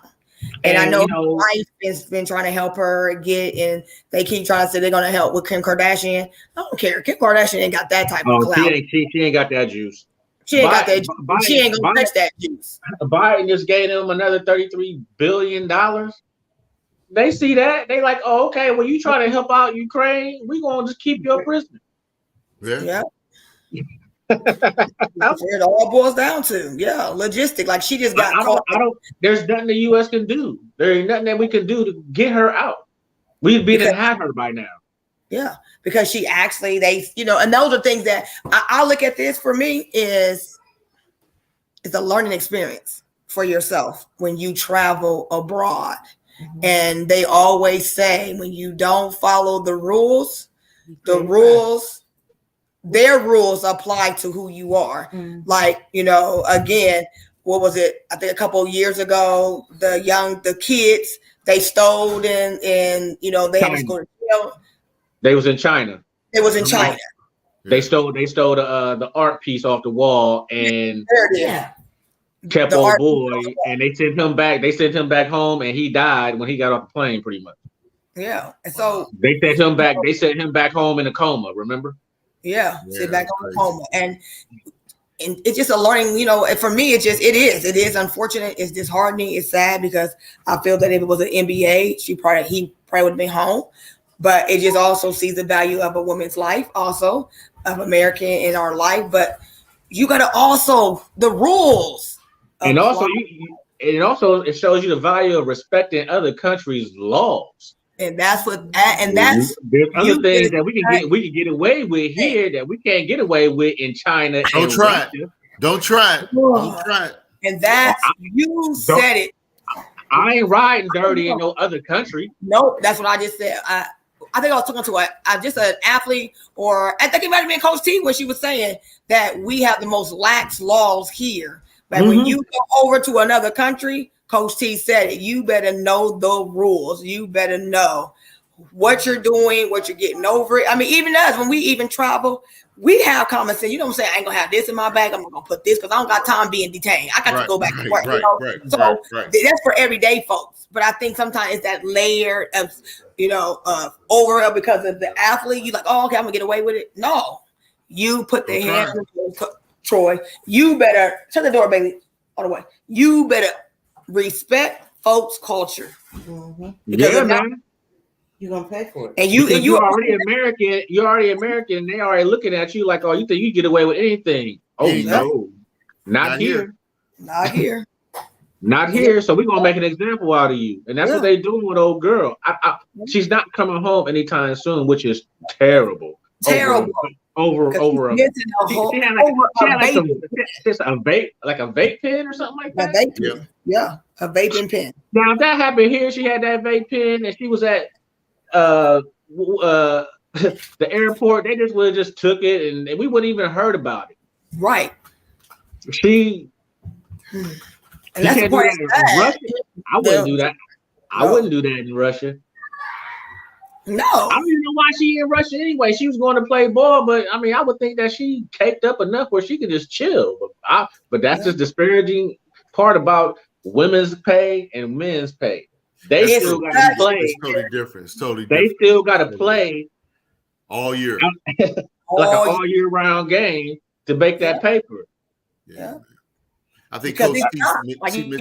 And I know her wife has been trying to help her and they keep trying to say they're going to help with Kim Kardashian. I don't care. Kim Kardashian ain't got that type of clout. She ain't got that juice. She ain't got that juice. She ain't going to touch that juice. Biden just gave them another $33 billion. They see that. They like, oh, okay, well, you trying to help out Ukraine. We're going to just keep you a prisoner. Yeah. That's where it all boils down to. Logistic. Like she just got caught. There's nothing the U.S. can do. There ain't nothing that we can do to get her out. We'd be to have her by now. Yeah, because she actually, and those are things that I look at this for me is a learning experience for yourself when you travel abroad. Mm-hmm. And they always say when you don't follow the rules, their rules apply to who you are. Mm. Like, again, what was it? I think a couple of years ago, the kids, they stole and they had to go to jail. They was in China. It was in China. They stole the art piece off the wall and kept old boy, and they sent him back. They sent him back home, and he died when he got off the plane, pretty much. Yeah, and so they sent him back. They sent him back home in a coma. Remember? Yeah, sit back on crazy. the coma. And it's just a learning, and for me, it is unfortunate. It's disheartening. It's sad because I feel that if it was an NBA, he probably would have been home. But it just also sees the value of a woman's life, also of American in our life. But you got to also the rules. And also, it shows you the value of respecting other countries' laws. And that's there's other things that we can get away with here that we can't get away with in China. Don't try it. Don't try it. And you said it. I ain't riding dirty in no other country. Nope, that's what I just said. I think I was talking to just an athlete, or I think it might have been Coach T when she was saying that we have the most lax laws here. But when you go over to another country, Coach T said it, you better know the rules. You better know what you're doing, what you're getting over it. I mean, even us, when we even travel, we have common sense. You know what I'm saying? I ain't gonna have this in my bag. I'm not gonna put this because I don't got time being detained. I got to go back to work. That's for everyday folks. But I think sometimes it's that layer of, over because of the athlete. You like, oh, okay, I'm gonna get away with it. No, you put the hand in Troy. You better shut the door, baby. On the way. You better respect folks' culture. Yeah, man. You're gonna pay for it. And you're already American. You're already American, and they already looking at you like, oh, you think you get away with anything? Oh no, not here. Not here. Not here. So we're gonna make an example out of you, and that's what they doing with old girl. She's not coming home anytime soon, which is terrible. Terrible. Over a she had like a vape pen or something like that. A vape pen. Yeah, a vaping pen. Now if that happened here, she had that vape pen and she was at the airport, they just would have just took it and we wouldn't even heard about it. Right. And that's the part in Russia. I wouldn't do that. I wouldn't do that in Russia. No. I don't even know why she in Russia anyway. She was going to play ball, but I mean, I would think that she caked up enough where she could just chill. But that's just disparaging part about women's pay and men's pay. They still got to play. It's totally different. It's totally different. They still got to play all year, like an all year round game to make that paper. Yeah. I think Coach you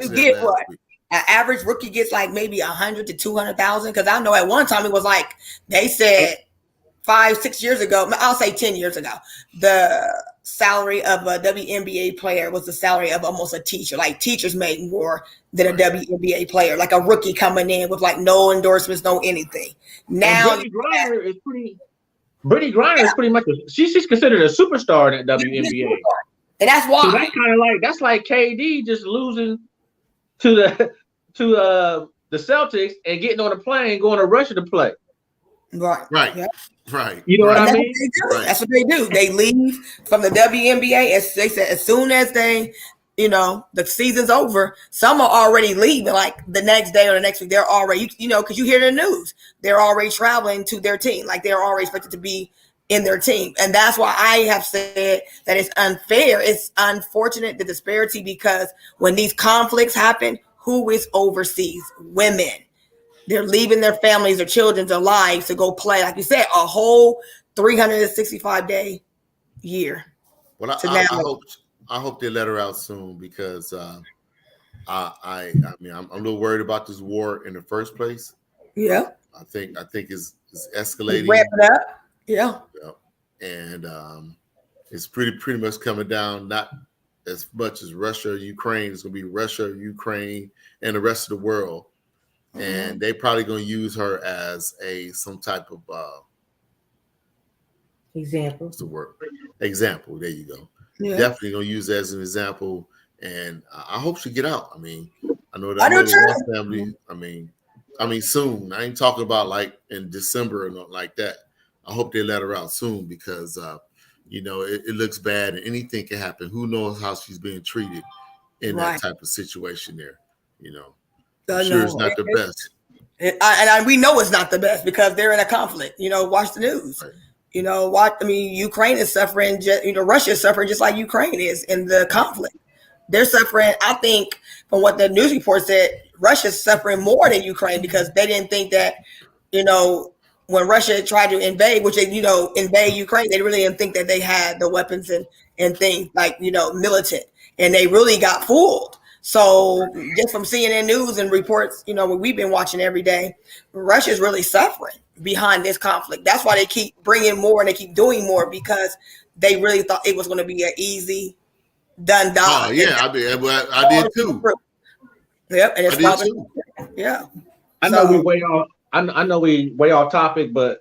get what? An average rookie gets like maybe 100 to 200,000. Because I know at one time it was like they said 5-6 years ago, I'll say 10 years ago, the salary of a WNBA player was the salary of almost a teacher. Like teachers make more than a WNBA player, like a rookie coming in with like no endorsements, no anything. Now Brittany Griner is pretty much she's considered a superstar in the WNBA. And that's why. So that's kind of that's like KD just losing to the Celtics and getting on a plane going to Russia to play. Right. Yeah. Right. You know what I mean? That's what they do. They leave from the WNBA as they said as soon as they, the season's over. Some are already leaving like the next day or the next week. They're already, because you hear the news. They're already traveling to their team. Like they're already expected to be in their team. And that's why I have said that it's unfair. It's unfortunate, the disparity, because when these conflicts happen, who is overseas? Women. They're leaving their families, their children, their lives to go play, like you said, a whole 365-day year. Well, I hope they let her out soon because I mean I'm a little worried about this war in the first place. Yeah. I think it's escalating. Ramp it up. Yeah. And it's pretty much coming down, not as much as Russia or Ukraine. It's going to be Russia, Ukraine, and the rest of the world. Mm-hmm. And they probably going to use her as some type of example. What's the word? Example. There you go. Yeah. Definitely going to use that as an example. And I hope she get out. I mean, I know that one family. I mean, soon. I ain't talking about like in December or nothing like that. I hope they let her out soon because, it looks bad and anything can happen. Who knows how she's being treated in that type of situation there, I'm sure it's not the best. And we know it's not the best because they're in a conflict. Watch the news. Right. Ukraine is suffering. Russia is suffering just like Ukraine is in the conflict. They're suffering. I think from what the news report said, Russia's suffering more than Ukraine because they didn't think that, when Russia tried to invade, which they, invade Ukraine, they really didn't think that they had the weapons and things like, militant, and they really got fooled. So just from CNN News and reports, what we've been watching every day, Russia's really suffering behind this conflict. That's why they keep bringing more and they keep doing more, because they really thought it was going to be an easy done done. Oh yeah, I did too. Yep, and it's probably yeah. I know we way off. I know we way off topic, but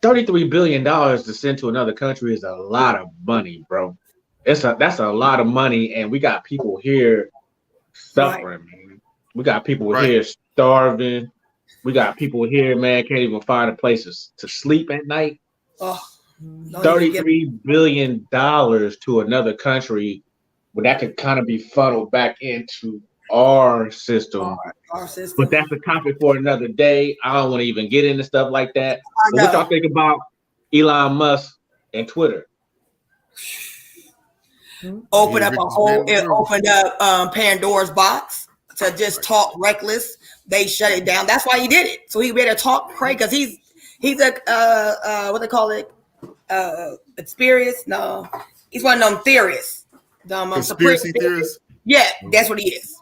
$33 billion to send to another country is a lot of money, bro. That's a lot of money, and we got people here suffering, man. We got people here starving. We got people here, man, can't even find a place to sleep at night. Oh, $33 billion to another country, but that could kind of be funneled back into our system. Our system. But that's a topic for another day. I don't want to even get into stuff like that. But what y'all think about Elon Musk and Twitter? It opened up Pandora's box to just talk reckless. They shut it down. That's why he did it. So he better talk crazy, because he's a what they call it, experience. No, he's one of them theorists. Conspiracy theorists. Yeah, that's what he is.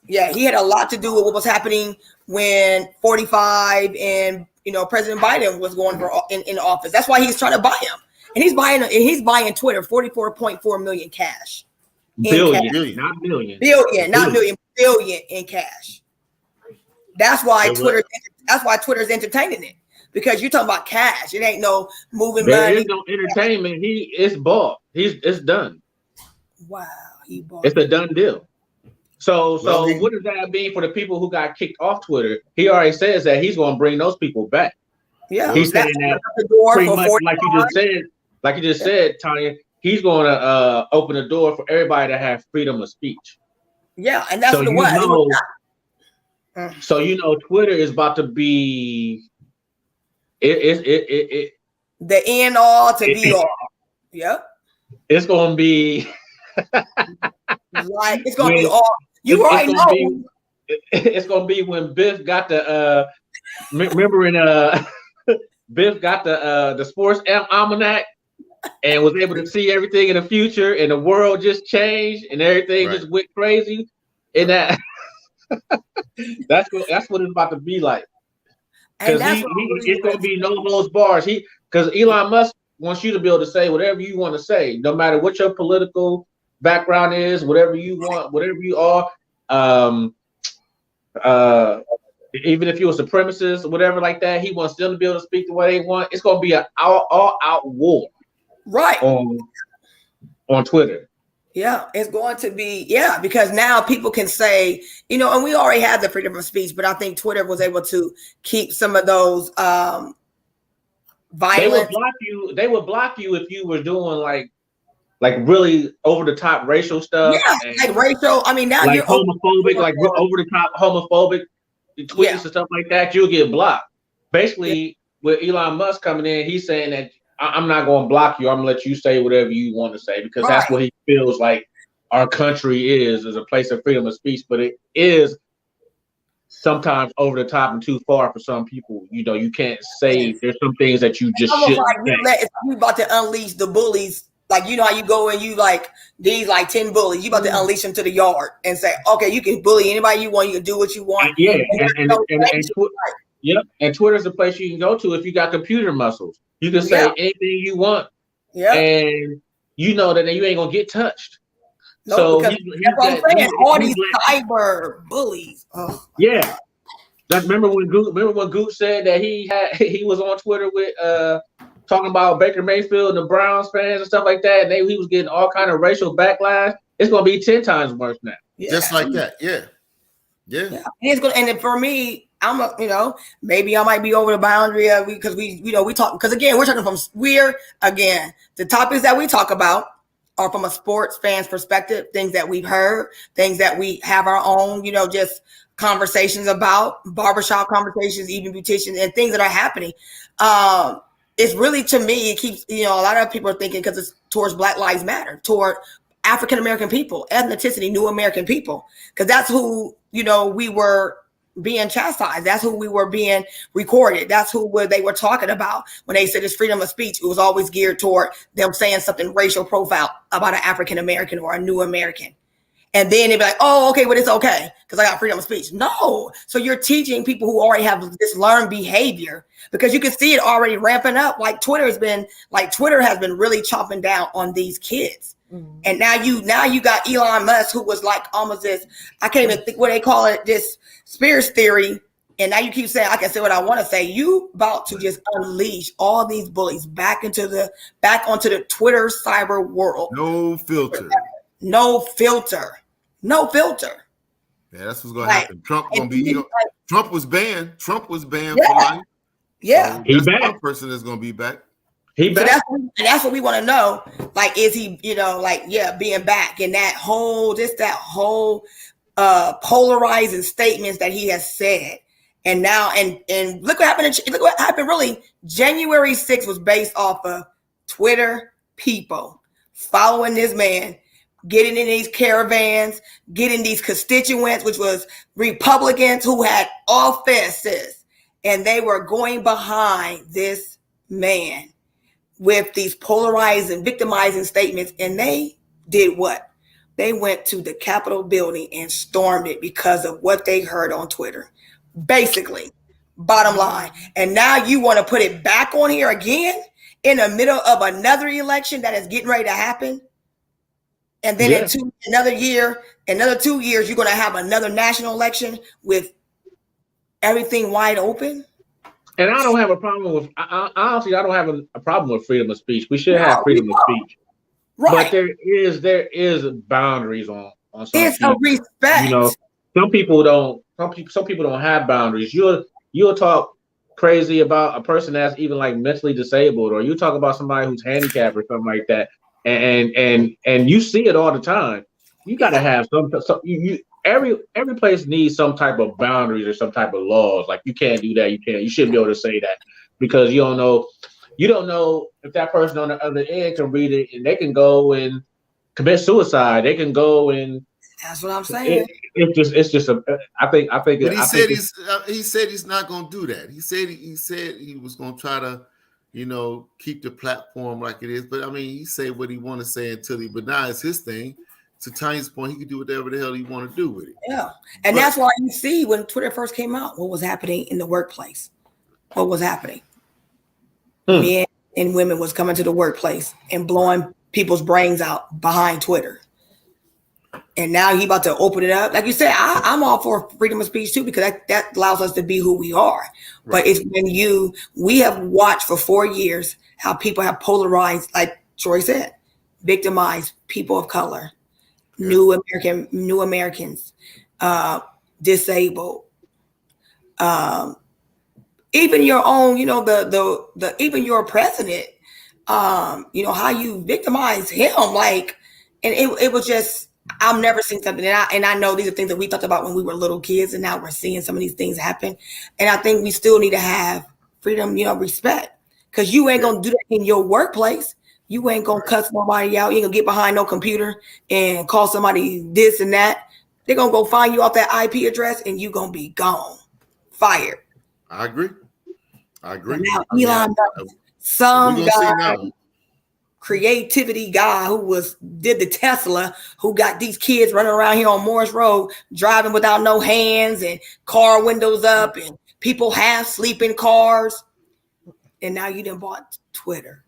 Yeah, he had a lot to do with what was happening when 45 and President Biden was going for in office. That's why he's trying to buy him, and he's buying Twitter 44.4 million cash. Billion, not million. Billion in cash. That's why Twitter's entertaining it, because you're talking about cash. It ain't no moving money. There is no entertainment. It's bought. It's done. Wow, he bought. It's a done deal. So what does that mean for the people who got kicked off Twitter? He already says that he's going to bring those people back. Yeah, he's saying that pretty much like you just said, Tanya. He's going to open the door for everybody to have freedom of speech. Yeah, and that's what it was. So Twitter is about to be it the end all to be all. Yep. It's going to be like it's going to be all. You already know. It's going to be when Biff got the remember in Biff got the sports almanac and was able to see everything in the future, and the world just changed and everything just went crazy. And that's what it's about to be like. Because it's going to be no holds bars. Because Elon Musk wants you to be able to say whatever you want to say, no matter what your political background is, whatever you want, whatever you are. Even if you're a supremacist or whatever like that, he wants them to be able to speak the way they want. It's going to be an all-out war. Right. On Twitter. Yeah, it's going to be, because now people can say, and we already have the freedom of speech, but I think Twitter was able to keep some of those violence. They would block you if you were doing like really over the top racial stuff. Yeah, like racial. I mean, now like you're homophobic, like over the top homophobic tweets and stuff like that. You'll get blocked. Basically, with Elon Musk coming in, he's saying that I'm not going to block you. I'm going to let you say whatever you want to say, because that's what he feels like our country is a place of freedom of speech. But it is sometimes over the top and too far for some people. You can't say, there's some things that you just shouldn't say. You about to unleash the bullies. Like, how you go and you like these 10 bullies, you about to unleash them to the yard and say, okay, you can bully anybody you want. You can do what you want. And Twitter's the place you can go to if you got computer muscles. You can say anything you want, and that you ain't gonna get touched. No, so that's what I'm saying. All these cyber bullies. Oh. Yeah, remember when Goop said that he was on Twitter with talking about Baker Mayfield and the Browns fans and stuff like that, and he was getting all kind of racial backlash. It's gonna be 10 times worse now. Just like that, yeah. It's gonna, and for me, maybe I might be over the boundary of because we talk, because again, the topics that we talk about are from a sports fan's perspective, things that we've heard, things that we have our own, just conversations about, barbershop conversations, even beauticians, and things that are happening. It's really, to me, it keeps, a lot of people are thinking, because it's towards Black Lives Matter, toward African American people, ethnicity, new American people, because that's who, we were being chastised. That's who we were being recorded. That's who they were talking about when they said it's freedom of speech. It was always geared toward them saying something racial profile about an African American or a new American. And then they'd be like, oh, okay, but it's okay because I got freedom of speech. No. So you're teaching people who already have this learned behavior, because you can see it already ramping up. Like Twitter has been really chomping down on these kids. Mm-hmm. And now you got Elon Musk, who was like almost this, I can't even think what they call it, this conspiracy theory. And now you keep saying, I can say what I want to say. You about to just unleash all these bullies back onto the Twitter cyber world. No filter. No filter. No filter. Yeah, that's what's gonna happen. Trump was banned. Trump was banned for life. Yeah, so he's back. One person that's gonna be back. So that's what we want to know. Like, is he, being back, and that whole polarizing statements that he has said, and now and look what happened. Look what happened. Really, January 6th was based off of Twitter people following this man, getting in these caravans, getting these constituents, which was Republicans who had offenses, and they were going behind this man with these polarizing, victimizing statements. And they did what? They went to the Capitol building and stormed it because of what they heard on Twitter. Basically, bottom line. And now you want to put it back on here again in the middle of another election that is getting ready to happen. And then in another 2 years, you're going to have another national election with everything wide open. And I don't have a problem with, honestly, I don't have a problem with freedom of speech. We should have freedom of speech. Right. But there is boundaries on some it's people. A respect. Some people don't have boundaries. You'll talk crazy about a person that's even like mentally disabled, or you talk about somebody who's handicapped or something like that. And you see it all the time. You got to have every place needs some type of boundaries or some type of laws. Like, you can't do that. You shouldn't be able to say that, because you don't know if that person on the other end can read it and they can go and commit suicide. They can go and. That's what I'm saying. It's just I think. But he said he's not going to do that. He said he was going to try to, keep the platform like it is. But I mean, he say what he want to say but now it's his thing. To Tanya's point, he can do whatever the hell he want to do with it. Yeah. And that's why you see when Twitter first came out, what was happening in the workplace. What was happening? Men and women was coming to the workplace and blowing people's brains out behind Twitter. And now he about to open it up. Like you said, I'm all for freedom of speech too, because that allows us to be who we are. Right. But it's when we have watched for 4 years how people have polarized, like Troy said, victimized people of color, new Americans, disabled, even your own, even your president, how you victimize him, like, and it was just. I've never seen something, and I know these are things that we talked about when we were little kids, and now we're seeing some of these things happen. And I think we still need to have freedom, respect, because you ain't gonna do that in your workplace. You ain't gonna cuss nobody out. You ain't gonna get behind no computer and call somebody this and that. They're gonna go find you off that IP address, and you gonna be gone, fired. I agree. And now Elon Musk, some guy. Creativity guy who did the Tesla, who got these kids running around here on Morris Road, driving without no hands and car windows up and people half sleep in cars. And now you done bought Twitter.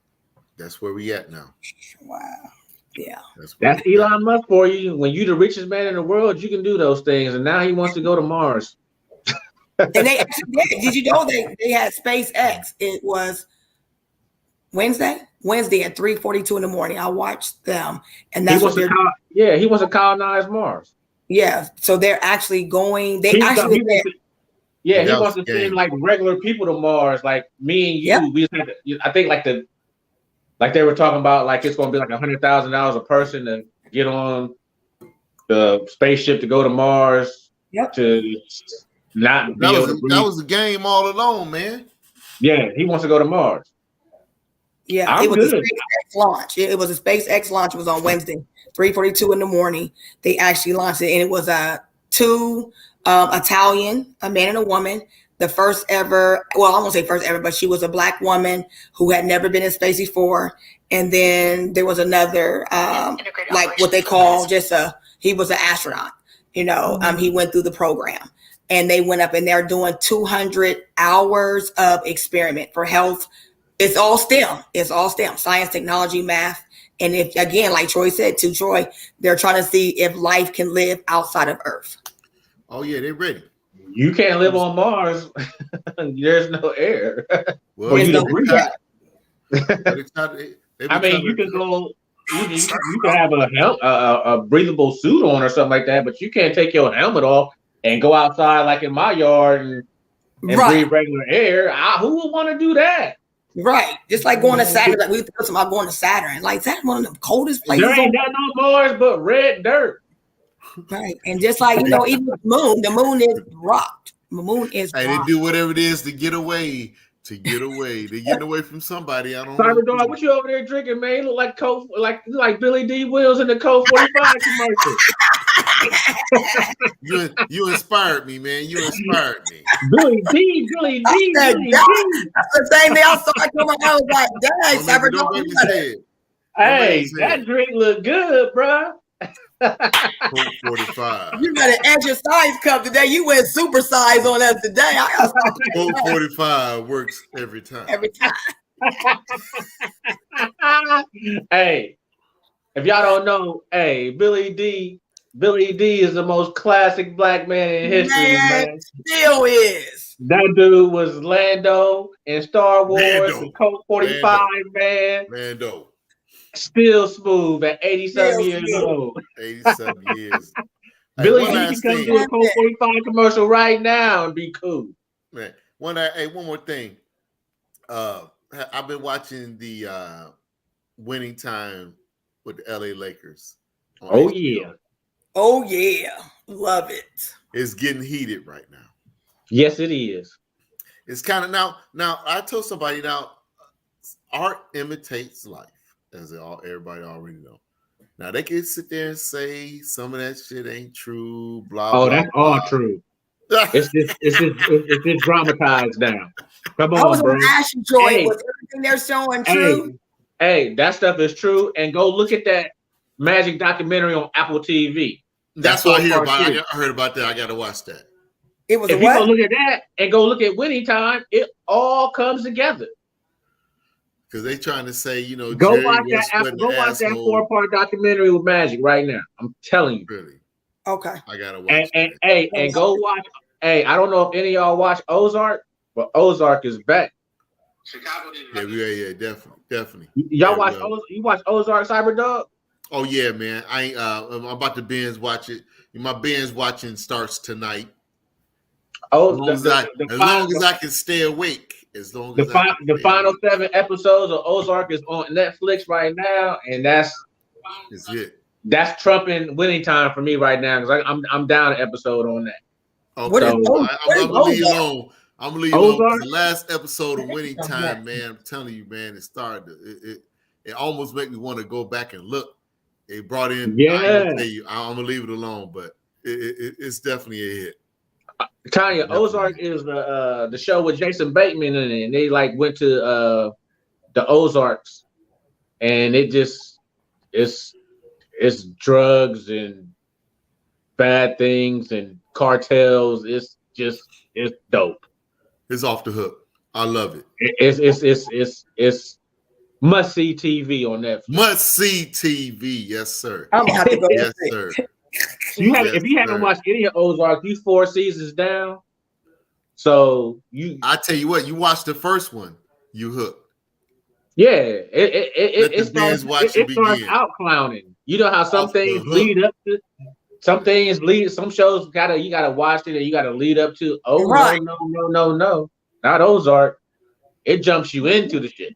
That's where we at now. Wow. Yeah. That's Elon Musk for you. When you the richest man in the world, you can do those things. And now he wants to go to Mars. And they actually did you know they had SpaceX? It was Wednesday at 3:42 in the morning. I watched them, and that's what they're doing. Yeah, he wants to colonize Mars. Yeah, so they're actually going. He wants to send like regular people to Mars, like me and you. Yep. We just had to, I think like they were talking about, like it's going to be like $100,000 a person to get on the spaceship to go to Mars. Yep. To not be able to breathe. That was the game all along, man. Yeah, he wants to go to Mars. Yeah, it was a SpaceX launch. It was a SpaceX launch. It was on Wednesday, 3:42 in the morning. They actually launched it, and it was 2 Italian, a man and a woman. The first ever, well, I won't say first ever, but she was a Black woman who had never been in space before. And then there was another, like what they call he was an astronaut. He went through the program, and they went up and they're doing 200 hours of experiment for health. It's all STEM. It's all STEM, science, technology, math. And if, again, like Troy said to Troy, they're trying to see if life can live outside of Earth. Oh yeah, they're ready. You can't live on Mars. There's no air. Well, you don't breathe. I mean, you can go. You can have a breathable suit on or something like that, but you can't take your helmet off and go outside like in my yard and breathe regular air. Who would want to do that? Right. Just like going to Saturn. Like we were talking about going to Saturn. Like Saturn, one of the coldest places. There ain't got no Mars but red dirt. Right. And just like, even the moon is rocked. The moon is rocked. They do whatever it is to get away. They're getting away from somebody. I don't know. Cyber Dog, what you over there drinking, man? You look like like Billy D. Wills in the Code 45 commercial. You inspired me, man. You inspired me. Billy D. That's the same thing I saw. I was like, dang, Cyber Dog. Hey, that drink look good, bro. Code 45. You got an extra size cup today. You went super size on us today. Code 45 works every time. Every time. Hey, if y'all don't know, Billy D is the most classic Black man in history, man. Still is. That dude was Lando in Star Wars, and Code 45, man. Lando. Still smooth at 87 years old. 87 years. Billy D can come do a Code 45 commercial right now and be cool. Man, one more thing. I've been watching the Winning Time with the LA Lakers. Oh yeah. Oh yeah. Love it. It's getting heated right now. Yes, it is. It's kind of now I told somebody art imitates life. As everybody already know. Now they can sit there and say some of that shit ain't true. Blah. Oh, blah, that's blah. all true. It's just dramatized now. Come on, bro. Was everything they're showing true? Hey, that stuff is true. And go look at that Magic documentary on Apple TV. That's what I hear about. I heard about that. I got to watch that. It was. If you go look at that and go look at Winning Time, it all comes together. Because they trying to say, go watch that 4-part documentary with Magic right now. I'm telling you. Really? Okay. I gotta watch. And go watch. I don't know if any of y'all watch Ozark, but Ozark is back. Chicago Yeah, definitely. Y'all watch? You watch Ozark, Cyberdog? Oh yeah, man. I'm about to binge watch it. My binge watching starts tonight. Oh, as long as I can stay awake. As long as the final 7 episodes of Ozark is on Netflix right now, and that's it. That's trumping Winning Time for me right now because I'm down an episode on that. Okay, I'm gonna leave you alone. I'm gonna leave you alone. The last episode of Winning Time, man. I'm telling you, man, it started. It almost made me want to go back and look. It brought in. Yeah. I'm gonna leave it alone, but it's definitely a hit. Tanya, Ozark is the show with Jason Bateman in it, and they went to the Ozarks, and it's drugs and bad things and cartels. It's dope. It's off the hook. I love it. It's must see TV on Netflix. Must see TV, yes sir. I'm happy to go. Yes sir. If you haven't watched any of Ozark, you 4 seasons down. So I tell you what, you watch the first one, you hooked. Yeah, it starts out clowning. You know how some things lead up to some things some shows you gotta watch it and you gotta lead up to right. No. Not Ozark. It jumps you into the shit.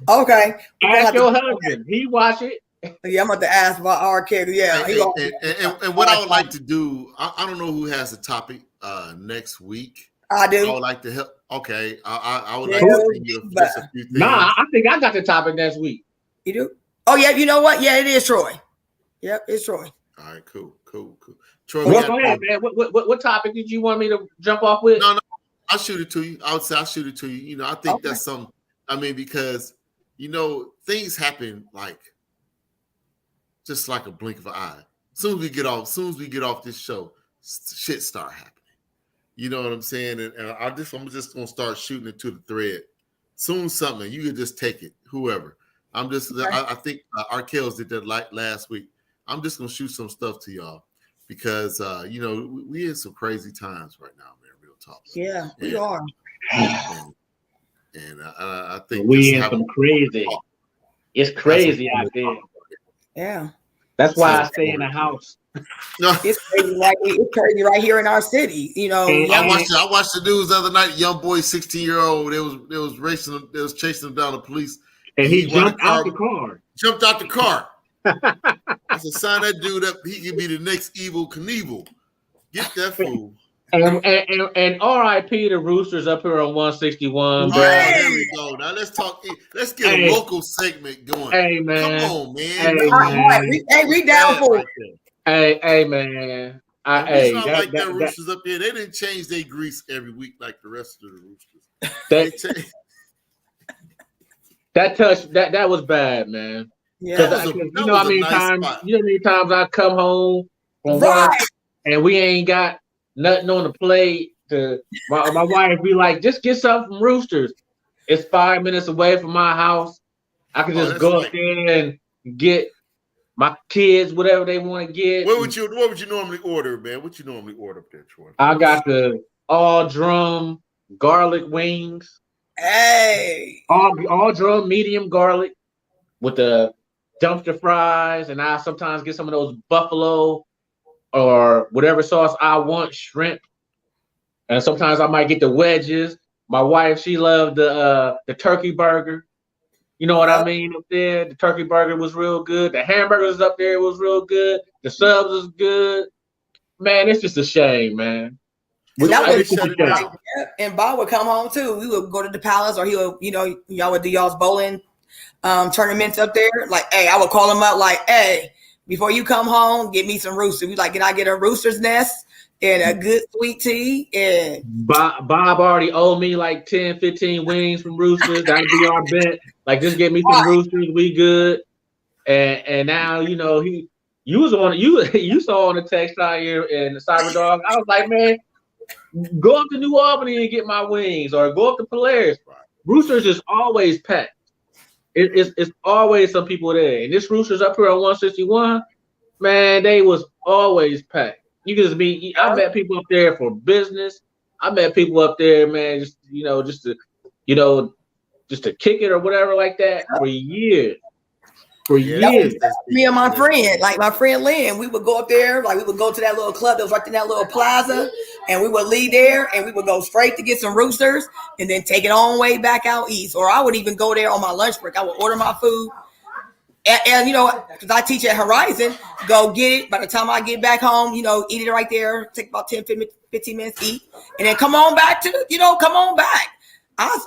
Okay. Ask your husband. He watch it. Yeah, I'm about to ask about our kid. Yeah. And what I would like to do, I don't know who has the topic next week. I do. I would like to help. Okay. I would like to send you just a few things. Nah, I think I got the topic next week. You do? Oh, yeah. You know what? Yeah, it is Troy. Yep, it's Troy. All right, cool. Troy, Well, go ahead, man. What topic did you want me to jump off with? No, I'll shoot it to you. I would say I'll shoot it to you. You know, I think that's something. I mean, because things happen just like a blink of an eye. As soon as we get off this show, shit start happening. You know what I'm saying? And I'm just gonna start shooting it to the thread. Soon something you can just take it. Whoever. I think Arkells did that last week. I'm just gonna shoot some stuff to y'all because we in some crazy times right now, man. Real talk. Yeah, we are. And I think we in some crazy. It's crazy out there. Yeah. That's why I stay in the house. No, it's crazy right here in our city. I watched the news the other night. Young boy, 16-year-old. They was racing him. They was chasing him down the police. And he jumped out the car. Jumped out the car. I said, sign that dude up. He can be the next Evil Knievel. Get that fool. And R.I.P. the Roosters up here on 161. Bro. There we go. Now let's talk. Let's get a local segment going. Hey man, come on, man. We down for it. Hey man. It's not like that Roosters up there. They didn't change their grease every week like the rest of the Roosters. That was bad, man. Yeah. You know how many times I come home from work and we ain't got nothing on the plate. My wife be like, just get something from Roosters. It's 5 minutes away from my house. I can just go up there and get my kids whatever they want to get. What would you normally order, man? What you normally order up there, Troy? I got the all drum garlic wings. Hey. All drum medium garlic with the dumpster fries, and I sometimes get some of those buffalo or whatever sauce I want, shrimp. And sometimes I might get the wedges. My wife, she loved the turkey burger. You know what I mean up there? The turkey burger was real good. The hamburgers up there was real good. The subs was good. Man, it's just a shame, man. And Bob would come home too. We would go to the Palace, or he would, y'all would do y'all's bowling tournaments up there. Like, hey, I would call him up like, hey, before you come home, get me some roosters. We like, can I get a rooster's nest and a good sweet tea? And Bob already owed me like 10, 15 wings from Roosters. That'd be our bet. Like, just get me some Roosters. We good. And now, you saw on the text out here in the Cyberdog. I was like, man, go up to New Albany and get my wings, or go up to Polaris. Roosters is always packed. It's always some people there. And this Roosters up here on 161, man, they was always packed. You can just be. I met people up there for business. I met people up there, man, just to kick it or whatever like that for years. For years. Me and my friend Lynn, we would go up there, like we would go to that little club that was right in that little plaza, and we would leave there and we would go straight to get some roosters and then take it on way back out east. Or I would even go there on my lunch break. I would order my food. And because I teach at Horizon, go get it. By the time I get back home, eat it right there. Take about 10, 15 minutes, eat. And then come on back come on back.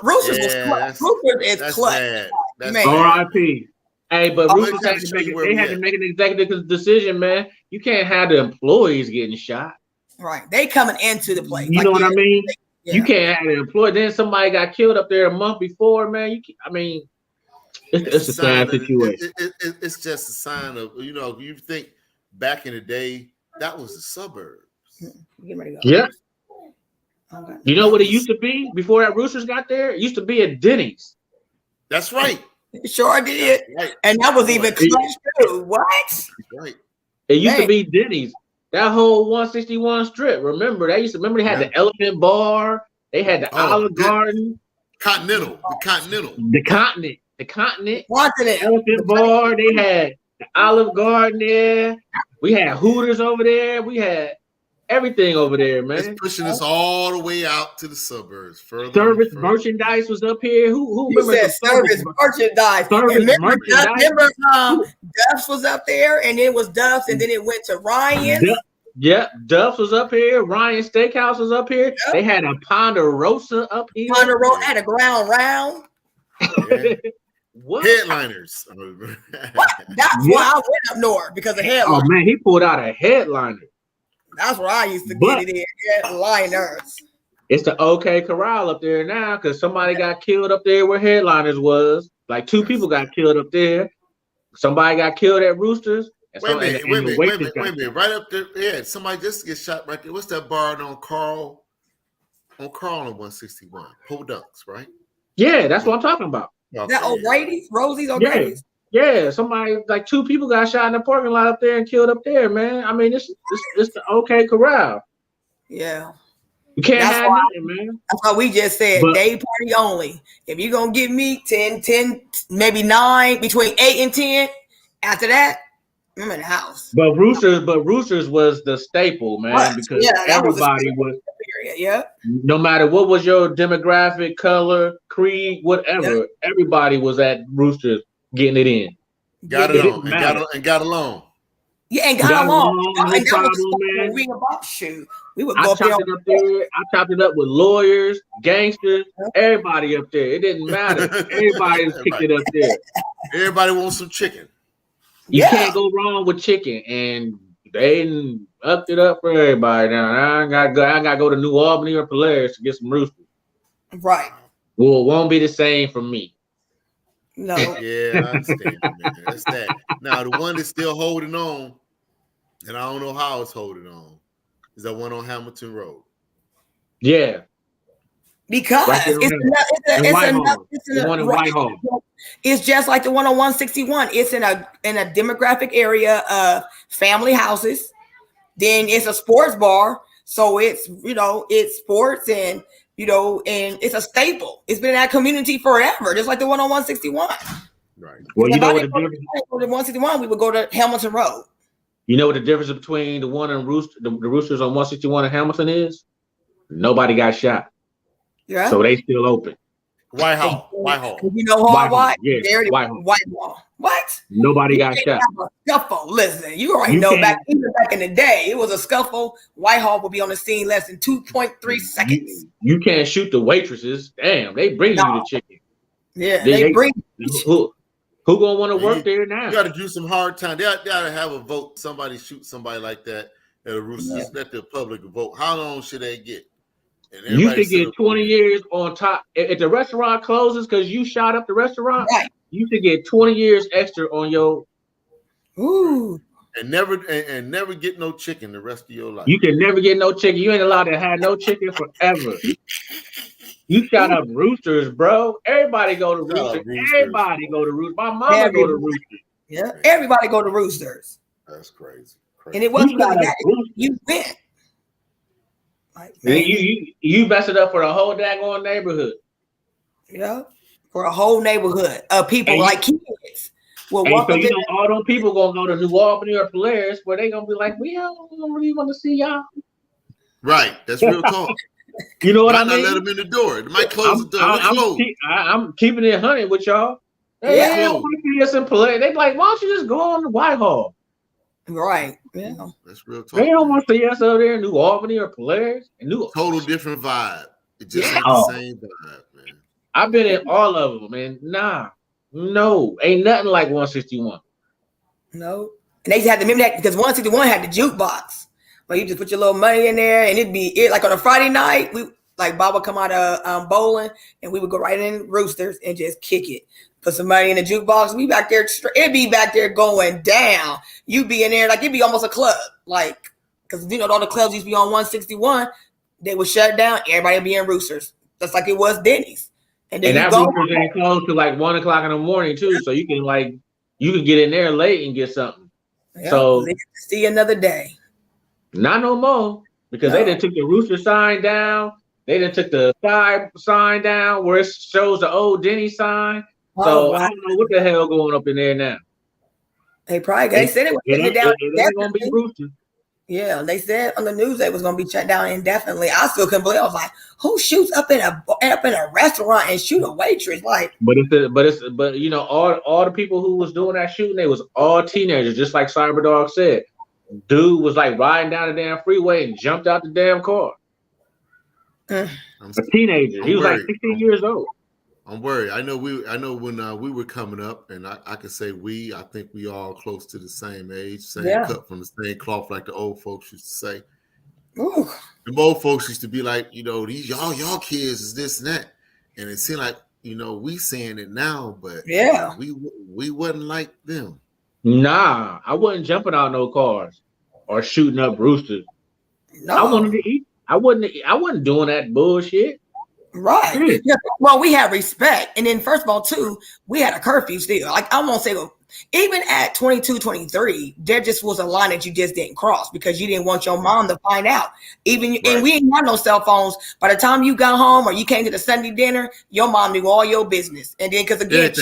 Roosters was clutch. Roosters is clutch. That's R.I.P. Hey, but Roosters had to make an executive decision, man. You can't have the employees getting shot. Right. They coming into the place. You know what I mean? You can't have the employee. Then somebody got killed up there a month before, man. It's a sad situation. It's just a sign of, you think back in the day, that was the suburbs. Get ready to go. Yeah. Okay. You know what it used to be before that Roosters got there? It used to be at Denny's. That's right. Sure did. Right. And that was even clutch too. What? Right. It used to be Denny's. That whole 161 strip. Remember, they had the Elephant Bar. They had the Olive Garden. The Continent. Elephant Bar. They had the Olive Garden there. We had Hooters over there. We had everything over there, man. It's pushing us all the way out to the suburbs. Service merchandise was up here. Who remember service merchandise? Remember Duff's was up there, and it was Duff's, and then it went to Ryan's. Duff's was up here. Ryan's Steakhouse was up here. Yep. They had a Ponderosa up here. Ponderosa had a ground round. What? Headliners. That's why I went up north, because of Oh headliners. man, he pulled out a headliner. That's where I used to But- get it in. Headliners. It's the OK Corral up there now because somebody got killed up there where headliners was. Like 2 people got killed up there. Somebody got killed at Roosters. And Wait a some- minute, and wait a the minute, waitress wait a minute, got wait a minute. Right up there, yeah, somebody just get shot right there. What's that bar on Carl? On Carl on 161. Podunks, right? Yeah, that's what I'm talking about. Okay, That O'Grady's, Rosie's O'Grady's. Yeah, somebody like 2 people got shot in the parking lot up there and killed up there, man. I mean, it's the OK Corral. Yeah. You can't That's have why- nothing, man. That's why we just said But- day party only. If you're going to give me 10, maybe 9, between 8 and 10, after that, I'm in the house. But Roosters was the staple, man, Right. because Yeah, that was the everybody was, Period. Yeah. no matter what was your demographic, color, creed, whatever, everybody was at Roosters getting it in. got It it on didn't and matter. got along. Yeah, and Got got along. along, And no that was problem, the man. we about shoot. We would I go up there. chopped it up there. I chopped it up with lawyers, gangsters, everybody up there. It didn't matter. Everybody picked it up there. Everybody wants some chicken. You Yeah. can't go wrong with chicken, and they done upped it up for everybody. Now I gotta go to New Albany or Polaris to get some roosters. Right. Well, it won't be the same for me. No. Yeah, I understand, man. That's that. Now the one that's still holding on, and I don't know how it's holding on, is that one on Hamilton Road. Yeah, Because Right there on it's in Whitehall. The one in Whitehall. It's just like the one on 161. It's in a demographic area of family houses. Then it's a sports bar. So it's, it's sports and, and it's a staple. It's been in that community forever, just like the one on 161. Right. Well, you If know I what the didn't go to difference. 161, we would go to Hamilton Road. You know what the difference between the one in the Roosters on 161 and Hamilton is? Nobody got shot, Yeah. so they still open. Whitehall. You know hard Whitehall, white? yeah, There it is. Whitehall. Whitehall. What? Nobody You got can't shot. have a scuffle. Listen, you already You know can't- even back in the day, it was a scuffle. Whitehall would be on the scene less than 2.3 seconds. You can't shoot the waitresses. Damn, they bring you No. the chicken. Yeah, They- they bring Who gonna want to work there now? You got to do some hard time. They got to have a vote. Somebody shoot somebody like that at a Roosters. Just let the public vote. How long should they get? And You everybody should get sit up 20 years on top. If the restaurant closes because you shot up the restaurant, right. you should get 20 years extra on your. Ooh. and never get no chicken the rest of your life. You can never get no chicken. You ain't allowed to have no chicken forever. You shot up Roosters, bro. Everybody go to Shout out Roosters. Roosters. Everybody go to Roosters. My mama go to Roosters. Yeah. Everybody go to Roosters. That's crazy. And it wasn't You because of got that. a Roosters. You went. Like, And man, you mess it up for the whole daggone neighborhood. yeah. For a whole neighborhood of people And like kids will And walk so up you in know all those people gonna go to New Albany or Polaris where they gonna be like, we don't really want to see y'all. Right. That's real talk. You know what Might I not mean? let them in the door. They might close the door. I'm keeping it 100 with y'all. Hey, Yeah. they don't want to see us in Polaris. They be like, why don't you just go on to Whitehall? Right. Yeah. That's real talk. They don't want to see us over there in New Albany or Polaris. And Total different vibe. It just ain't Oh. the same vibe, man. I've been in all of them, and no, ain't nothing like 161. No. And they used to have to remember that because 161 had the jukebox. Where you just put your little money in there and it'd be it like on a Friday night, Bob would come out of bowling and we would go right in Roosters and just kick it. Put some money in the jukebox. We back there, it'd be back there going down. You'd be in there like it'd be almost a club. Like, because all the clubs used to be on 161, they would shut down, everybody would be in Roosters. Just like it was Denny's. And then And you that go Roosters ain't closed till like 1 o'clock in the morning too. So you can get in there late and get something. yeah, so- see another day. Not no more because No. they done took the Rooster sign down. They done took the side sign down where it shows the old Denny sign. So I don't know what the hell going up in there now. They probably they said it was It taking ain't, it down. it ain't gonna be indefinitely. Rooster. Yeah, they said on the news they was gonna be shut down indefinitely. I still couldn't believe. I was like, who shoots up in a restaurant and shoot a waitress? Like, But you know all the people who was doing that shooting, they was all teenagers, just like Cyberdog said. Dude was like riding down the damn freeway and jumped out the damn car. I'm A teenager. He was like worried. 16 years old. I'm worried. I know when we were coming up, and I could say we. I think we all close to the same age, same cut from the same cloth, like the old folks used to say. Ooh. The old folks used to be like, these y'all kids is this and that, and it seemed like we saying it now, but we wasn't like them. Nah, I wasn't jumping out no cars or shooting up roosters. No. I wanted to eat. I wasn't doing that bullshit. Right. Yeah. Well, we had respect. And then first of all, too, we had a curfew still. Like, I won't say, even at 22, 23, there just was a line that you just didn't cross because you didn't want your mom to find out. And we didn't have no cell phones. By the time you got home or you came to the Sunday dinner, your mom knew all your business. And then, because again,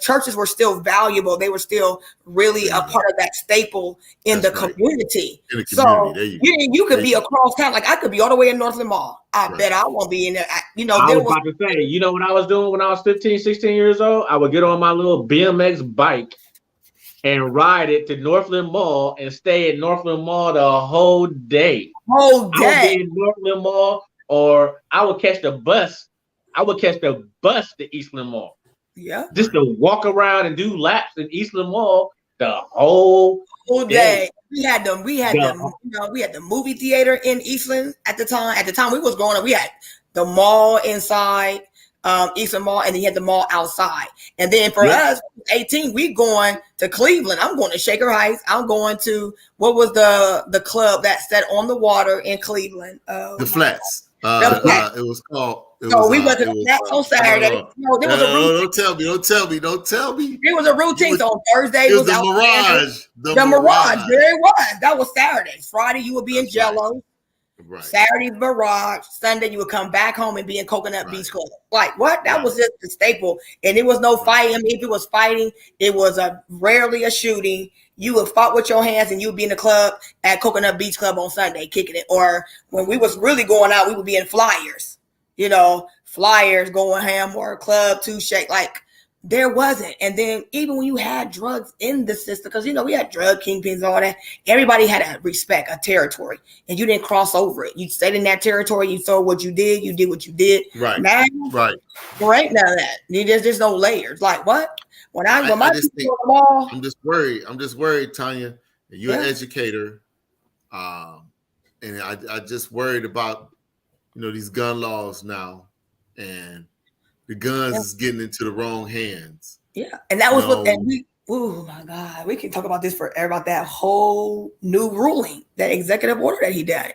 churches were still valuable. They were still really a part of that staple in the community. So you could be across town. Like, I could be all the way in Northland Mall. I bet I won't be in there. I was about to say, what I was doing when I was 15, 16 years old? I would get on my little BMX bike and ride it to Northland Mall and stay at Northland Mall the whole day. I would be in Northland Mall, or I would catch the bus. I would catch the bus to Eastland Mall. Yeah. Just to walk around and do laps in Eastland Mall the whole day. We had the movie theater in Eastland at the time. At the time we was growing up, we had the mall inside Eastland Mall, and then you had the mall outside. And then for us, 18, we going to Cleveland. I'm going to Shaker Heights. I'm going to, what was the club that sat on the water in Cleveland? The Flats. It was called. We went to the Flats on Saturday. There was a routine. Don't tell me. There was a routine. So on Thursday it was the Mirage. The Mirage. There it was. That was Saturday. Friday you would be in Jello. Right. Saturday Mirage. Sunday you would come back home and be in Coconut Beach Club. Like what? That was just the staple. And it was no fighting. I mean, if it was fighting, it was rarely a shooting. You would fight with your hands and you would be in the club at Coconut Beach Club on Sunday kicking it. Or when we was really going out, we would be in Flyers. Flyers going ham or Club 2 Shake. Like there wasn't. And then even when you had drugs in the system, because we had drug kingpins and all that, everybody had a respect, a territory, and you didn't cross over it. You stayed in that territory, you saw what you did what you did. Right. Now, there ain't none of that. There's no layers. Like what? I'm just worried, Tanya. You're an educator, and I just worried about these gun laws now, and the guns is getting into the wrong hands. Yeah, and that was oh my God, we can talk about this forever about that whole new ruling, that executive order that he did.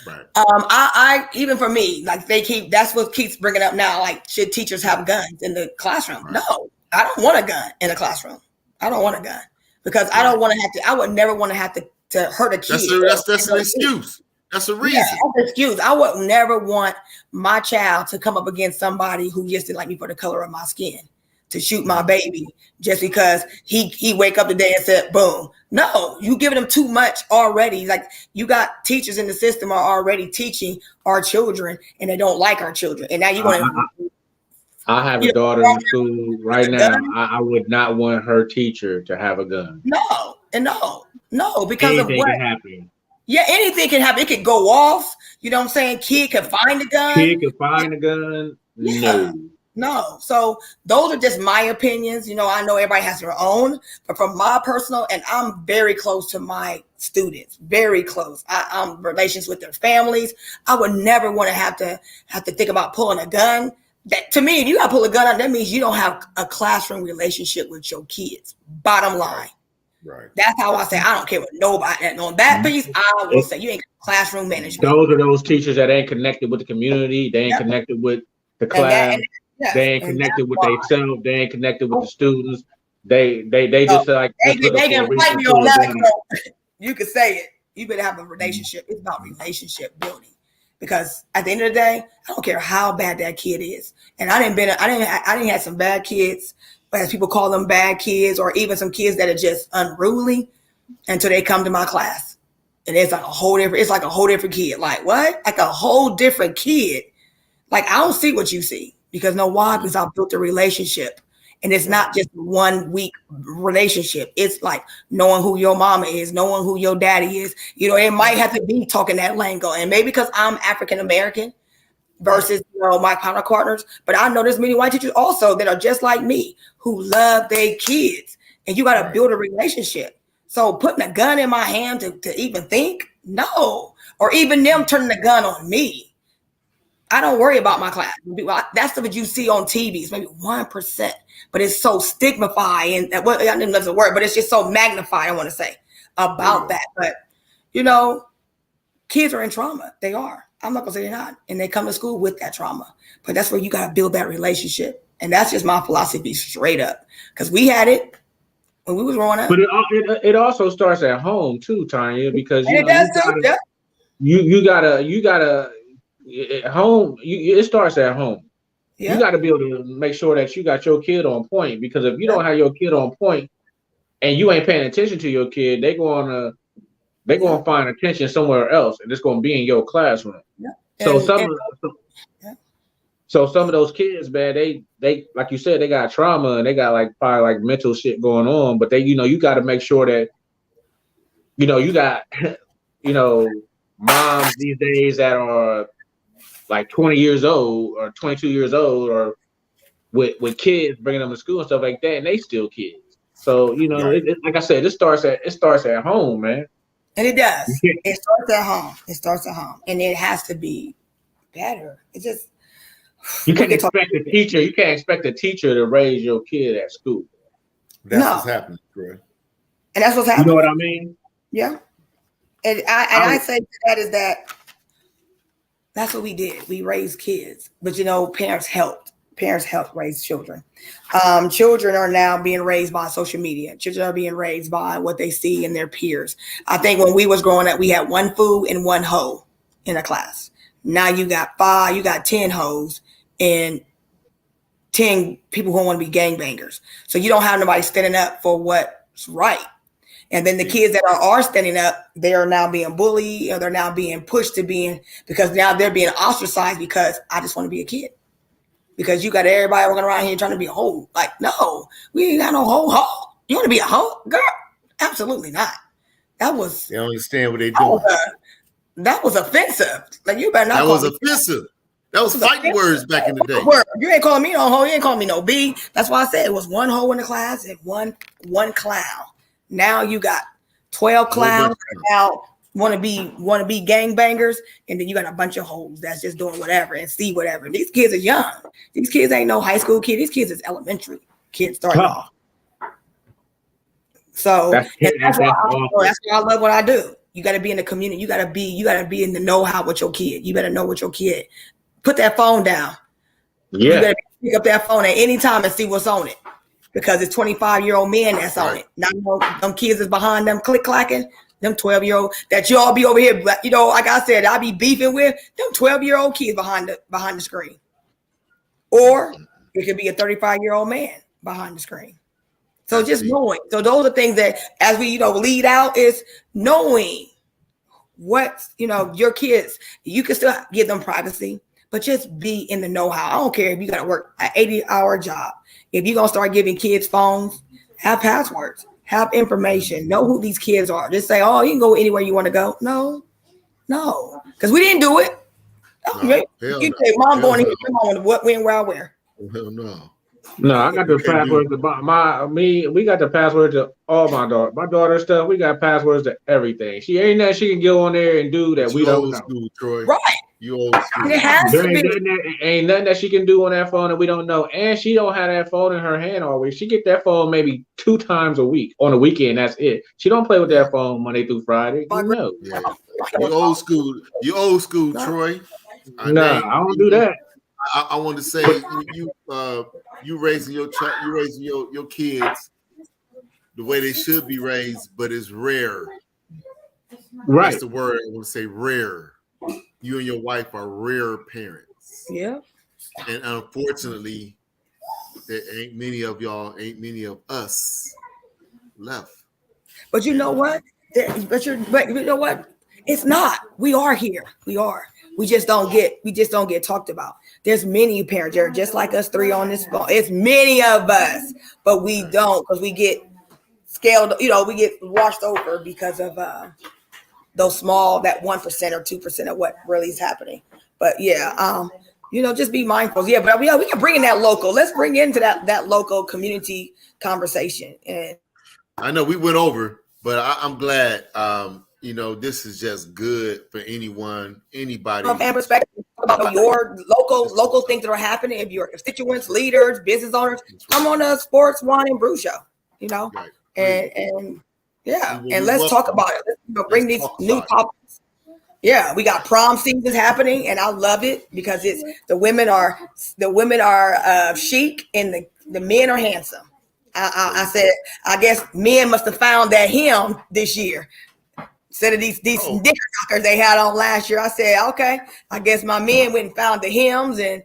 Right. I even for me, like that's what keeps bringing up now. Like, should teachers have guns in the classroom? Right. No, I don't want a gun in the classroom. I don't want a gun because I don't want to have to. I would never want to have to hurt a kid. That's an excuse. That's a reason. Yeah, that's an excuse. I would never want my child to come up against somebody who just didn't like me for the color of my skin, to shoot my baby just because he wake up today and said, boom. No, you giving them too much already. Like, you got teachers in the system are already teaching our children and they don't like our children. And now you're going to. I have a daughter in school right now. I would not want her teacher to have a gun. No, because anything of what? Can happen. Yeah, anything can happen. It could go off. You know what I'm saying? Kid can find a gun. No. So those are just my opinions. I know everybody has their own, but from my personal, and I'm very close to my students, very close. I'm relations with their families. I would never want to have to think about pulling a gun. That, to me, if you got to pull a gun out, that means you don't have a classroom relationship with your kids. Bottom line. Right. That's how I say I don't care what nobody. On that piece, I will say you ain't classroom management. Those are those teachers that ain't connected with the community. They ain't connected with the class. They ain't connected with themselves. They ain't connected with the students. They just like they can fight me on that. You can say it. You better have a relationship. It's about relationship building. Because at the end of the day, I don't care how bad that kid is. And I didn't have some bad kids, as people call them, bad kids, or even some kids that are just unruly until they come to my class. And it's like a whole different kid. Like what? Like a whole different kid. Like I don't see what you see. Because because I built a relationship. And it's not just 1 week relationship. It's like knowing who your mama is, knowing who your daddy is. It might have to be talking that lingo. And maybe because I'm African American, versus my partners. But I know there's many white teachers also that are just like me who love their kids, and you got to build a relationship. So putting a gun in my hand to even think, no, or even them turning the gun on me. I don't worry about my class. That's what you see on TV. It's maybe 1%, but it's so stigmatized, and I didn't love the word, but it's just so magnified. I want to say about that, but kids are in trauma. They are. I'm not gonna say they're not, and they come to school with that trauma. But that's where you gotta build that relationship, and that's just my philosophy, straight up. Because we had it when we was growing up. But it also starts at home too, Tanya, because and it does too. Yeah. You gotta at home. It starts at home. Yeah. You got to be able to make sure that you got your kid on point, because if you don't have your kid on point and you ain't paying attention to your kid, they're going to find attention somewhere else, and it's going to be in your classroom. Yeah. So some of those kids, man, they like you said, they got trauma and they got probably mental shit going on, but they you got to make sure that you got moms these days that are 20 years old or 22 years old, or with kids, bringing them to school and stuff like that, and they still kids. So like I said, it starts at home, man. And it does. It starts at home. It starts at home, and it has to be better. It just you can't expect a teacher. You can't expect a teacher to raise your kid at school. That's what's happening, correct? And that's what's happening. You know what I mean? Yeah. And I say that is that. That's what we did. We raised kids, but parents helped. Parents helped raise children. Children are now being raised by social media. Children are being raised by what they see in their peers. I think when we was growing up, we had one fool and one hoe in a class. Now you got 10 hoes and 10 people who want to be gangbangers. So you don't have nobody standing up for what's right. And then the kids that are standing up, they are now being bullied, or they're now being pushed because now they're being ostracized because I just want to be a kid. Because you got everybody walking around here trying to be a hoe. No, we ain't got no hoe. You want to be a hoe? Girl, absolutely not. They don't understand what they're doing. That was offensive. You better not. That was offensive. That was fighting words back in the day. You ain't calling me no hoe. You ain't calling me no B. That's why I said it was one hoe in the class and one clown. Now you got 12 clowns that now want to be gangbangers, and then you got a bunch of hoes that's just doing whatever and see whatever. These kids are young. These kids ain't no high school kid. These kids is elementary kids starting off. So that's why I love what I do. You got to be in the community. You got to be in the know-how with your kid. You better know what your kid. Put that phone down. Yeah. You better pick up that phone at any time and see what's on it. Because it's 25-year-old men that's on it. Now, them kids is behind them click-clacking, them 12-year-old that you all be over here, like I said, I be beefing with them 12-year-old kids behind the screen. Or it could be a 35-year-old man behind the screen. So just knowing. So those are things that as we, lead out is knowing what, your kids, you can still give them privacy, but just be in the know-how. I don't care if you got to work an 80-hour job. If you're going to start giving kids phones, have passwords, have information, know who these kids are. Just say, you can go anywhere you want to go. No, because we didn't do it. You say, Mom born here, come on, what, when, where, where? Hell no. No, I got the password to we got the password to all my daughter's stuff. We got passwords to everything. She ain't that she can go on there and do that we don't know. School, Troy. Right. You old school. It has to be. Ain't nothing that she can do on that phone that we don't know. And she don't have that phone in her hand always. She get that phone maybe 2 times a week. On the weekend, that's it. She don't play with that phone Monday through Friday. No. Yeah. You old school. You old school, Troy. I don't do that. I want to say you raising your kids the way they should be raised, but it's rare. Right. That's the word I want to say. Rare. You and your wife are rare parents. Yeah. And unfortunately, there ain't many of us left. But you know what? But you know what? It's not. We are here. We are. We just don't get talked about. There's many parents, Jared, just like us 3 on this phone. It's many of us, but we don't, because we get scaled, we get washed over because of those small, that 1% or 2% of what really is happening. But yeah, just be mindful. Yeah, but we can bring in that local. Let's bring into that local community conversation. And I know we went over, but I'm glad. This is just good for anybody. From fan perspective about your local things that are happening. If your constituents, leaders, business owners, come on a Sports, Wine, and Brew show. Right. And let's talk about it. Let's bring these new topics. Yeah, we got prom seasons happening, and I love it because it's the women are chic and the men are handsome. I said, I guess men must have found that hymn this year. Instead of these knickerbockers they had on last year, I said, okay, I guess my men went and found the hymns and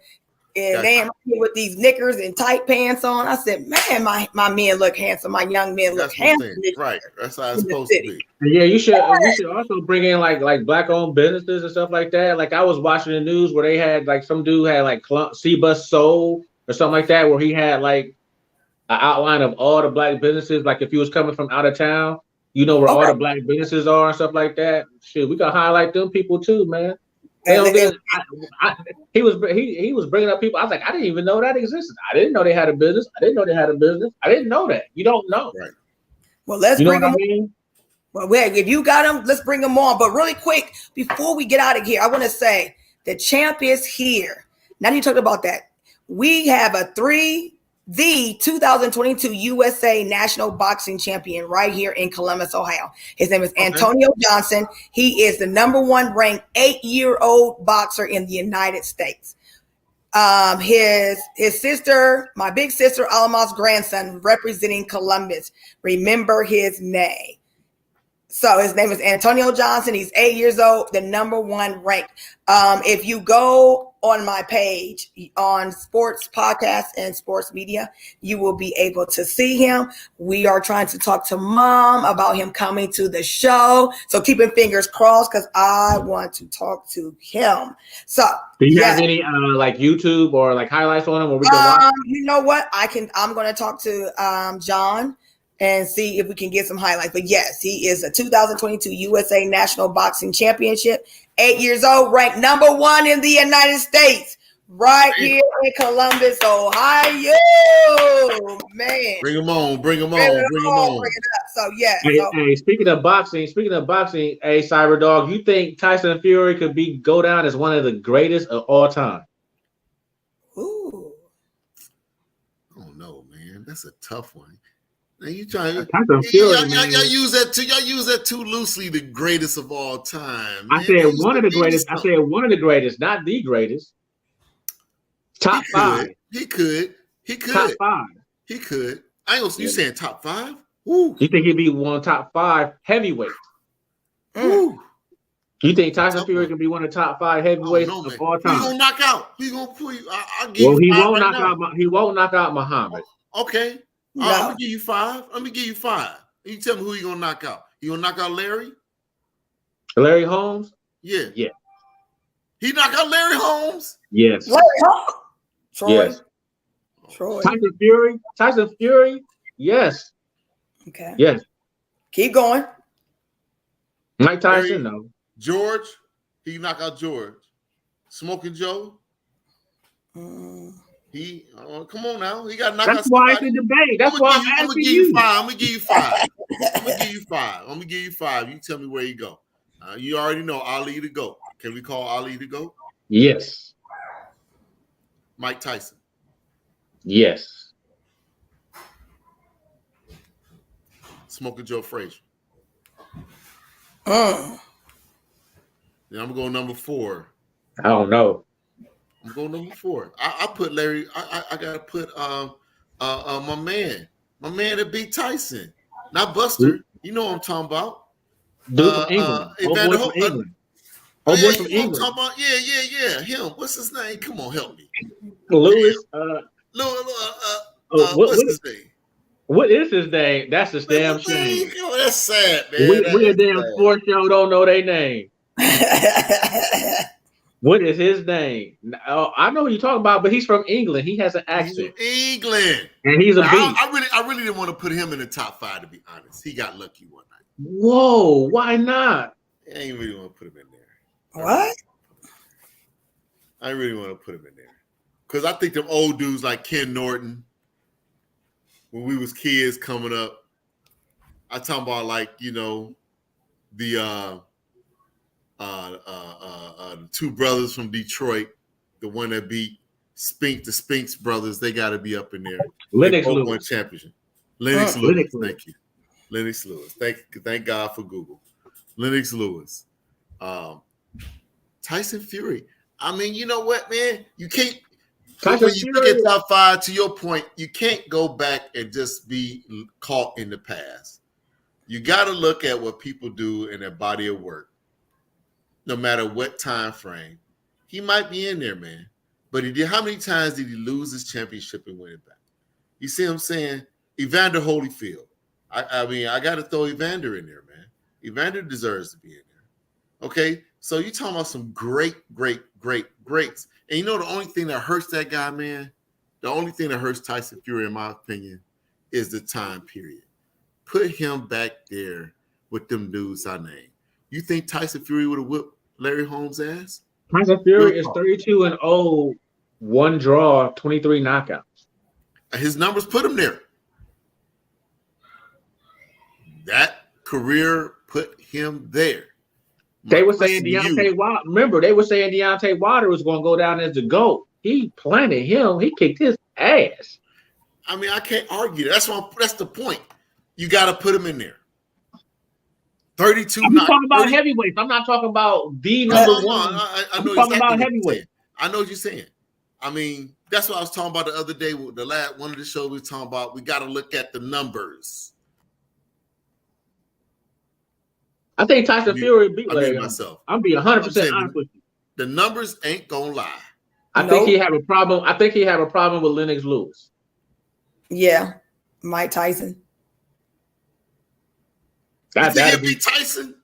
they ain't with these knickers and tight pants on. I said, man, my men look handsome. My young men look handsome. Right. That's how it's supposed to be. Yeah, you should also bring in like black owned businesses and stuff like that. Like I was watching the news where they had like some dude had like C-Bus Soul or something like that, where he had like an outline of all the black businesses. Like if he was coming from out of town, where all the black businesses are and stuff like that. Shit, we can highlight them people too, man. He was bringing up people. I was like, I didn't even know that existed. I didn't know they had a business. I didn't know that. You don't know. Right. Well, let's bring them. Well, if you got them, let's bring them on. But really quick, before we get out of here, I want to say the champ is here. Now that you talked about that, we have the 2022 USA National Boxing Champion right here in Columbus, Ohio. His name is Antonio Johnson. He is the number 1 ranked 8-year-old boxer in the United States. His sister, my big sister, Alma's grandson, representing Columbus. Remember his name. So his name is Antonio Johnson. He's 8 years old, the number 1 ranked. If you go on my page on Sports Podcast and Sports Media, you will be able to see him. We are trying to talk to Mom about him coming to the show. So keeping fingers crossed because I want to talk to him. So do you have any like YouTube or like highlights on him where we can watch? You know what? I'm going to talk to John and see if we can get some highlights. But yes, he is a 2022 USA National Boxing Championship. 8 years old, ranked number 1 in the United States, right here in Columbus, Ohio. Man, bring him on. Bring it up. So yeah. Hey, speaking of boxing, hey Cyber Dog, you think Tyson Fury could go down as one of the greatest of all time? Ooh. Oh no, man, that's a tough one. Now you trying to y'all use that too loosely. The greatest of all time. Man. I said one of the greatest. I said one of the greatest, not the greatest. Top 5. He could. Top 5. He could. You saying top 5? Ooh. You think he'd be one top 5 heavyweights? Ooh. You think Tyson Fury can be one of the top 5 heavyweights of all time? He's gonna knock out. He's gonna pull you. He won't knock out Muhammad. Okay. No. I'm gonna give you 5. You tell me who you gonna knock out. You gonna knock out Larry? Larry Holmes? Yeah. Yeah. He knocked out Larry Holmes? Yes. Larry Holmes? Troy. Yes. Troy. Tyson Fury? Yes. Okay. Yes. Keep going. Mike Tyson? No. George? He knocked out George. Smoking Joe? Come on now. He got to knock out somebody. That's why it's a debate. That's why I'm asking you. I'm going to give you 5. I'm going to give you 5. You tell me where you go. You already know Ali to go. Can we call Ali to go? Yes. Mike Tyson. Yes. Smoking Joe Frazier. Mm. Then I'm going number 4. I don't know. I'm going number 4. I put Larry. I gotta put my man that beat Tyson, not Buster. You know what I'm talking about. Dude from England. Evander Boy from England. Boy from England. I'm talking about, yeah. Him. What's his name? Come on, help me. Lewis. What's his name? What is his name? That's the damn shame. That's sad, man. We a damn sports show don't know their name. What is his name? I know who you're talking about, but he's from England. He has an accent. England. And he's a beast. I really didn't want to put him in the top 5, to be honest. He got lucky one night. Whoa, why not? I ain't really want to put him in there. What? I really want to put him in there. Because I think them old dudes like Ken Norton, when we was kids coming up, I talking about like, you know, the two brothers from Detroit, the one that beat the Spinks brothers, they got to be up in there. Lennox They both Lewis. won championship. Lennox Lewis, Lennox Lewis. thank you. Lennox Lewis. Thank God for Google. Lennox Lewis. Tyson Fury. I mean, you know what, man? You can't. Tyson When you Fury- look at top five, to your point, you can't go back and just be caught in the past. You got to look at what people do in their body of work, no matter what time frame. He might be in there, man. But how many times did he lose his championship and win it back? You see what I'm saying? Evander Holyfield. I mean, I got to throw Evander in there, man. Evander deserves to be in there. Okay? So you're talking about some greats. And you know the only thing that hurts that guy, man, the only thing that hurts Tyson Fury, in my opinion, is the time period. Put him back there with them dudes I named. You think Tyson Fury would have whipped Larry Holmes' ass? Tyson Fury is 32-0, 1 draw, 23 knockouts. His numbers put him there. That career put him there. They were saying Deontay Wilder. Remember, they were saying Deontay Wilder was going to go down as the GOAT. He planted him. He kicked his ass. I mean, I can't argue. That's the point. You got to put him in there. 32. I'm talking about heavyweights. I'm not talking about the number one. I know I'm talking about what you're heavyweight. saying. I know what you're saying. I mean, that's what I was talking about the other day. The last one of the shows we were talking about. We got to look at the numbers. I think Tyson Fury beat Larry. Myself. I'm being 100% honest with you. The numbers ain't gonna lie. I think he have a problem. I think he have a problem with Lennox Lewis. Yeah, Mike Tyson. That'd be Tyson.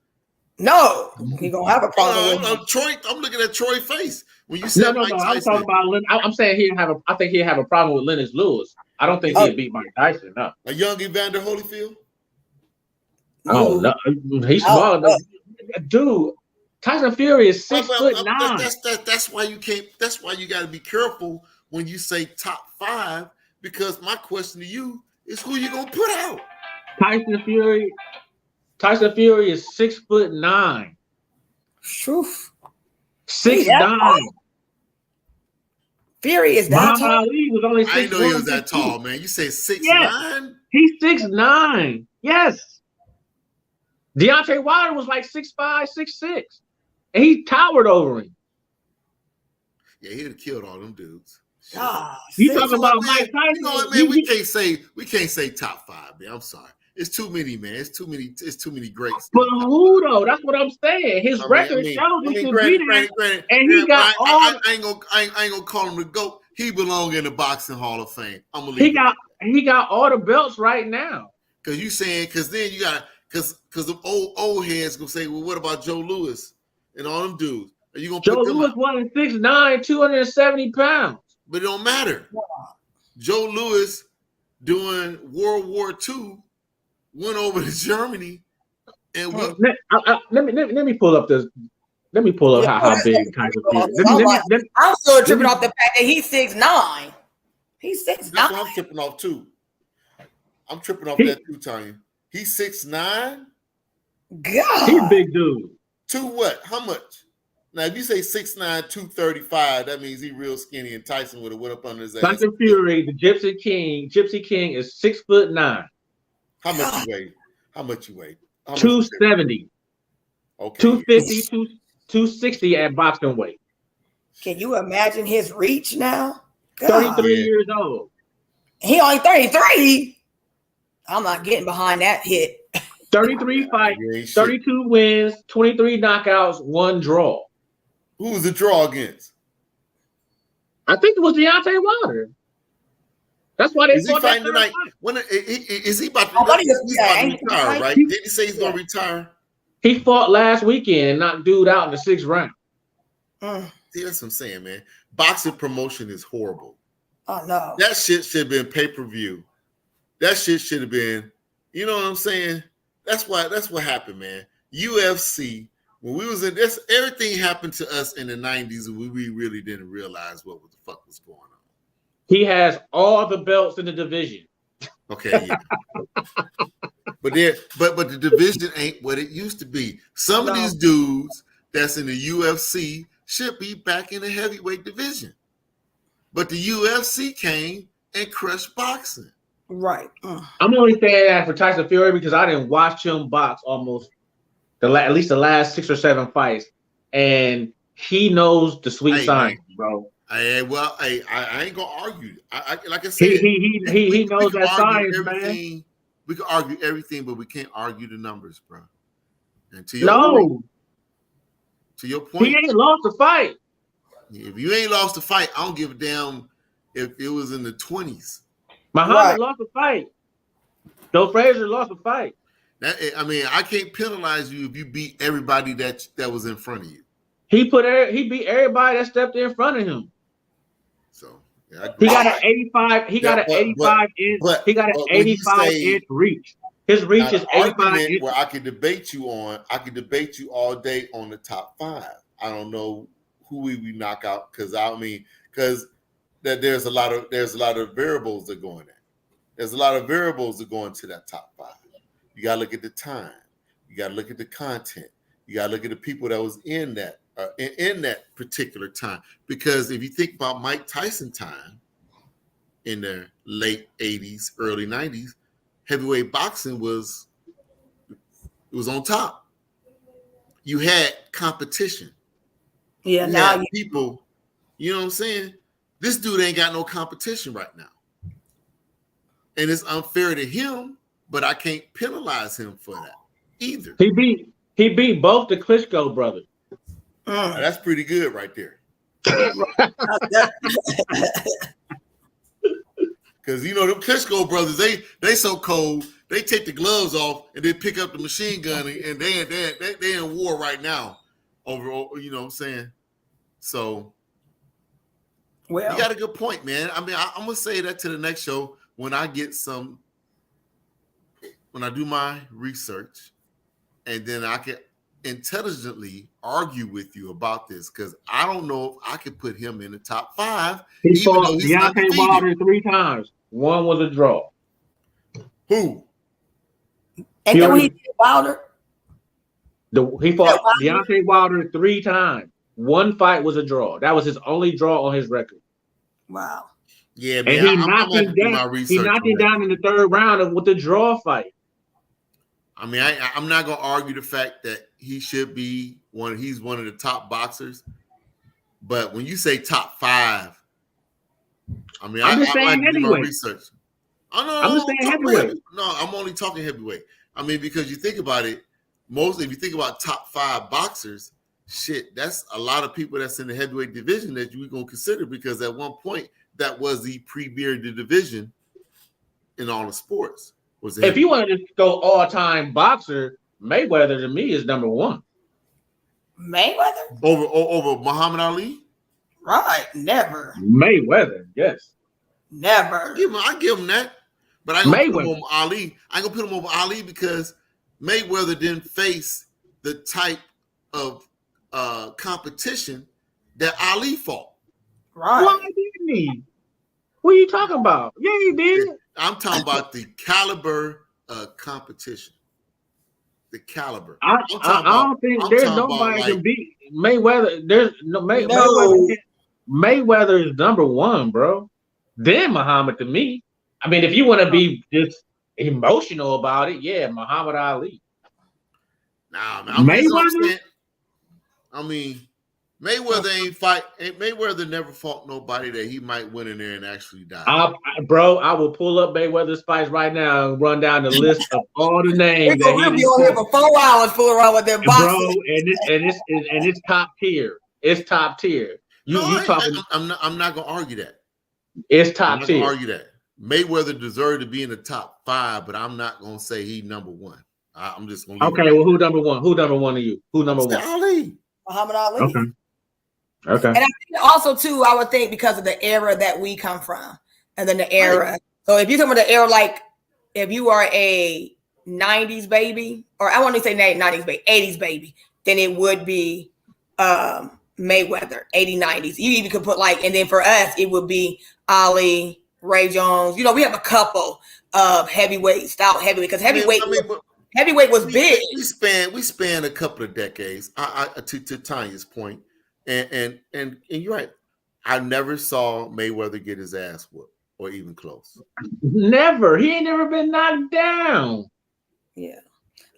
No, he gonna have a problem with Troy. I'm looking at Troy's face when you said Mike Tyson. I'm talking about. I'm saying I think he'd have a problem with Lennox Lewis. I don't think he'd beat Mike Tyson. No. A young Evander Holyfield. Oh no, he's small. Dude, Tyson Fury is 6'9". That's why you can't. That's why you got to be careful when you say top 5, because my question to you is who you gonna put out. Tyson Fury is 6'9". 6'9". Fury is that tall. Ali was only 6'1". I didn't know he was that tall, man. You say 6'9"? Yes. He's 6'9". Yes. Deontay Wilder was like 6'5", 6'6", and he towered over him. Yeah, he'd have killed all them dudes. You talking about Mike Tyson? You know what, man? We can't say top 5, man. I'm sorry. It's too many, man. It's too many greats. But who though? That's what I'm saying. His record shows he should be there. And he got all. I ain't gonna call him the GOAT. He belong in the Boxing Hall of Fame. I'm gonna he got all the belts right now. Because then you got because the old heads gonna say, well, what about Joe Louis and all them dudes? Are you gonna Joe Louis won 6'9", 270 pounds. But it don't matter. Joe Louis during World War II went over to Germany and let me pull up this. Let me pull up how big Tyson Fury. I'm still tripping off the fact that he's 6'9". He's 6'9". That's what I'm tripping off too. I'm tripping off that too, Tanya. He's 6'9". God, he's a big dude. To what? How much? Now, if you say 6'9", 235, that means he's real skinny, and Tyson would have went up under his ass. Tyson Fury, the Gypsy King is 6'9". How much you weigh? 270. Okay. 250, 260 at boxing weight. Can you imagine his reach now? God. 33 years old. He only 33. I'm not getting behind that hit. 33 fights, 32 wins, 23 knockouts, 1 draw. Who was the draw against? I think it was Deontay Wilder. That's why they fought that tonight. Is he about to retire, right? Did he say he's going to retire? He fought last weekend and knocked dude out in the 6th round. See, that's what I'm saying, man. Boxing promotion is horrible. Oh, no. That shit should have been pay-per-view. That shit should have been, you know what I'm saying? That's what happened, man. UFC when we was in this, everything happened to us in the 90s, and we really didn't realize what the fuck was going on. He has all the belts in the division. Okay, yeah. but the division ain't what it used to be. Some of these dudes that's in the UFC should be back in the heavyweight division. But the UFC came and crushed boxing. Right. I'm only saying that for Tyson Fury because I didn't watch him box almost at least the last 6 or 7 fights, and he knows the sweet science, bro. I ain't gonna argue. Like I said, he knows that science, man. We can argue everything, but we can't argue the numbers, bro. And to your point, he ain't lost a fight. If you ain't lost a fight, I don't give a damn if it was in the 20s. Muhammad lost a fight. Joe Frazier lost a fight. I can't penalize you if you beat everybody that was in front of you. He beat everybody that stepped in front of him. So he got an 85. He got an 85 inch. He got an 85 inch reach. His reach is 85 inches. Where I could debate you all day on the top 5. I don't know who we knock out because there's a lot of variables that go in there. There's a lot of variables that go into that top 5. You gotta look at the time. You gotta look at the content. You gotta look at the people that was in that particular time. Because if you think about Mike Tyson time in the late 80s, early 90s, heavyweight boxing was on top. You had competition. Yeah, you now had people, you know what I'm saying? This dude ain't got no competition right now. And it's unfair to him, but I can't penalize him for that either. He beat both the Klitschko brothers. That's pretty good right there. Because them Klitschko brothers, they so cold, they take the gloves off and they pick up the machine gun and they in war right now over, you know what I'm saying? So you got a good point, man. I mean, I'm gonna say that to the next show when I do my research, and then I can intelligently argue with you about this because I don't know if I could put him in the top 5. He fought Deontay Wilder 3 times. 1 was a draw. Who? And then he did Wilder. He fought Deontay Wilder 3 times. 1 fight was a draw. That was his only draw on his record. Wow. Yeah, man. And he knocked him down. He knocked him down in the 3rd round with the draw fight. I mean, I'm not gonna argue the fact that he should be he's one of the top boxers. But when you say top 5, I mean, I'm just saying do my heavyweight. research. I'm just saying heavyweight. No, I'm only talking heavyweight. I mean, because you think about it, if you think about top 5 boxers, shit, that's a lot of people that's in the heavyweight division that we're gonna consider because at one point that was the premier division in all the sports. If you want to just go all-time boxer, Mayweather to me is number 1. Mayweather? Over Muhammad Ali? Right, never. Mayweather, yes. Never. I give him that. But I ain't gonna put him over Ali. I ain't gonna put him over Ali because Mayweather didn't face the type of competition that Ali fought. Right. Why didn't he? What are you talking about? Yeah, he did. I'm talking about the caliber of competition. The caliber. I don't think there's nobody can beat Mayweather. There's no Mayweather is number 1, bro. Then Muhammad to me. I mean, if you want to be just emotional about it, yeah, Muhammad Ali. Nah, man. Mayweather never fought nobody that he might win in there and actually die. I will pull up Mayweather's fights right now and run down the list of all the names. We'll be on here for 4 hours fooling around with them boxing. Bro, and it's top tier. It's top tier. I'm not gonna argue that. It's top tier. Argue that Mayweather deserved to be in the top 5, but I'm not gonna say he's number 1. I'm just gonna. Okay, well, who number 1? Who number 1 to you? Who number 1? Ali. Muhammad Ali. Okay. And I think also too, I would think because of the era that we come from, and then the era. Right. So if you're talking about the era, like if you are a 90s baby, or I want to say 90s baby, 80s baby, then it would be Mayweather, 80, 90s. You even could put like, and then for us, it would be Ali, Ray Jones. You know, we have a couple of heavyweight, stout heavyweight, because heavyweight was big. We span a couple of decades. To Tanya's point, and you're right. I never saw Mayweather get his ass whooped or even close. Never. He ain't never been knocked down. Yeah.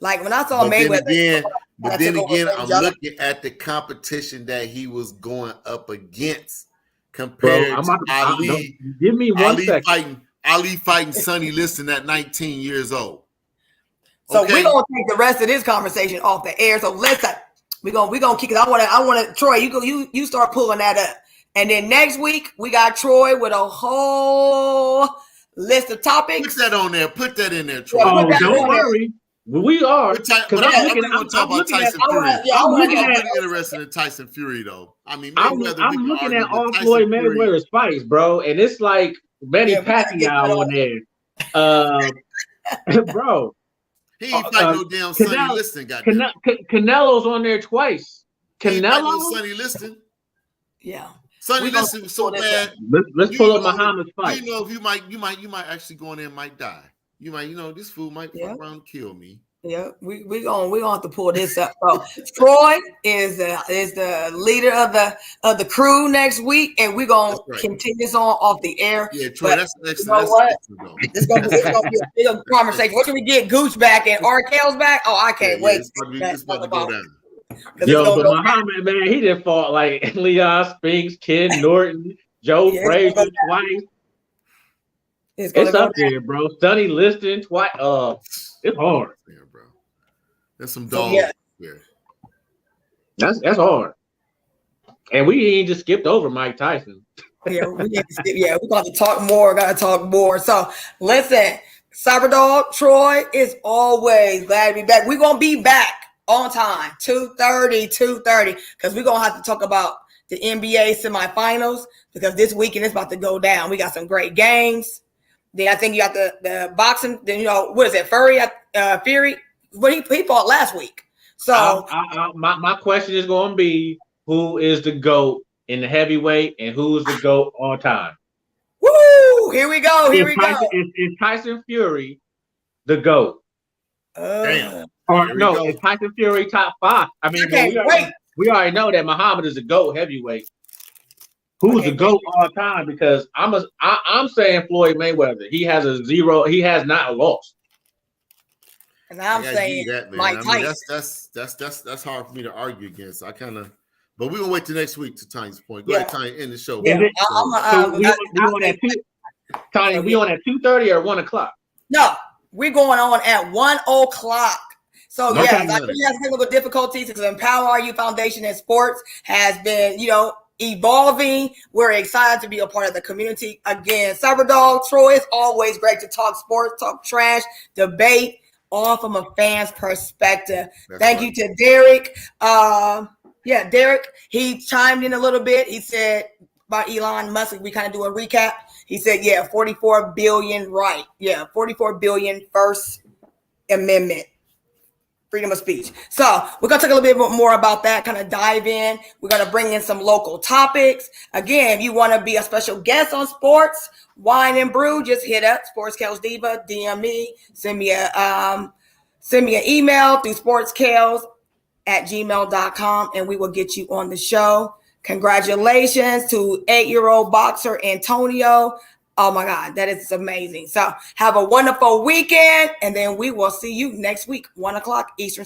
Like when I saw Mayweather. But then again, I'm looking at the competition that he was going up against compared to Ali. Give me one second. Ali fighting Sonny Liston at 19 years old. So we're gonna take the rest of this conversation off the air. So listen, we're gonna kick it. I wanna Troy, you start pulling that up. And then next week we got Troy with a whole list of topics. Put that on there. Put that in there, Troy. Oh, don't worry. We are. I'm talking about Tyson Fury. I'm really interested in Tyson Fury, though. I mean, I'm looking at all Floyd Mayweather's fights, bro, and it's like Manny Pacquiao on there. Bro. He ain't fighting no damn Sonny Liston, goddamn. Canelo's on there twice. Canelo? Sonny Liston. Yeah. Sonny Liston was so bad. Let's pull up Muhammad's fight. You know, if you might actually go in there and might die. You might, this fool might fuck around and kill me. Yeah, we gonna have to pull this up. So Troy is the leader of the crew next week, and we're gonna continue this on off the air. Yeah, Troy, that's excellent. You know what? It's gonna be a big conversation. What can we get Gooch back and Arkell's back? Oh, I can't wait. It's about to go down. Yo, but Muhammad, man, he didn't fought like Leon Spinks, Ken Norton, Joe Frazier twice. It's up there, bro. Sonny Liston twice. It's hard. Yeah, bro. There's some dogs. Yeah. That's hard. And we ain't just skipped over Mike Tyson. We're going to talk more. Got to talk more. So listen, Cyberdog Troy is always glad to be back. We're gonna be back on time, 2:30, because we're gonna have to talk about the NBA semifinals because this weekend is about to go down. We got some great games. Then I think you got the boxing. Then what is it? Fury? Well, he fought last week. So my question is going to be, who is the GOAT in the heavyweight and who is the GOAT all time? Woo! Here we go. Is Tyson Fury the GOAT? Damn. Or no? Is Tyson Fury top 5? I mean, we already know that Muhammad is the GOAT heavyweight. Who's the GOAT all time? Because I'm saying Floyd Mayweather. He has a 0. He has not lost. And I'm saying Mike Tyson. That's hard for me to argue against. But we're gonna wait till next week to Tanya's point. Go ahead, Tanya, end the show. Yeah. We on at 2:30 or 1 o'clock? No, we're going on at 1 o'clock. So I think we have technical difficulties because Empower Our Youth Foundation and Sports has been, evolving. We're excited to be a part of the community. Again, Cyberdog, Troy, it's always great to talk sports, talk trash, debate, all from a fan's perspective. Thank you to Derek. Derek, he chimed in a little bit. He said about Elon Musk, we kind of do a recap. He said, 44 billion, right. 44 billion First Amendment. Freedom of speech. So we're going to talk a little bit more about that, kind of dive in. We're going to bring in some local topics. Again, if you want to be a special guest on Sports, Wine and Brew, just hit up Sports Kales Diva, DM me, send me an email through sportskales@gmail.com, and we will get you on the show. Congratulations to 8-year-old boxer Antonio. Oh my God, that is amazing. So have a wonderful weekend, and then we will see you next week, 1 o'clock Eastern.